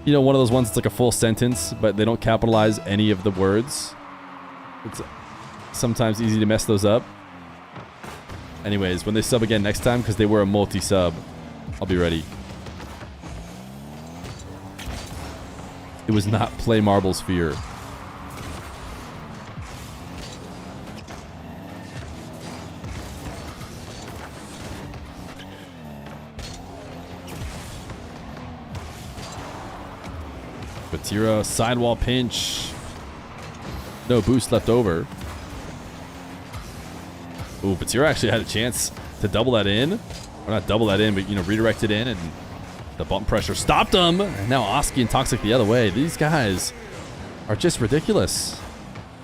You know, one of those ones that's like a full sentence, but they don't capitalize any of the words. It's sometimes easy to mess those up. Anyways, when they sub again next time, because they were a multi-sub, I'll be ready. It was not Play Marbles Feer. Vatira, sidewall pinch. No boost left over. Ooh, Vatira actually had a chance to double that in. Or not double that in, but, you know, redirect it in, and the bump pressure stopped them. And now Oski and Toxic the other way. These guys are just ridiculous.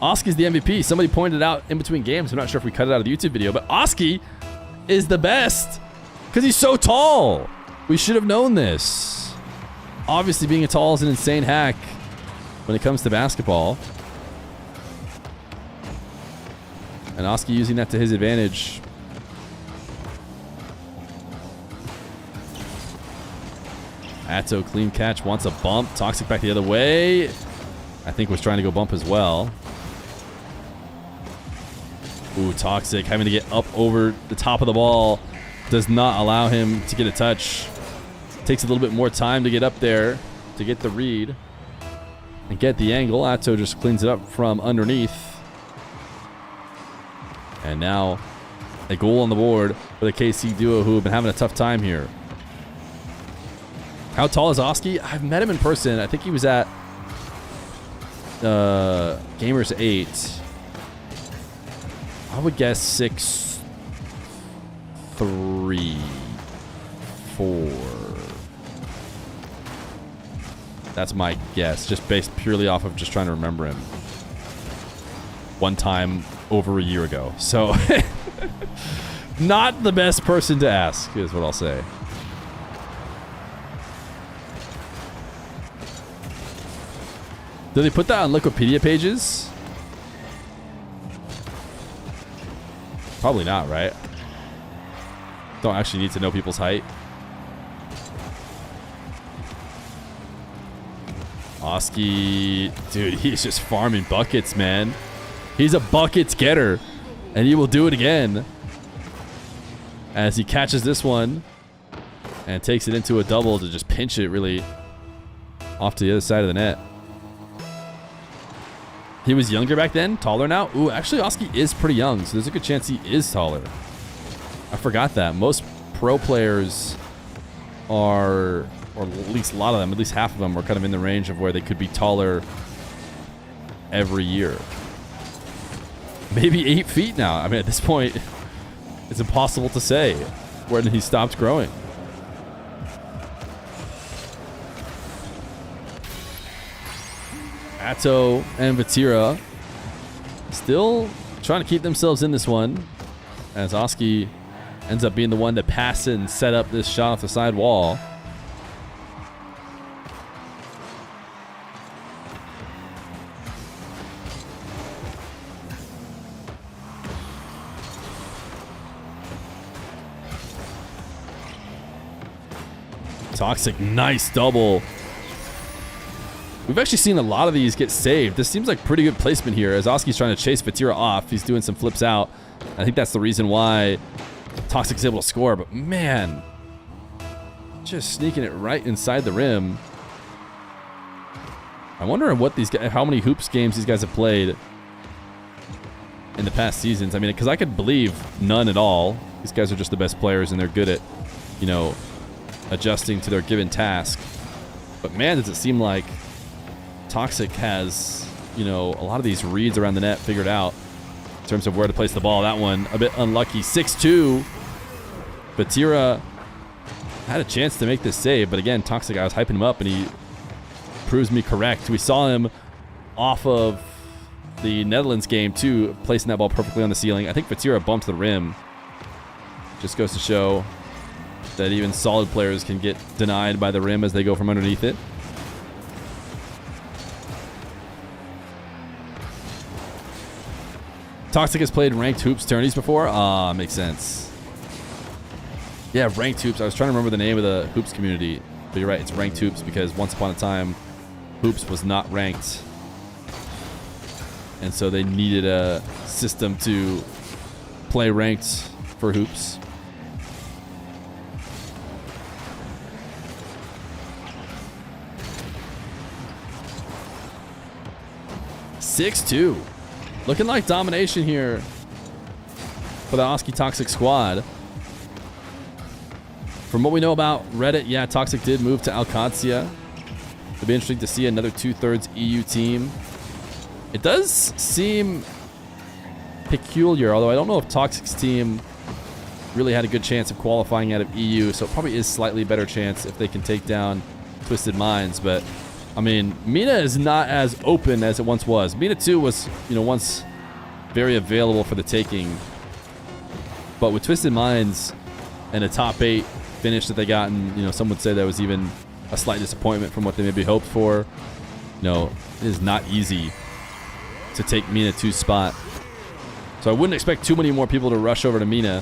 Oski's the MVP. Somebody pointed out in between games. I'm not sure if we cut it out of the YouTube video, but Oski is the best because he's so tall. We should have known this. Obviously, being tall is an insane hack when it comes to basketball. And Oski using that to his advantage. Atow clean catch, wants a bump. Toxic back the other way. I think was trying to go bump as well. Ooh, Toxic having to get up over the top of the ball. Does not allow him to get a touch. Takes a little bit more time to get up there to get the read and get the angle. Atow just cleans it up from underneath. And now a goal on the board for the KC duo who have been having a tough time here. How tall is Oski? I've met him in person. I think he was at Gamers 8. I would guess 6'3", 4. That's my guess, just based purely off of just trying to remember him. One time over a year ago. So, not the best person to ask, is what I'll say. Do they put that on Wikipedia pages? Probably not, right? Don't actually need to know people's height. Oski, dude, he's just farming buckets, man. He's a buckets getter, and he will do it again. As he catches this one and takes it into a double to just pinch it really off to the other side of the net. He was younger back then, taller now. Ooh, actually Oski is pretty young, so there's a good chance he is taller. I forgot that. Most pro players are, or at least a lot of them, at least half of them are kind of in the range of where they could be taller every year. Maybe 8 feet now. I mean, at this point, it's impossible to say when he stopped growing. Atow and Vatira still trying to keep themselves in this one, as Oski ends up being the one to pass it and set up this shot off the side wall. Toxic, nice double. We've actually seen a lot of these get saved. This seems like pretty good placement here as Oski's trying to chase Vatira off. He's doing some flips out. I think that's the reason why Toxic's able to score. But man, just sneaking it right inside the rim. I wonder what these guys, how many hoops games these guys have played in the past seasons. I mean, because I could believe none at all. These guys are just the best players and they're good at, you know, adjusting to their given task. But man, does it seem like Toxic has, you know, a lot of these reads around the net figured out in terms of where to place the ball. That one a bit unlucky. 6-2. Vatira had a chance to make this save, but again, Toxic, I was hyping him up and he proves me correct. We saw him off of the Netherlands game too, placing that ball perfectly on the ceiling. I think Vatira bumped the rim. Just goes to show that even solid players can get denied by the rim as they go from underneath it. Toxic has played ranked hoops tourneys before. Makes sense. Yeah, ranked hoops. I was trying to remember the name of the hoops community, but you're right, it's ranked hoops because once upon a time, hoops was not ranked. And so they needed a system to play ranked for hoops. (6-2). Looking like domination here for the Oski Toxic squad. From what we know about Reddit, yeah, Toxic did move to MAWKZY. It'll be interesting to see another 2/3 EU team. It does seem peculiar, although I don't know if Toxic's team really had a good chance of qualifying out of EU, so it probably is slightly better chance if they can take down Twisted Minds, but I mean, MENA is not as open as it once was. MENA 2 was, you know, once very available for the taking. But with Twisted Minds and a top 8 finish that they got, and, you know, some would say that was even a slight disappointment from what they maybe hoped for. You know, it is not easy to take MENA 2's spot. So I wouldn't expect too many more people to rush over to Mina.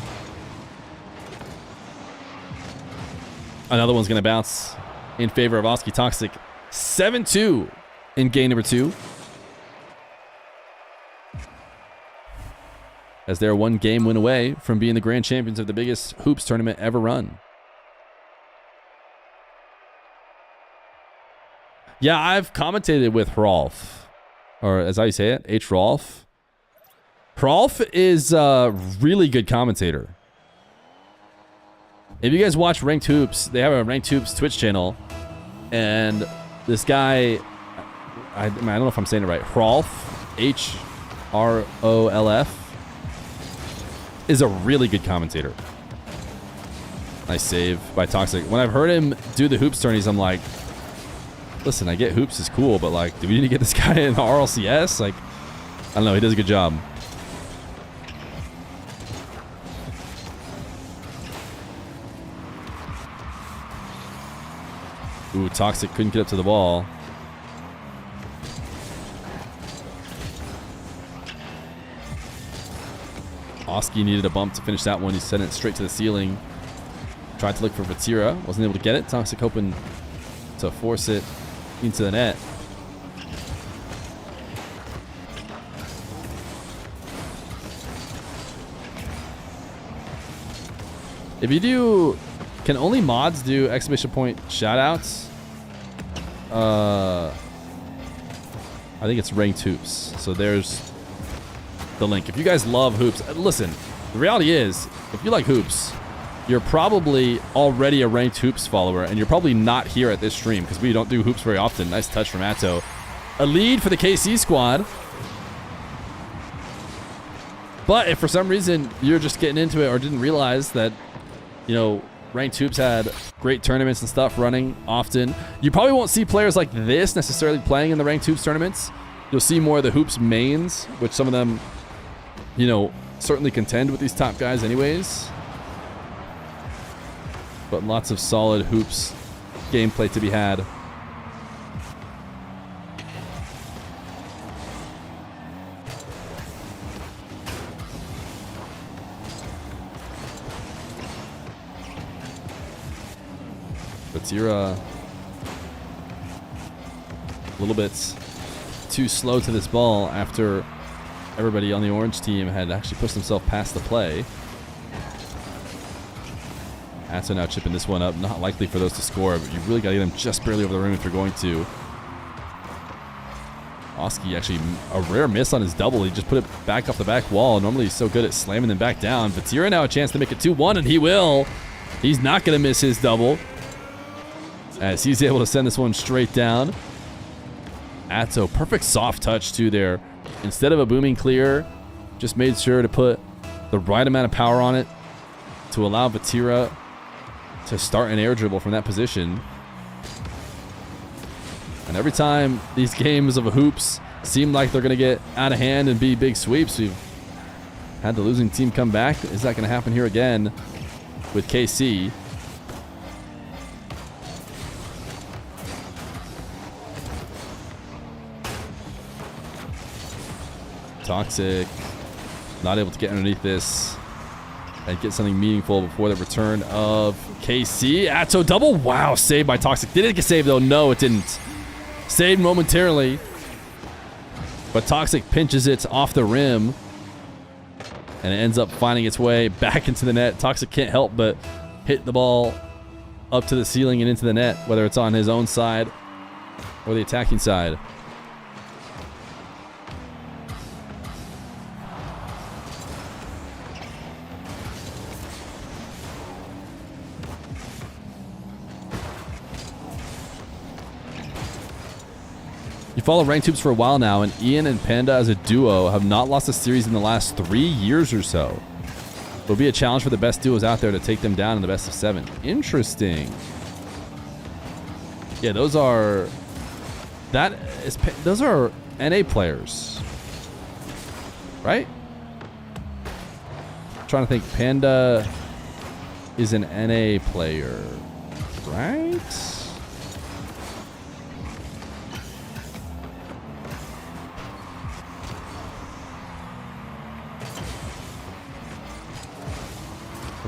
Another one's going to bounce in favor of Oski Toxic. 7-2 in game number 2. As they're one game win away from being the grand champions of the biggest hoops tournament ever run. Yeah, I've commentated with Hrolf, or as I say it, H. Hrolf. Hrolf is a really good commentator. If you guys watch Ranked Hoops, they have a Ranked Hoops Twitch channel, and this guy, I don't know if I'm saying it right, Hrolf, H-R-O-L-F, is a really good commentator. Nice save by Toxic. When I've heard him do the hoops tourneys, I'm like, listen, I get hoops is cool, but like, do we need to get this guy in RLCS? Like, I don't know, he does a good job. Ooh, Toxic couldn't get up to the ball. Oski needed a bump to finish that one. He sent it straight to the ceiling. Tried to look for Vatira. Wasn't able to get it. Toxic hoping to force it into the net. If you do... Can only mods do exclamation point shoutouts? I think it's Ranked Hoops. So there's the link. If you guys love hoops, listen, the reality is, if you like hoops, you're probably already a Ranked Hoops follower, and you're probably not here at this stream because we don't do hoops very often. Nice touch from Atow. A lead for the KC squad. But if for some reason you're just getting into it or didn't realize that, you know, Ranked Hoops had great tournaments and stuff running often, you probably won't see players like this necessarily playing in the Ranked Hoops tournaments. You'll see more of the Hoops mains, which some of them, you know, certainly contend with these top guys anyways. But lots of solid Hoops gameplay to be had. Vatira a little bit too slow to this ball after everybody on the orange team had actually pushed themselves past the play. Atow now chipping this one up. Not likely for those to score, but you really got to get them just barely over the rim if you're going to. Oski actually a rare miss on his double. He just put it back off the back wall. Normally he's so good at slamming them back down. Vatira now a chance to make it 2-1, and he will. He's not going to miss his double, as he's able to send this one straight down. Atow, perfect soft touch too there. Instead of a booming clear, just made sure to put the right amount of power on it to allow Vatira to start an air dribble from that position. And every time these games of hoops seem like they're going to get out of hand and be big sweeps, we've had the losing team come back. Is that going to happen here again with KC? Toxic not able to get underneath this and get something meaningful before the return of KC. Atow double. Wow, saved by Toxic. Did it get saved though? No, it didn't. Saved momentarily, but Toxic pinches it off the rim and it ends up finding its way back into the net. Toxic can't help but hit the ball up to the ceiling and into the net, whether it's on his own side or the attacking side. You follow Ranked Hoops for a while now, and Ian and Panda as a duo have not lost a series in the last 3 years or so. It'll be a challenge for the best duos out there to take them down in the best of 7. Interesting. Yeah, those are NA players, right? I'm trying to think. Panda is an NA player, right?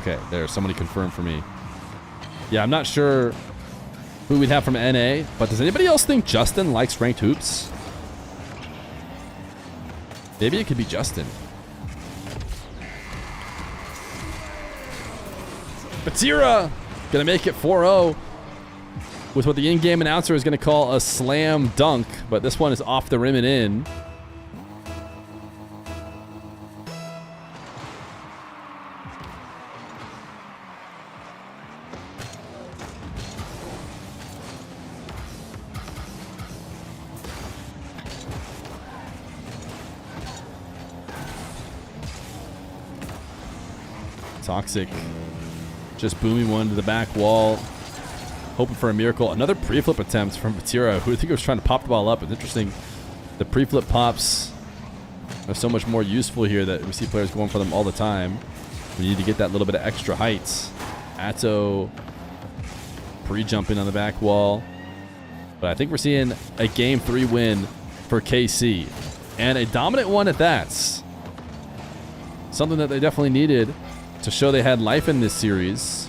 Okay, there. Somebody confirmed for me. Yeah, I'm not sure who we'd have from NA, but does anybody else think Justin likes ranked hoops? Maybe it could be Justin. Vatira gonna make it 4-0 with what the in-game announcer is gonna call a slam dunk, but this one is off the rim and in. Toxic just booming one to the back wall, hoping for a miracle. Another pre-flip attempt from Vatira, who I think was trying to pop the ball up. It's interesting. The pre-flip pops are so much more useful here that we see players going for them all the time. We need to get that little bit of extra height. Atow pre-jumping on the back wall. But I think we're seeing a Game 3 win for KC. And a dominant one at that. Something that they definitely needed to show they had life in this series,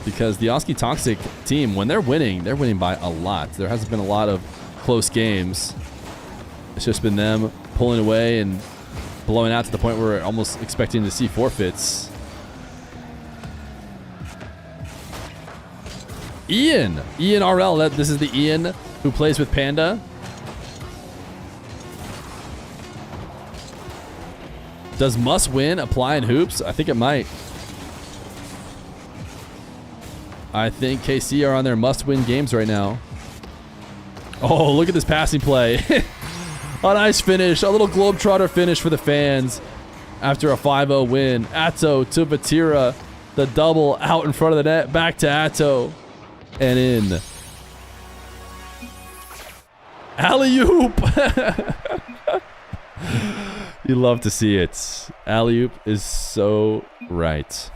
because the Oski Toxic team, when they're winning by a lot. There hasn't been a lot of close games. It's just been them pulling away and blowing out to the point where we're almost expecting to see forfeits. Ian RL, this is the Ian who plays with Panda. Does must win apply in hoops? I think it might. I think KC are on their must win games right now. Oh, look at this passing play. A nice finish. A little globetrotter finish for the fans after a 5-0 win. Atow to Vatira. The double out in front of the net. Back to Atow. And in. Alley-oop. You love to see it. Alley-oop is so right.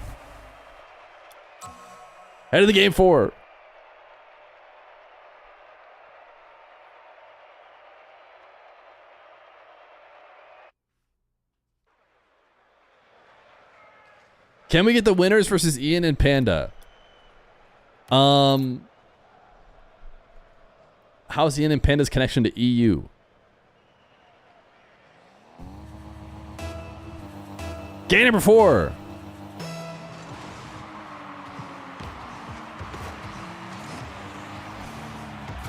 Head of the game 4. Can we get the winners versus Ian and Panda? How's Ian and Panda's connection to EU? Game number 4.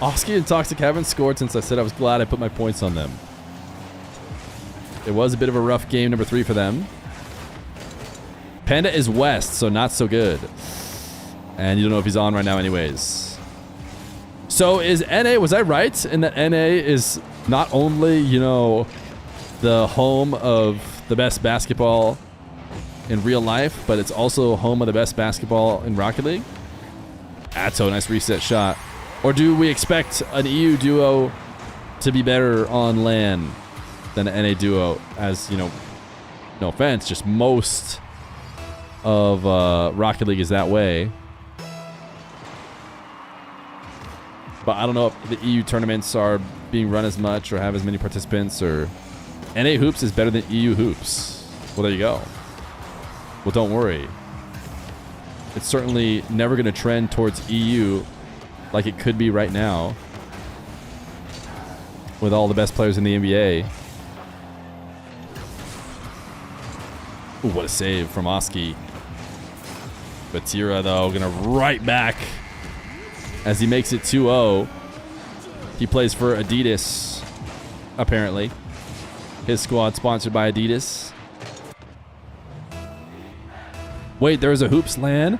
Oski and Toxic haven't scored since I said I was glad I put my points on them. It was a bit of a rough game, number 3 for them. Panda is West, so not so good. And you don't know if he's on right now anyways. So is NA, was I right in that NA is not only, you know, the home of the best basketball in real life, but it's also home of the best basketball in Rocket League? Atow, nice reset shot. Or do we expect an EU duo to be better on LAN than an NA duo? As, you know, no offense, just most of Rocket League is that way. But I don't know if the EU tournaments are being run as much or have as many participants, or NA Hoops is better than EU Hoops. Well, there you go. Well, don't worry. It's certainly never going to trend towards EU like it could be right now with all the best players in the NBA. Ooh, what a save from Oski. Vatira, though, going to right back as he makes it 2-0. He plays for Adidas, apparently. His squad sponsored by Adidas. Wait, there was a Hoops LAN?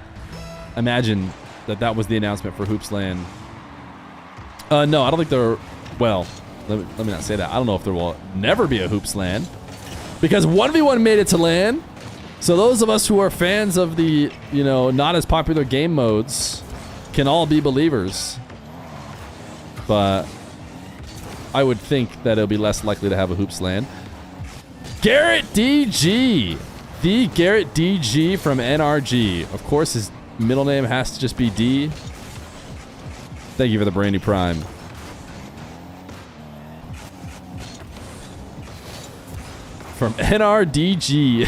Imagine that was the announcement for Hoops LAN. No, I don't think there... Well, let me not say that. I don't know if there will never be a Hoops LAN, because 1v1 made it to LAN. So those of us who are fans of the, you know, not as popular game modes can all be believers. But I would think that it'll be less likely to have a Hoops LAN. Garrett DG. The Garrett DG from NRG. Of course, his middle name has to just be D. Thank you for the Brandy Prime. from NRDG.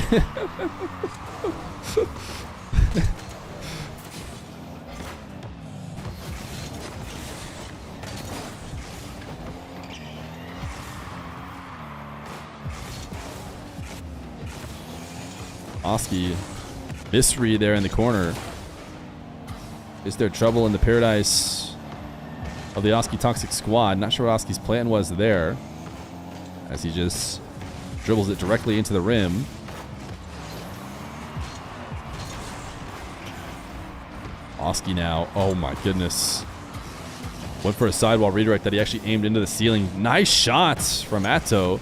Oski, mystery there in the corner. Is there trouble in the paradise of the Oski Toxic squad? Not sure what Oski's plan was there, as he just dribbles it directly into the rim. Oski now, oh my goodness. Went for a sidewall redirect that he actually aimed into the ceiling. Nice shots from Atow.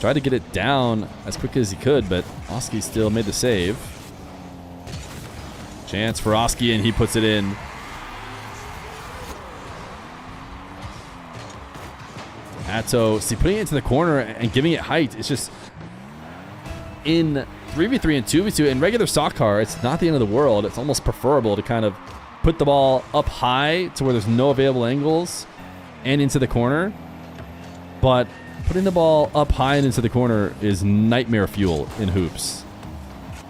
Tried to get it down as quick as he could, but Oski still made the save. Chance for Oski, and he puts it in. Atow, see, putting it into the corner and giving it height, it's just in 3v3 and 2v2 in regular soccer, it's not the end of the world. It's almost preferable to kind of put the ball up high to where there's no available angles and into the corner. But putting the ball up high and into the corner is nightmare fuel in hoops.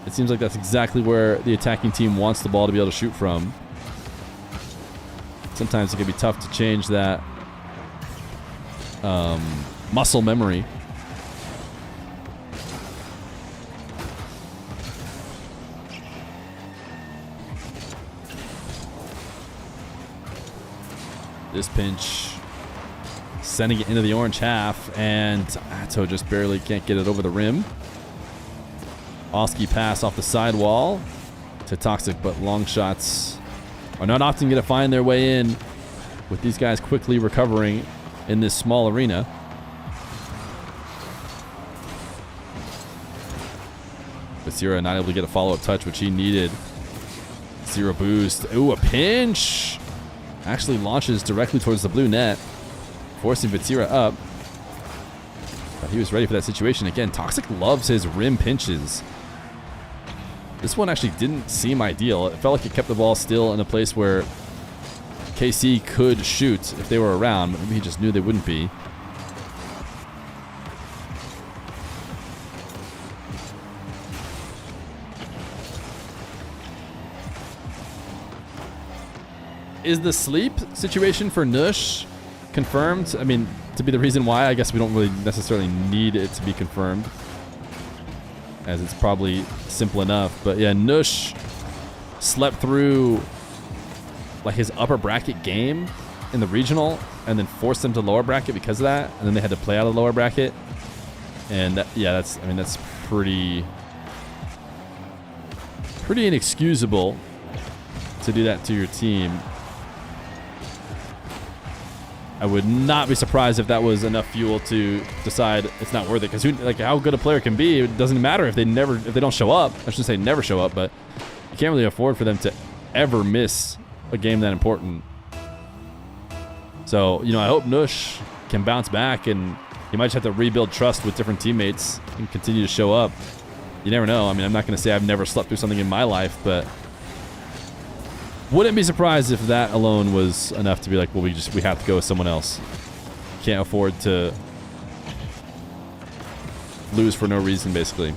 It seems like that's exactly where the attacking team wants the ball to be able to shoot from. Sometimes it can be tough to change that muscle memory. This pinch sending it into the orange half, and Atow just barely can't get it over the rim. Oski pass off the sidewall to Toxic, but long shots are not often going to find their way in with these guys quickly recovering in this small arena. Vatira not able to get a follow-up touch, which he needed. Zero boost. Ooh, a pinch. Actually launches directly towards the blue net, forcing Vatira up. But he was ready for that situation. Again, Toxic loves his rim pinches. This one actually didn't seem ideal. It felt like it kept the ball still in a place where KC could shoot if they were around, but maybe he just knew they wouldn't be. Is the sleep situation for Nush confirmed? I mean, to be the reason why, I guess we don't really necessarily need it to be confirmed, as it's probably simple enough. But yeah, Nush slept through like his upper bracket game in the regional and then forced them to lower bracket because of that, and then they had to play out of the lower bracket. And that, yeah, that's, I mean, that's pretty inexcusable to do that to your team. I would not be surprised if that was enough fuel to decide it's not worth it. Because like how good a player can be, it doesn't matter if they don't show up. I shouldn't say never show up, but you can't really afford for them to ever miss a game that important. So, you know, I hope Nush can bounce back, and he might just have to rebuild trust with different teammates and continue to show up. You never know. I mean, I'm not going to say I've never slept through something in my life, but wouldn't be surprised if that alone was enough to be like, well, we have to go with someone else. Can't afford to lose for no reason, basically.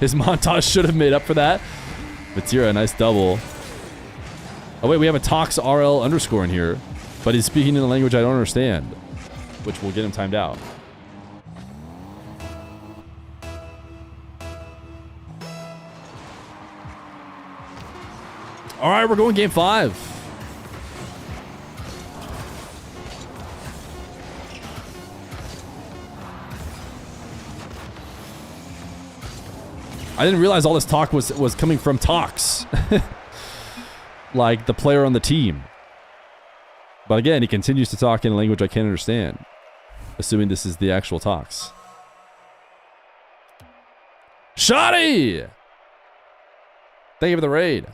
His montage should have made up for that. Vatira, nice double. Oh, wait, we have a Tox RL underscore in here, but he's speaking in a language I don't understand, which will get him timed out. All right, we're going game 5. I didn't realize all this talk was coming from Tox. Like the player on the team. But again, he continues to talk in a language I can't understand. Assuming this is the actual Tox. Shotty! Thank you for the raid.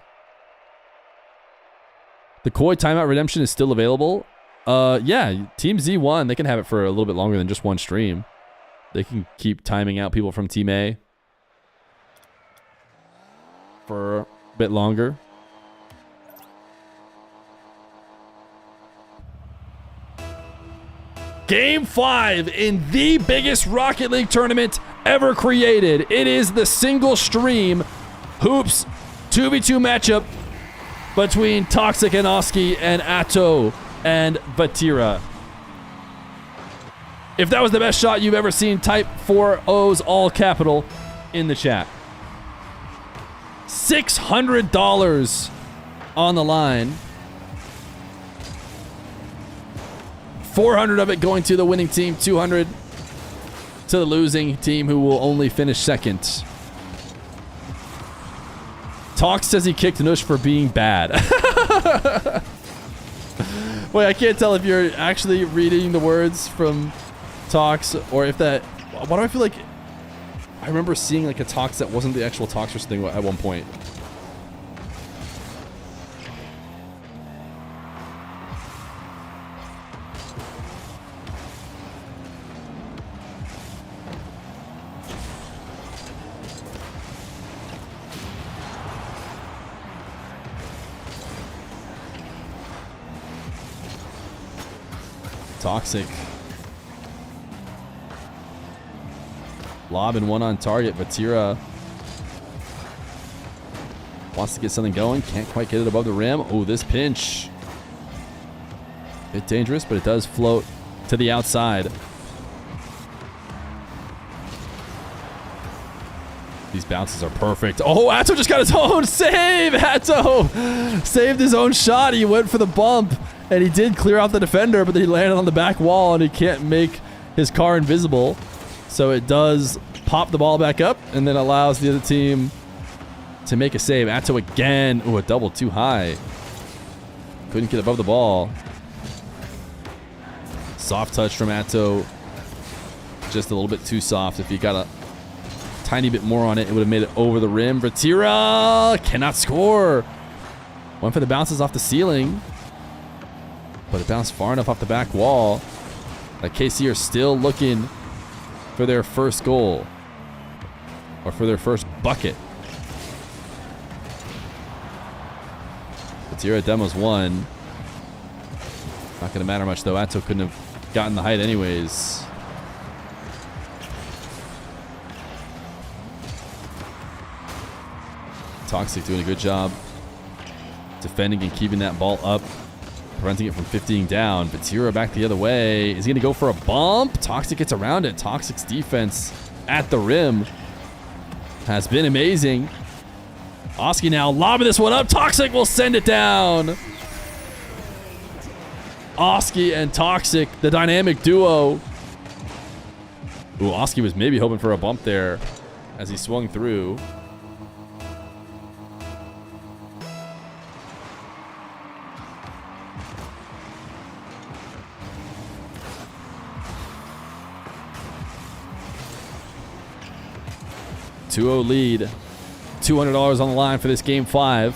The Koi timeout redemption is still available. Yeah, Team Z1, they can have it for a little bit longer than just one stream. They can keep timing out people from Team A for a bit longer. Game 5 in the biggest Rocket League tournament ever created. It is the single stream hoops 2v2 matchup between Toxic and Oski and Atow and Vatira. If that was the best shot you've ever seen, type 4 O's all capital in the chat. $600 on the line. 400 of it going to the winning team, 200 to the losing team, who will only finish second. Tox says he kicked Nush for being bad. Wait, I can't tell if you're actually reading the words from Tox or if that... Why do I feel like... I remember seeing like a Tox that wasn't the actual Toxers thing at one point. Toxic. Lob and one on target. Vatira wants to get something going. Can't quite get it above the rim. Oh, this pinch. Bit dangerous, but it does float to the outside. These bounces are perfect. Oh, Atow just got his own save. Atow saved his own shot. He went for the bump. And he did clear out the defender, but then he landed on the back wall and he can't make his car invisible. So it does pop the ball back up and then allows the other team to make a save. Atow again. Ooh, a double too high. Couldn't get above the ball. Soft touch from Atow. Just a little bit too soft. If he got a tiny bit more on it, it would have made it over the rim. Vatira cannot score. Went for the bounces off the ceiling. But it bounced far enough off the back wall that KC are still looking for their first goal. Or for their first bucket. Vatira demos one. Not going to matter much though. Atow couldn't have gotten the height anyways. Toxic doing a good job defending and keeping that ball up. Preventing it from 50ing down. Vatira back the other way. Is he going to go for a bump? Toxic gets around it. Toxic's defense at the rim has been amazing. Oski now lobbing this one up. Toxic will send it down. Oski and Toxic, the dynamic duo. Ooh, Oski was maybe hoping for a bump there as he swung through. $2-0 lead. $200 on the line for this game 5.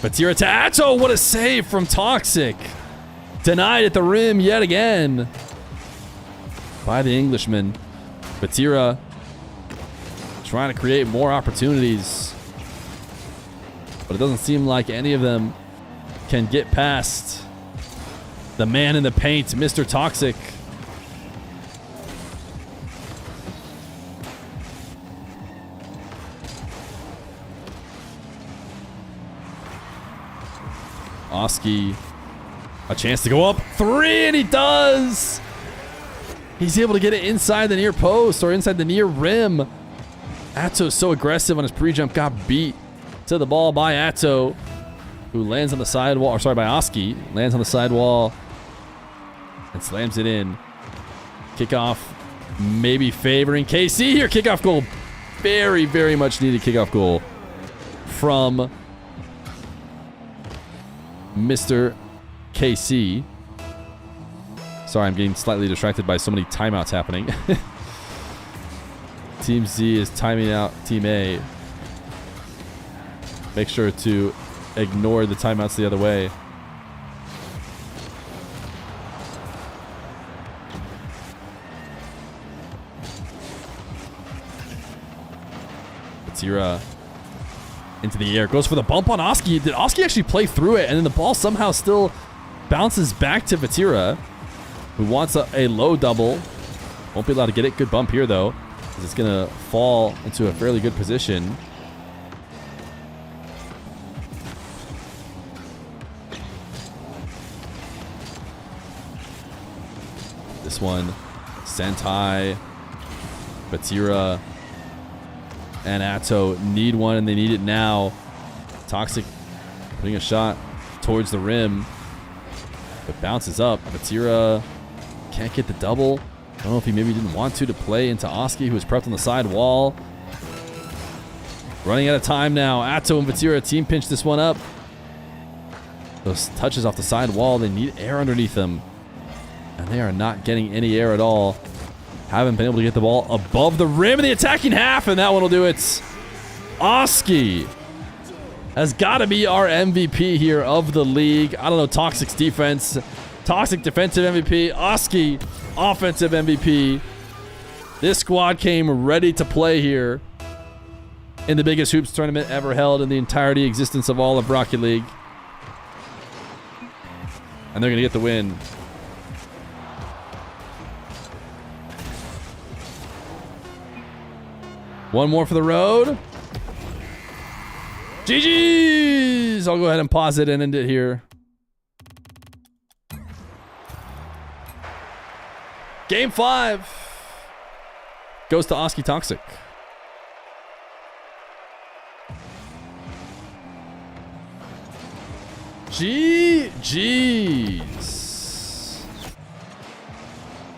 Vatira to Atow. What a save from Toxic. Denied at the rim yet again by the Englishman. Vatira trying to create more opportunities, but it doesn't seem like any of them can get past the man in the paint, Mr. Toxic. Oski, a chance to go up 3, and he does. He's able to get it inside the near post or inside the near rim. Atow's so aggressive on his pre-jump, got beat to the ball by Atow, who lands on the sidewall, or sorry, by Oski, lands on the sidewall and slams it in. Kickoff maybe favoring KC here. Kickoff goal. Very, very much needed kickoff goal from Mr. KC. Sorry, I'm getting slightly distracted by so many timeouts happening. Team Z is timing out Team A. Make sure to ignore the timeouts the other way. Vatira into the air. Goes for the bump on Oski. Did Oski actually play through it? And then the ball somehow still bounces back to Vatira, who wants a low double. Won't be allowed to get it. Good bump here, though. It's going to fall into a fairly good position. This one, Sentai, Vatira, and Atow need one, and they need it now. Toxic putting a shot towards the rim, but bounces up. Vatira can't get the double. I don't know if he maybe didn't want to play into Oski, who was prepped on the side wall. Running out of time now. Atow and Vatira team pinch this one up. Those touches off the side wall, they need air underneath them. And they are not getting any air at all. Haven't been able to get the ball above the rim in the attacking half, and that one will do it. Oski has got to be our MVP here of the league. I don't know, Toxic's defense. Toxic defensive MVP. Oski offensive MVP. This squad came ready to play here in the biggest hoops tournament ever held in the entirety existence of all of Rocket League. And they're going to get the win. One more for the road. GG's! I'll go ahead and pause it and end it here. Game 5 goes to Oski Toxic. GG's.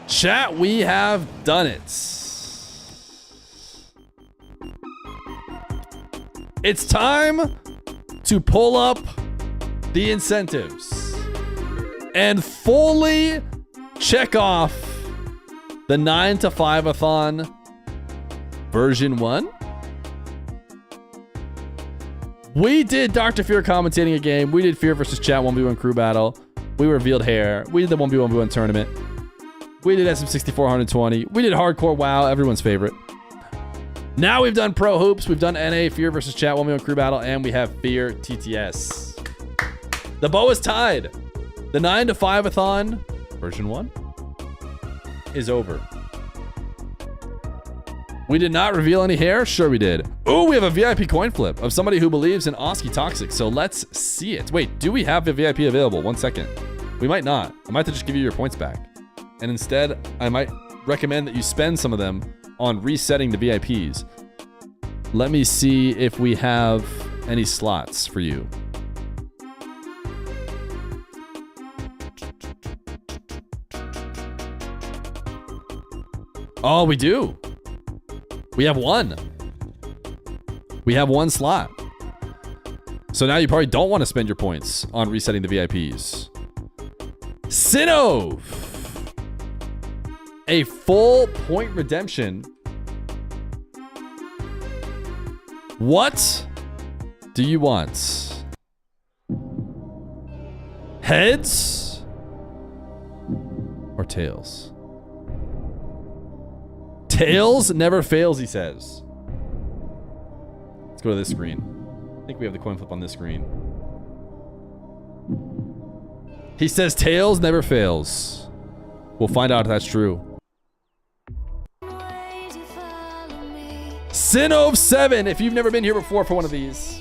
Chat, we have done it. It's time to pull up the incentives and fully check off the 9 to 5-a-thon version 1. We did Dr. Feer commentating a game. We did Feer versus Chat 1v1 crew battle. We revealed hair. We did the 1v1 tournament. We did SM64 120. We did Hardcore WoW, everyone's favorite. Now we've done Pro Hoops. We've done NA, Feer versus Chat 1v1 crew battle, and we have Feer TTS. The bow is tied. The 9 to 5-a-thon version 1 is over. We did not reveal any hair. Sure we did. Ooh, we have a VIP coin flip of somebody who believes in Oski Toxic. So let's see it. Wait, do we have the VIP available? 1 second. We might not. I might have to just give you your points back. And instead, I might recommend that you spend some of them on resetting the VIPs. Let me see if we have any slots for you. Oh, we do. We have one. We have one slot. So now you probably don't want to spend your points on resetting the VIPs. Sinov! A full point redemption. What do you want? Heads or tails? Tails never fails, he says. Let's go to this screen. I think we have the coin flip on this screen. He says tails never fails. We'll find out if that's true. Sinov 7, if you've never been here before for one of these,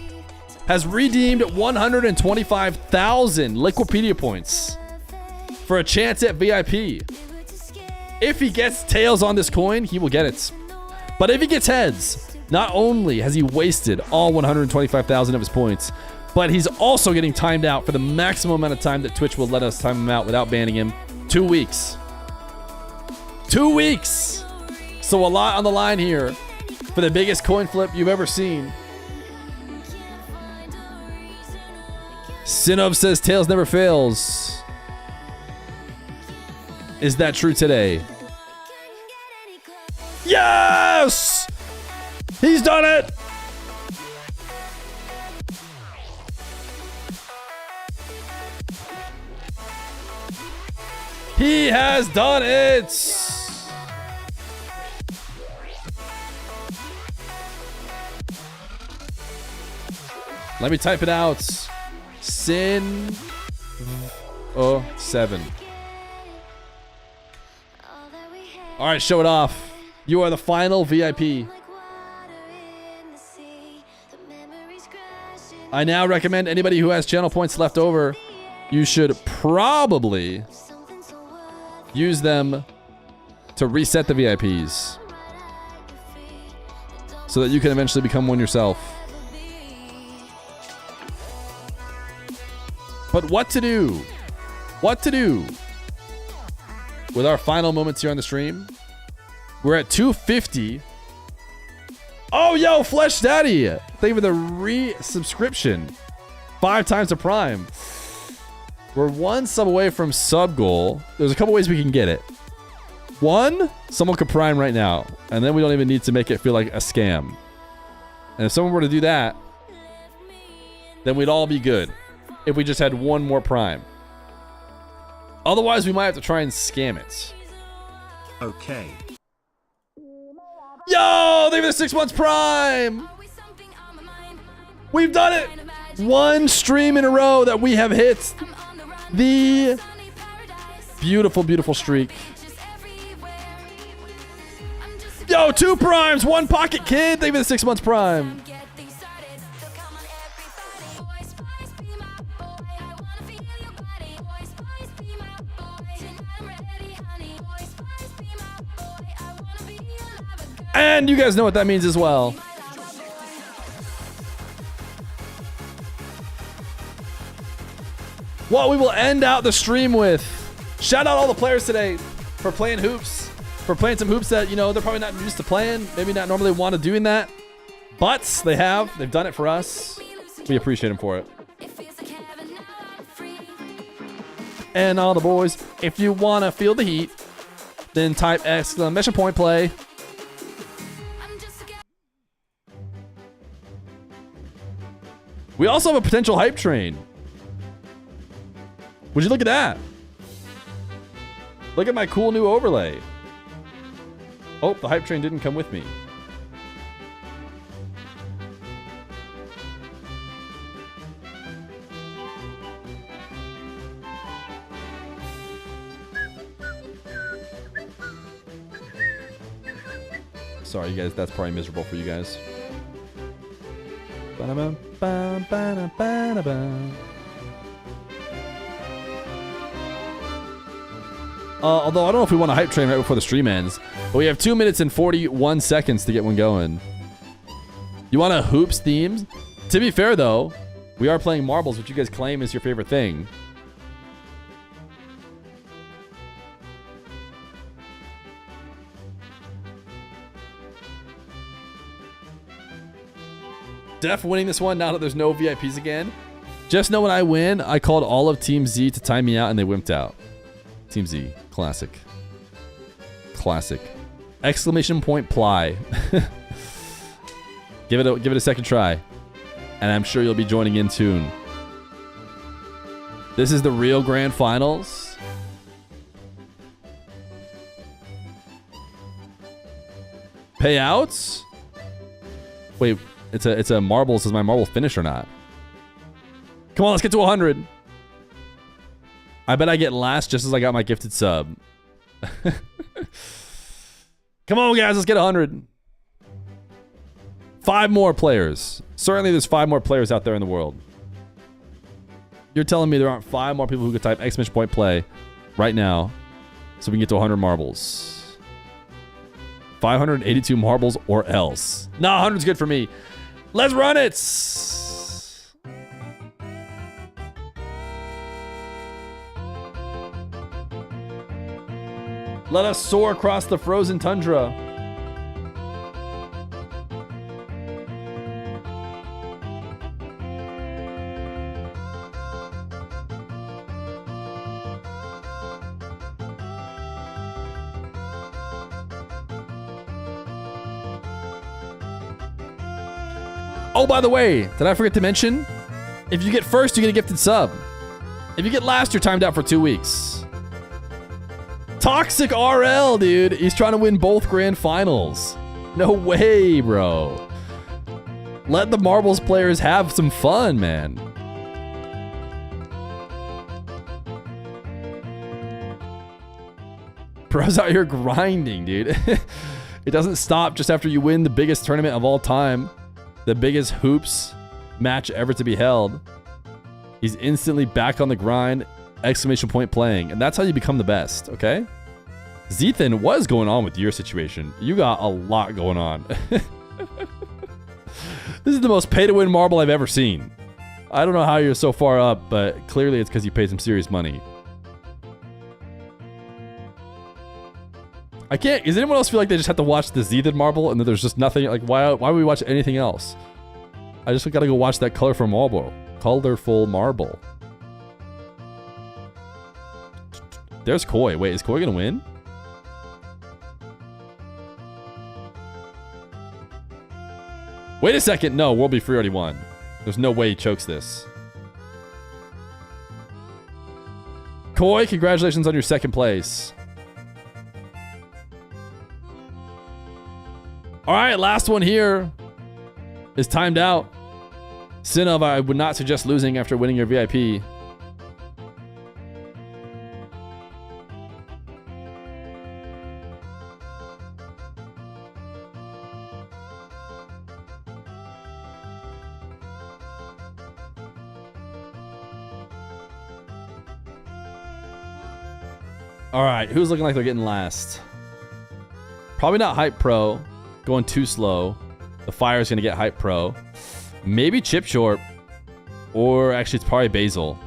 has redeemed 125,000 Liquipedia points for a chance at VIP. If he gets tails on this coin, he will get it. But if he gets heads, not only has he wasted all 125,000 of his points, but he's also getting timed out for the maximum amount of time that Twitch will let us time him out without banning him. 2 weeks. 2 weeks! So a lot on the line here for the biggest coin flip you've ever seen. Sinov says tails never fails. Is that true today? Yes! He's done it! He has done it! Let me type it out. Sin 7. All right, show it off. You are the final VIP. I now recommend anybody who has channel points left over, you should probably use them to reset the VIPs so that you can eventually become one yourself. But what to do? What to do with our final moments here on the stream? We're at 250. Oh, yo, Flesh Daddy. Thank you for the re-subscription. 5 times the Prime. We're 1 sub away from sub goal. There's a couple ways we can get it. 1, someone could Prime right now, and then we don't even need to make it feel like a scam. And if someone were to do that, then we'd all be good if we just had 1 more Prime. Otherwise, we might have to try and scam it. Okay. Yo, thank you for the 6 months Prime. We've done it. 1 stream in a row that we have hit the beautiful, beautiful streak. Yo, 2 Primes, 1 Pocket Kid. Thank you for the 6 months Prime. And you guys know what that means as well. What we will end out the stream with. Shout out all the players today for playing hoops. For playing some hoops that, you know, they're probably not used to playing. Maybe not normally want to doing that. But they have. They've done it for us. We appreciate them for it. And all the boys, if you want to feel the heat, then type exclamation point play. We also have a potential hype train. Would you look at that? Look at my cool new overlay. Oh, the hype train didn't come with me. Sorry, you guys. That's probably miserable for you guys. Although I don't know if we want a hype train right before the stream ends. But we have 2 minutes and 41 seconds to get one going. You want a hoops theme? To be fair, though, we are playing marbles, which you guys claim is your favorite thing. Def winning this one now that there's no VIPs again. Just know when I win, I called all of Team Z to time me out and they wimped out. Team Z, classic. Classic. Exclamation point ply. Give it a second try. And I'm sure you'll be joining in soon. This is the real grand finals. Payouts? Wait, it's a marbles. Is my marble finished or not? Come on, let's get to 100. I bet I get last just as I got my gifted sub. Come on, guys, let's get 100. 5 more players. Certainly there's 5 more players out there in the world. You're telling me there aren't 5 more people who could type exclamation point play right now so we can get to 100 marbles. 582 marbles or else. Nah, 100's good for me. Let's run it! Let us soar across the frozen tundra. Oh, by the way, did I forget to mention? If you get first, you get a gifted sub. If you get last, you're timed out for 2 weeks. Toxic RL, dude. He's trying to win both grand finals. No way, bro. Let the marbles players have some fun, man. Bro's out here grinding, dude. It doesn't stop just after you win the biggest tournament of all time. The biggest hoops match ever to be held. He's instantly back on the grind, exclamation point playing. And that's how you become the best, okay? ZEN, what is going on with your situation? You got a lot going on. This is the most pay-to-win marble I've ever seen. I don't know how you're so far up, but clearly it's because you paid some serious money. I can't... Does anyone else feel like they just have to watch the ZEN marble and that there's just nothing... Like, why would we watch anything else? I just gotta go watch that colorful marble. Colorful marble. There's Koi. Wait, is Koi gonna win? Wait a second. No, World Be Free already won. There's no way he chokes this. Koi, congratulations on your second place. All right, last one here is timed out. Sinov, I would not suggest losing after winning your VIP. All right, who's looking like they're getting last? Probably not Hype Pro. Going too slow. The Fire's going to get Hype Pro. Maybe Chip Short. Or actually, it's probably Basil.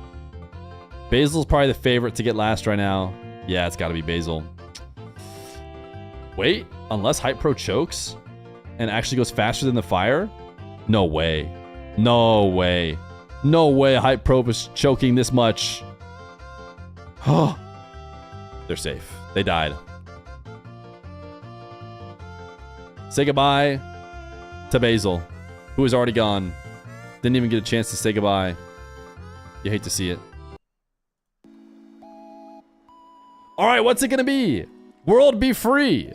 Basil's probably the favorite to get last right now. Yeah, it's got to be Basil. Wait, unless Hype Pro chokes and actually goes faster than the Fire? No way. No way. No way Hype Pro was choking this much. Oh. They're safe. They died. Say goodbye to Basil, who is already gone. Didn't even get a chance to say goodbye. You hate to see it. All right, what's it going to be? World Be Free.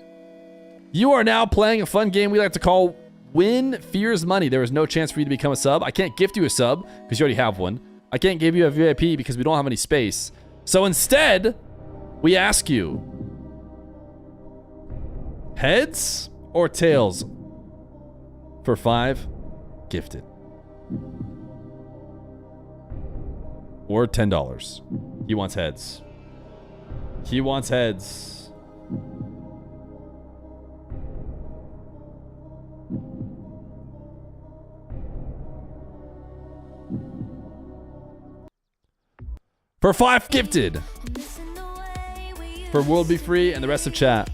You are now playing a fun game we like to call Win Feer's Money. There is no chance for you to become a sub. I can't gift you a sub because you already have one. I can't give you a VIP because we don't have any space. So instead... we ask you, heads or tails for 5 gifted? Or $10. He wants heads. He wants heads. For 5 gifted. For World Be Free and the rest of chat.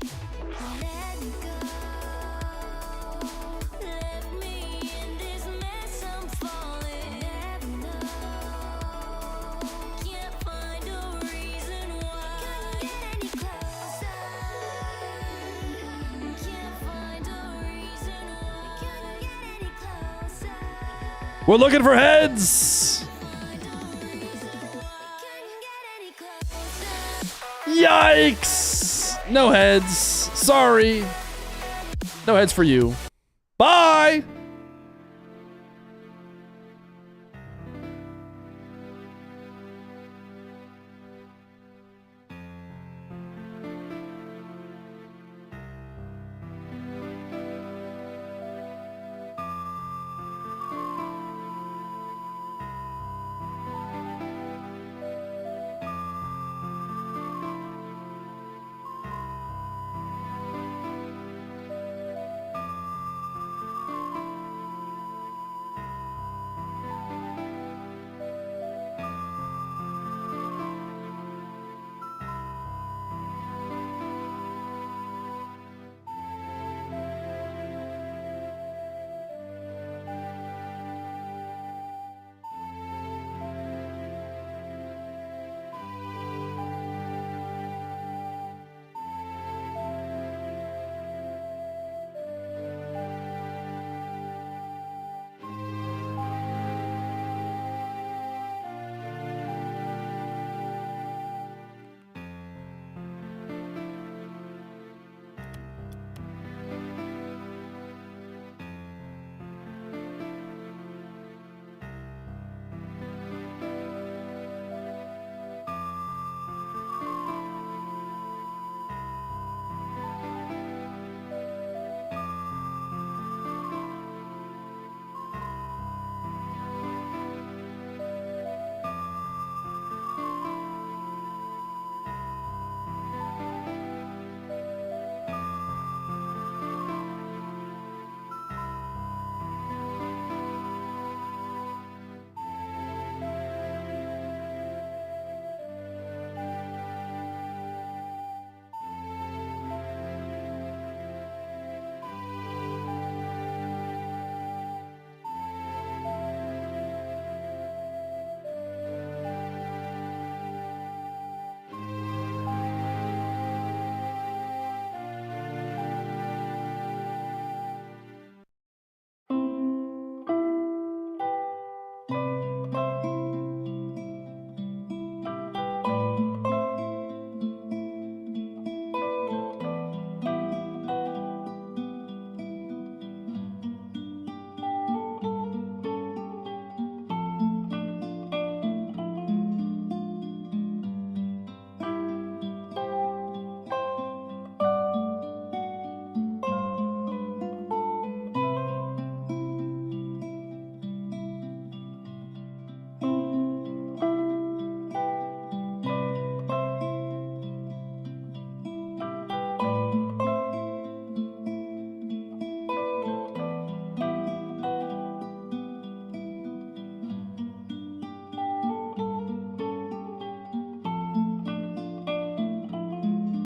We're looking for heads. Yikes! No heads. Sorry. No heads for you. Bye!